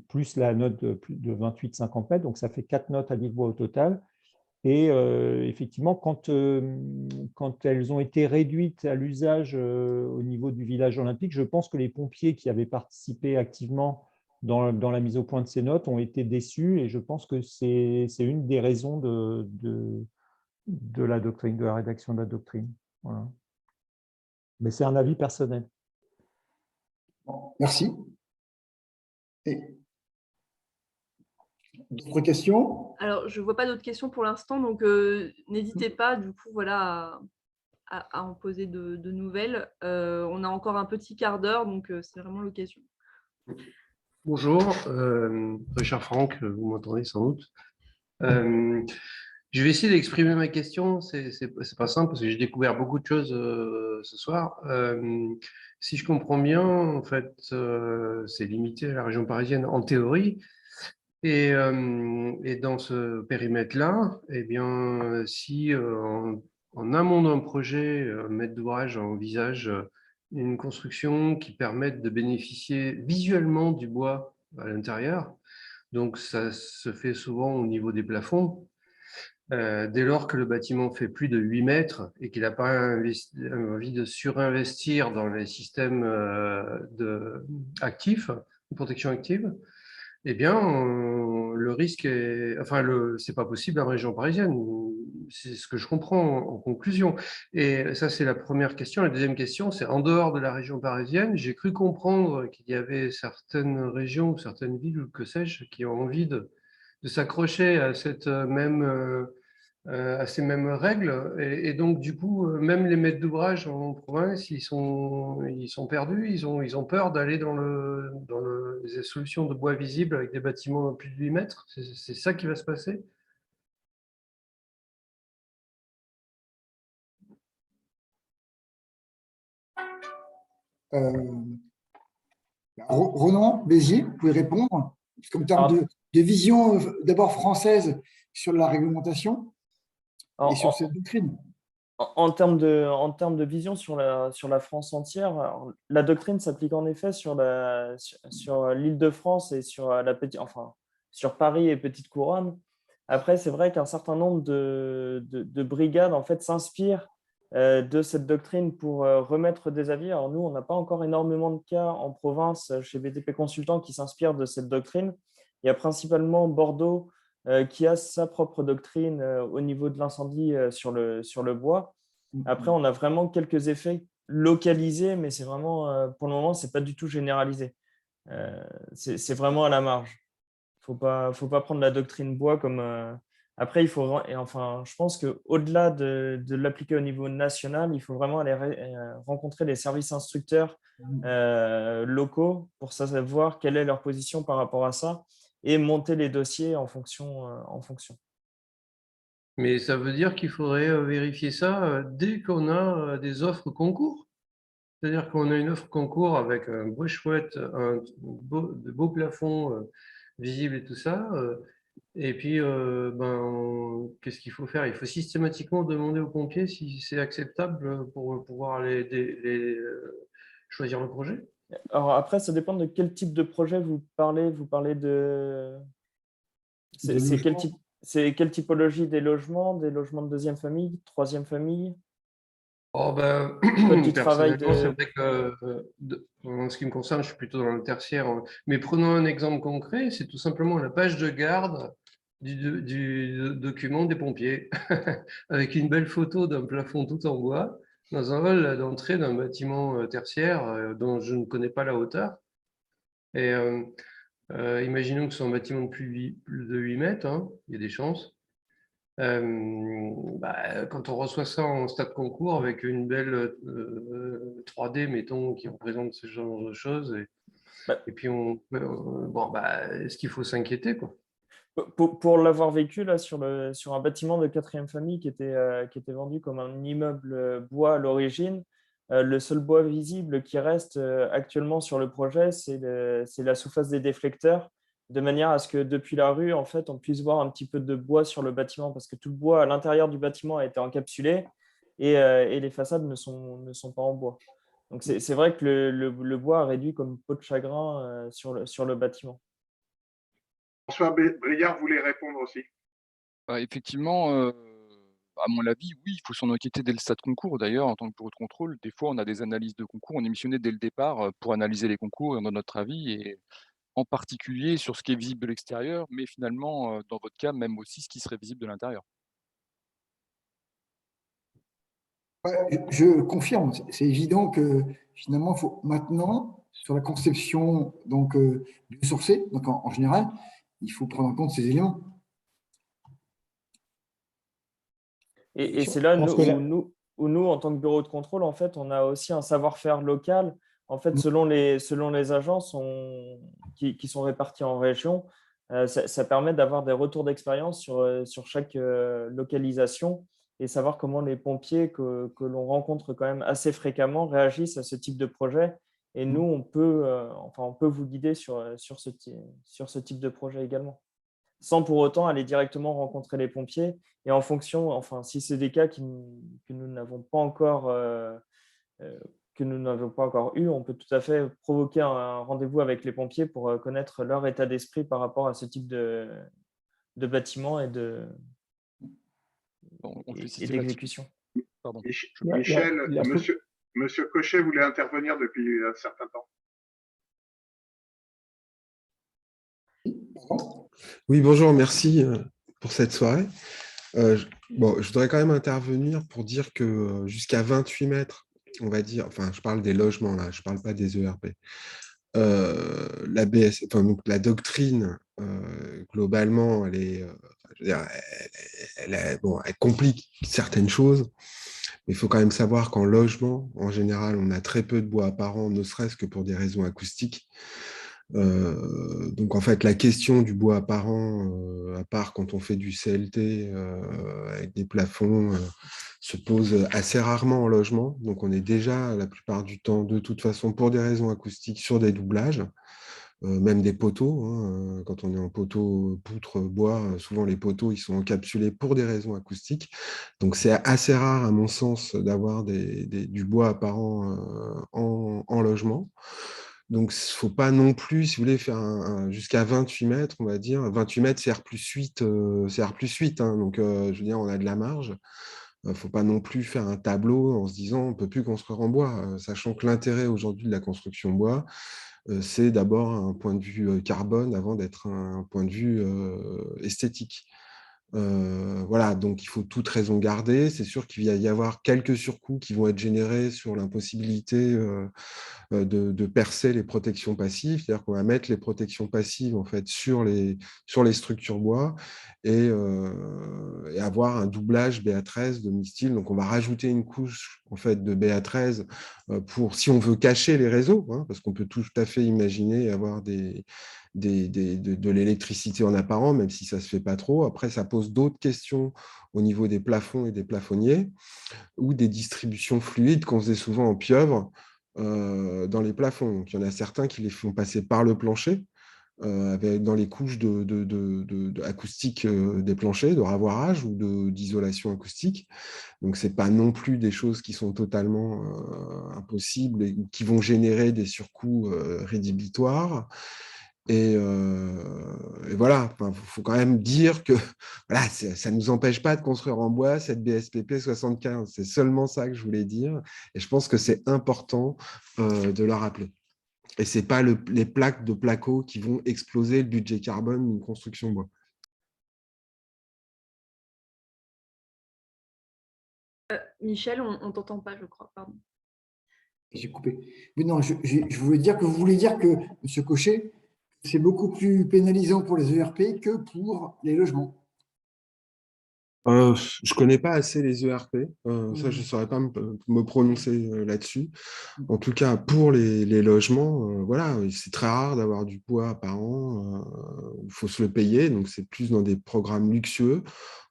plus la note de 28-50 mètres, donc ça fait 4 notes Adivois au total. Et effectivement, quand elles ont été réduites à l'usage au niveau du village olympique, je pense que les pompiers qui avaient participé activement dans la mise au point de ces notes ont été déçus et je pense que c'est une des raisons de la doctrine, de la rédaction de la doctrine. Voilà. Mais c'est un avis personnel. Merci. D'autres questions? Alors, je ne vois pas d'autres questions pour l'instant, donc n'hésitez pas, du coup, voilà, à en poser de nouvelles. On a encore un petit quart d'heure, donc c'est vraiment l'occasion. Bonjour, Richard Franck, vous m'entendez sans doute. Je vais essayer d'exprimer ma question, c'est pas simple parce que j'ai découvert beaucoup de choses ce soir. Si je comprends bien, en fait, c'est limité à la région parisienne en théorie. Et dans ce périmètre-là, eh bien, si en amont d'un projet, maître d'ouvrage envisage une construction qui permette de bénéficier visuellement du bois à l'intérieur, donc ça se fait souvent au niveau des plafonds, dès lors que le bâtiment fait plus de 8 mètres et qu'il n'a pas envie de surinvestir dans les systèmes actifs, de protection active, eh bien, le risque est, enfin, c'est pas possible en région parisienne. C'est ce que je comprends en conclusion. Et ça, c'est la première question. La deuxième question, c'est en dehors de la région parisienne, j'ai cru comprendre qu'il y avait certaines régions, certaines villes, ou que sais-je, qui ont envie de s'accrocher à cette à ces mêmes règles. Et donc, du coup, même les maîtres d'ouvrage en province, ils sont perdus, ils ont peur d'aller dans les solutions de bois visibles avec des bâtiments de plus de 8 mètres. C'est ça qui va se passer? Ronan Bézier, vous pouvez répondre, comme terme de vision d'abord française sur la réglementation et sur cette doctrine. En termes de vision sur la France entière, alors, la doctrine s'applique en effet sur l'Île-de-France et sur sur Paris et Petite Couronne. Après, c'est vrai qu'un certain nombre de brigades en fait s'inspirent de cette doctrine pour remettre des avis. Alors nous, on n'a pas encore énormément de cas en province chez BTP Consultants qui s'inspirent de cette doctrine. Il y a principalement Bordeaux qui a sa propre doctrine au niveau de l'incendie sur le bois. Après, on a vraiment quelques effets localisés, mais c'est vraiment, pour le moment, ce n'est pas du tout généralisé. C'est vraiment à la marge. Il ne faut pas prendre la doctrine bois comme… Après, il faut… Et enfin, je pense qu'au-delà de l'appliquer au niveau national, il faut vraiment aller rencontrer les services instructeurs locaux pour savoir quelle est leur position par rapport à ça et monter les dossiers en fonction. Mais ça veut dire qu'il faudrait vérifier ça dès qu'on a des offres concours. C'est-à-dire qu'on a une offre concours avec un beau chouette, de beaux plafonds visibles et tout ça. Et puis, qu'est-ce qu'il faut faire? Il faut systématiquement demander aux pompiers si c'est acceptable pour pouvoir choisir le projet. Alors après, ça dépend de quel type de projet vous parlez. Vous parlez de… C'est quel type… C'est quelle typologie des logements de deuxième famille, troisième famille? Oh ben, personnellement, c'est vrai que en ce qui me concerne, je suis plutôt dans le tertiaire. Mais prenons un exemple concret, c'est tout simplement la page de garde du document des pompiers, avec une belle photo d'un plafond tout en bois, dans un hall d'entrée d'un bâtiment tertiaire dont je ne connais pas la hauteur. Et imaginons que ce soit un bâtiment de plus de 8 mètres, hein, il y a des chances. Quand on reçoit ça en stade concours avec une belle 3D, mettons, qui représente ce genre de choses, et puis est-ce qu'il faut s'inquiéter, quoi? Pour l'avoir vécu là, sur un bâtiment de quatrième famille qui était vendu comme un immeuble bois à l'origine, le seul bois visible qui reste actuellement sur le projet, c'est la surface des déflecteurs, de manière à ce que depuis la rue, en fait, on puisse voir un petit peu de bois sur le bâtiment, parce que tout le bois à l'intérieur du bâtiment a été encapsulé et les façades ne sont pas en bois. Donc c'est vrai que le bois a réduit comme peau de chagrin sur le bâtiment. François Briard voulait répondre aussi. Effectivement, à mon avis, oui, il faut s'en inquiéter dès le stade concours. D'ailleurs, en tant que bureau de contrôle, des fois, on a des analyses de concours, on est missionné dès le départ pour analyser les concours et dans notre avis, et en particulier sur ce qui est visible de l'extérieur, mais finalement, dans votre cas, même aussi ce qui serait visible de l'intérieur. Je confirme, c'est évident que finalement, il faut maintenant, sur la conception donc, biosourcée, donc en général, il faut prendre en compte ces éléments. Et c'est là où nous, en tant que bureau de contrôle, en fait, on a aussi un savoir-faire local. En fait, selon les agences qui sont réparties en régions, ça permet d'avoir des retours d'expérience sur chaque localisation et savoir comment les pompiers que l'on rencontre quand même assez fréquemment réagissent à ce type de projet. Et nous, on peut vous guider sur ce type de projet également, sans pour autant aller directement rencontrer les pompiers. Et en fonction, enfin, si c'est des cas que nous n'avons pas encore eu, on peut tout à fait provoquer un rendez-vous avec les pompiers pour connaître leur état d'esprit par rapport à ce type de bâtiment et d'exécution. Pardon. Michel, monsieur Cochet voulait intervenir depuis un certain temps. Oui, bonjour, merci pour cette soirée. Je voudrais quand même intervenir pour dire que jusqu'à 28 mètres, on va dire, enfin, je parle des logements là, je ne parle pas des ERP. La doctrine, globalement, elle complique certaines choses. Mais il faut quand même savoir qu'en logement, en général, on a très peu de bois apparent, ne serait-ce que pour des raisons acoustiques. Donc en fait la question du bois apparent, à part quand on fait du CLT avec des plafonds, se pose assez rarement en logement. Donc on est déjà la plupart du temps de toute façon pour des raisons acoustiques sur des doublages, même des poteaux, hein, quand on est en poteau poutre bois, souvent les poteaux ils sont encapsulés pour des raisons acoustiques. Donc c'est assez rare à mon sens d'avoir du bois apparent en logement. Donc, il ne faut pas non plus, si vous voulez, faire jusqu'à 28 mètres, on va dire. 28 mètres, c'est R+8. Hein, donc, je veux dire, on a de la marge. Il ne faut pas non plus faire un tableau en se disant on ne peut plus construire en bois, sachant que l'intérêt aujourd'hui de la construction bois, c'est d'abord un point de vue carbone avant d'être un point de vue esthétique. Voilà, donc il faut toute raison garder. C'est sûr qu'il va y avoir quelques surcoûts qui vont être générés sur l'impossibilité de percer les protections passives, c'est-à-dire qu'on va mettre les protections passives en fait sur les structures bois et avoir un doublage BA13 de mi-style. Donc on va rajouter une couche en fait, de BA13 si on veut cacher les réseaux, hein, parce qu'on peut tout à fait imaginer avoir de l'électricité en apparent, même si ça ne se fait pas trop. Après, ça pose d'autres questions au niveau des plafonds et des plafonniers, ou des distributions fluides qu'on faisait souvent en pieuvre dans les plafonds. Donc, il y en a certains qui les font passer par le plancher, dans les couches acoustique des planchers, de ravoirage ou d'isolation acoustique. Donc, ce n'est pas non plus des choses qui sont totalement impossibles et qui vont générer des surcoûts rédhibitoires. Et voilà, il faut quand même dire que voilà, ça ne nous empêche pas de construire en bois cette BSPP 75. C'est seulement ça que je voulais dire. Et je pense que c'est important de le rappeler. Et ce n'est pas les plaques de placo qui vont exploser le budget carbone d'une construction bois. Michel, on ne t'entend pas, je crois. Pardon. J'ai coupé. Mais non, je voulais dire que vous voulez dire que, M. Cochet, c'est beaucoup plus pénalisant pour les ERP que pour les logements. Je ne connais pas assez les ERP, ça je ne saurais pas me prononcer là-dessus. En tout cas, pour les logements, voilà, c'est très rare d'avoir du bois par an, il faut se le payer, donc c'est plus dans des programmes luxueux.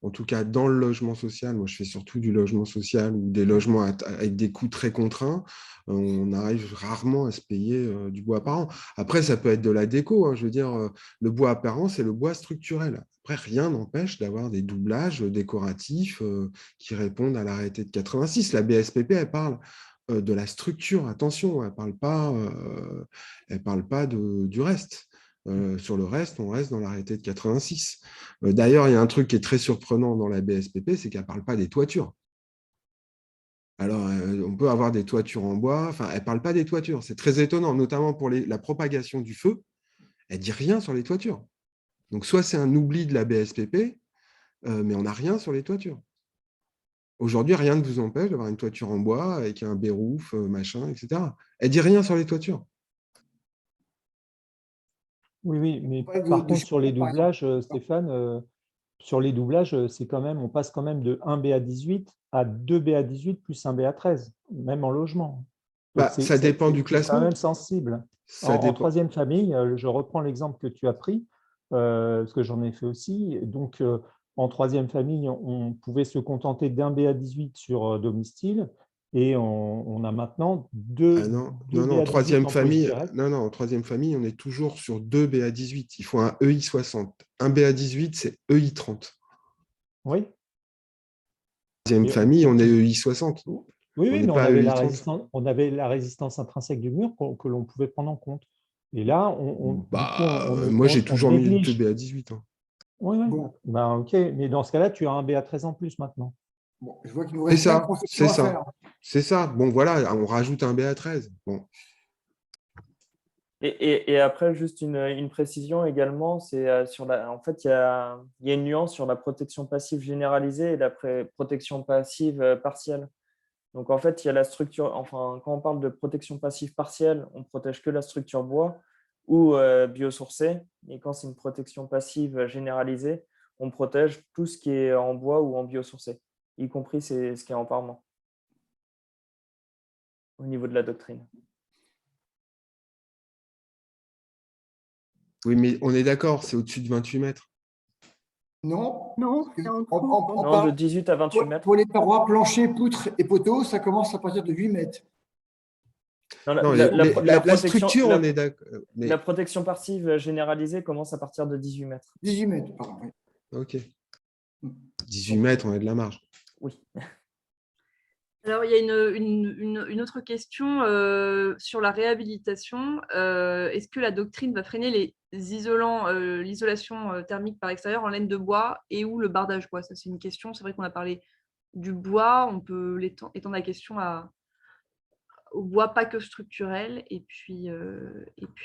En tout cas, dans le logement social, moi je fais surtout du logement social ou des logements avec des coûts très contraints, on arrive rarement à se payer du bois par an. Après, ça peut être de la déco, hein, je veux dire, le bois apparent, c'est le bois structurel. Après, rien n'empêche d'avoir des doublages décoratifs qui répondent à l'arrêté de 86. La BSPP, elle parle de la structure, attention, elle ne parle pas du reste. Sur le reste, on reste dans l'arrêté de 86. D'ailleurs, il y a un truc qui est très surprenant dans la BSPP, c'est qu'elle ne parle pas des toitures. Alors, on peut avoir des toitures en bois, enfin, elle ne parle pas des toitures. C'est très étonnant, notamment pour la propagation du feu. Elle ne dit rien sur les toitures. Donc, soit c'est un oubli de la BSPP, mais on n'a rien sur les toitures. Aujourd'hui, rien ne vous empêche d'avoir une toiture en bois avec un bérouf, machin, etc. Elle ne dit rien sur les toitures. Oui, mais par contre, sur les doublages, Stéphane, sur les doublages, c'est quand même, on passe quand même de 1 BA18 à 2 BA18 plus 1 BA13, même en logement. Ça dépend du classement. C'est quand même sensible. En troisième famille, je reprends l'exemple que tu as pris, parce que j'en ai fait aussi. Donc, en troisième famille, on pouvait se contenter d'un BA18 sur domicile, et on a maintenant deux. En troisième famille, en troisième famille, on est toujours sur 2 BA18. Il faut un EI60. Un BA18, c'est EI30. Oui. Troisième famille, on est EI60. Oui, mais on avait la résistance intrinsèque du mur que l'on pouvait prendre en compte. Et là, moi, j'ai toujours mis le BA18. Hein. Oui. Bon. OK. Mais dans ce cas-là, tu as un BA13 en plus maintenant. Bon, je vois qu'il nous reste c'est ça. Bon, voilà, on rajoute un BA13. Bon. Et après, juste une précision également, c'est en fait, il y a une nuance sur la protection passive généralisée et la protection passive partielle. Donc, en fait, il y a la structure, enfin, quand on parle de protection passive partielle, on ne protège que la structure bois ou biosourcée. Et quand c'est une protection passive généralisée, on protège tout ce qui est en bois ou en biosourcé, y compris ce qui est en parement, au niveau de la doctrine. Oui, mais on est d'accord, c'est au-dessus de 28 mètres. Non, on parle de 18 à 28 mètres. Pour les parois, planchers, poutres et poteaux, ça commence à partir de 8 mètres. La structure, on est d'accord. La protection passive généralisée commence à partir de 18 mètres. 18 mètres, pardon. Oui. OK. 18 mètres, on a de la marge. Oui. Alors, il y a une autre question sur la réhabilitation. Est-ce que la doctrine va freiner les isolants, l'isolation thermique par extérieur en laine de bois et ou le bardage bois? Ça, c'est une question. C'est vrai qu'on a parlé du bois. On peut étendre la question au bois pas que structurel et puis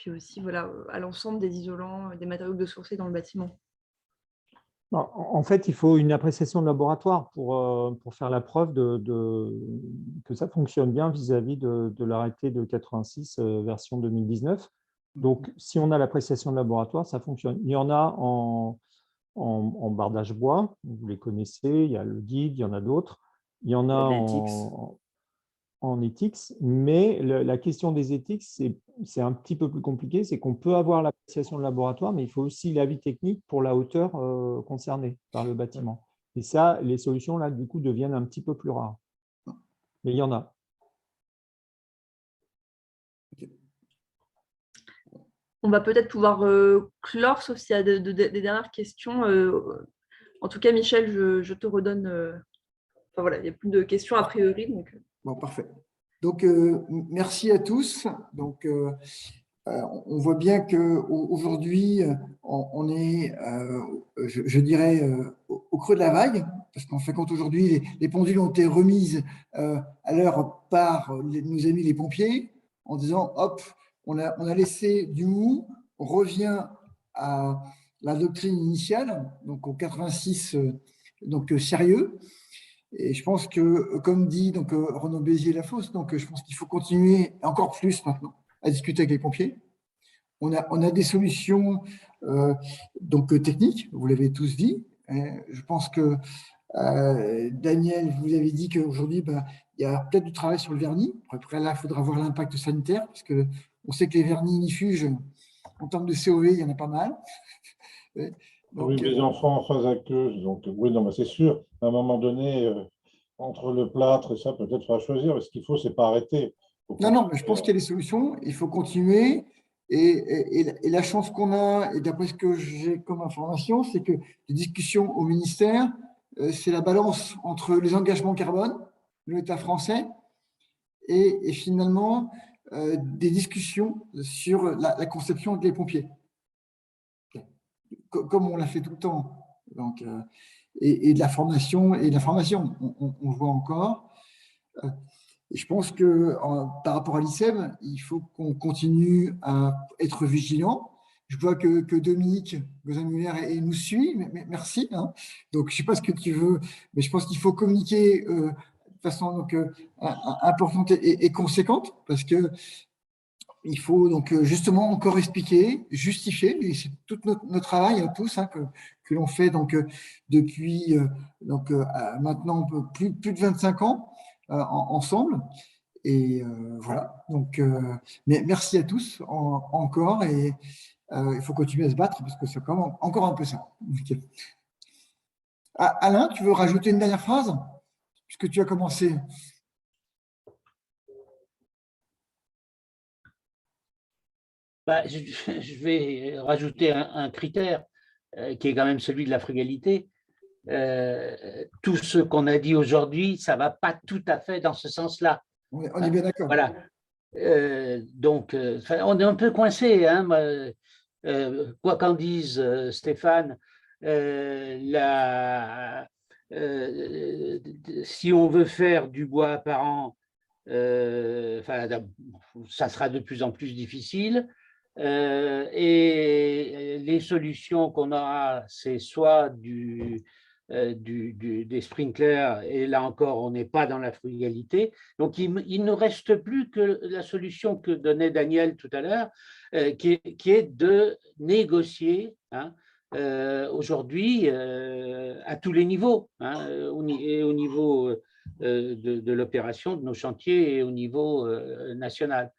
aussi voilà, à l'ensemble des isolants, des matériaux biosourcés dans le bâtiment. En fait, il faut une appréciation de laboratoire pour faire la preuve que ça fonctionne bien vis-à-vis de l'arrêté de 86 version 2019. Donc, si on a l'appréciation de laboratoire, ça fonctionne. Il y en a en bardage bois, vous les connaissez, il y a le guide, il y en a d'autres. Il y en a en ethics, mais la question des ethics, c'est un petit peu plus compliqué. C'est qu'on peut avoir l'appréciation de laboratoire, mais il faut aussi l'avis technique pour la hauteur concernée par le bâtiment. Et ça, les solutions, là, du coup, deviennent un petit peu plus rares. Mais il y en a. On va peut-être pouvoir clore, sauf s'il y a des dernières questions. En tout cas, Michel, je te redonne. Enfin voilà, il n'y a plus de questions a priori. Donc... Bon, parfait. Donc, merci à tous. Donc, on voit bien qu'aujourd'hui, on est, je dirais, au creux de la vague, parce qu'en fait, quand aujourd'hui, les pendules ont été remises à l'heure par nos amis les pompiers, en disant, hop, on a laissé du mou, on revient à la doctrine initiale, donc au 86, donc sérieux. Et je pense que, comme dit donc, Renaud Béziers-Lafosse, donc je pense qu'il faut continuer encore plus maintenant à discuter avec les pompiers. On a des solutions donc techniques, vous l'avez tous dit. Je pense que Daniel, vous avez dit qu'aujourd'hui, il y a peut-être du travail sur le vernis. Après, là, il faudra voir l'impact sanitaire, parce qu'on sait que les vernis ignifuges, en termes de COV, il y en a pas mal. Donc, oui, les enfants en phase aqueuse, donc oui, non, mais c'est sûr, à un moment donné, entre le plâtre et ça, peut-être il faudra choisir, mais ce qu'il faut, c'est pas arrêter. Non, mais je pense qu'il y a des solutions, il faut continuer. Et la chance qu'on a, et d'après ce que j'ai comme information, c'est que les discussions au ministère, c'est la balance entre les engagements carbone de l'État français et finalement des discussions sur la conception des pompiers. Comme on l'a fait tout le temps. Donc, et de la formation, on le voit encore. Et je pense que par rapport à l'ICEM, il faut qu'on continue à être vigilant. Je vois que Dominique Gozin-Muller nous suit, mais merci. Hein. Donc, je ne sais pas ce que tu veux, mais je pense qu'il faut communiquer de façon donc, importante et conséquente, parce que il faut donc justement encore expliquer, justifier, et c'est tout notre travail à tous hein, que l'on fait donc, depuis maintenant plus de 25 ans ensemble. Et voilà, donc mais merci à tous encore et il faut continuer à se battre parce que c'est encore un peu ça. Okay. Alain, tu veux rajouter une dernière phrase puisque tu as commencé? Je vais rajouter un critère qui est quand même celui de la frugalité. Tout ce qu'on a dit aujourd'hui, ça ne va pas tout à fait dans ce sens-là. On est bien d'accord. Voilà. Donc, on est un peu coincé. Hein, quoi qu'en dise Stéphane, si on veut faire du bois apparent, ça sera de plus en plus difficile. Et les solutions qu'on aura, c'est soit des sprinklers, et là encore, on n'est pas dans la frugalité. Donc, il ne reste plus que la solution que donnait Daniel tout à l'heure, qui est de négocier hein, aujourd'hui à tous les niveaux, hein, et au niveau de l'opération, de nos chantiers et au niveau national.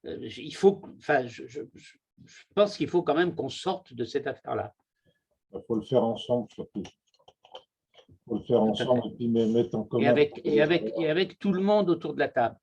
Il faut, je pense qu'il faut quand même qu'on sorte de cette affaire-là. Il faut le faire ensemble surtout. Il faut le faire ensemble et puis mettre en commun. Et avec tout le monde autour de la table.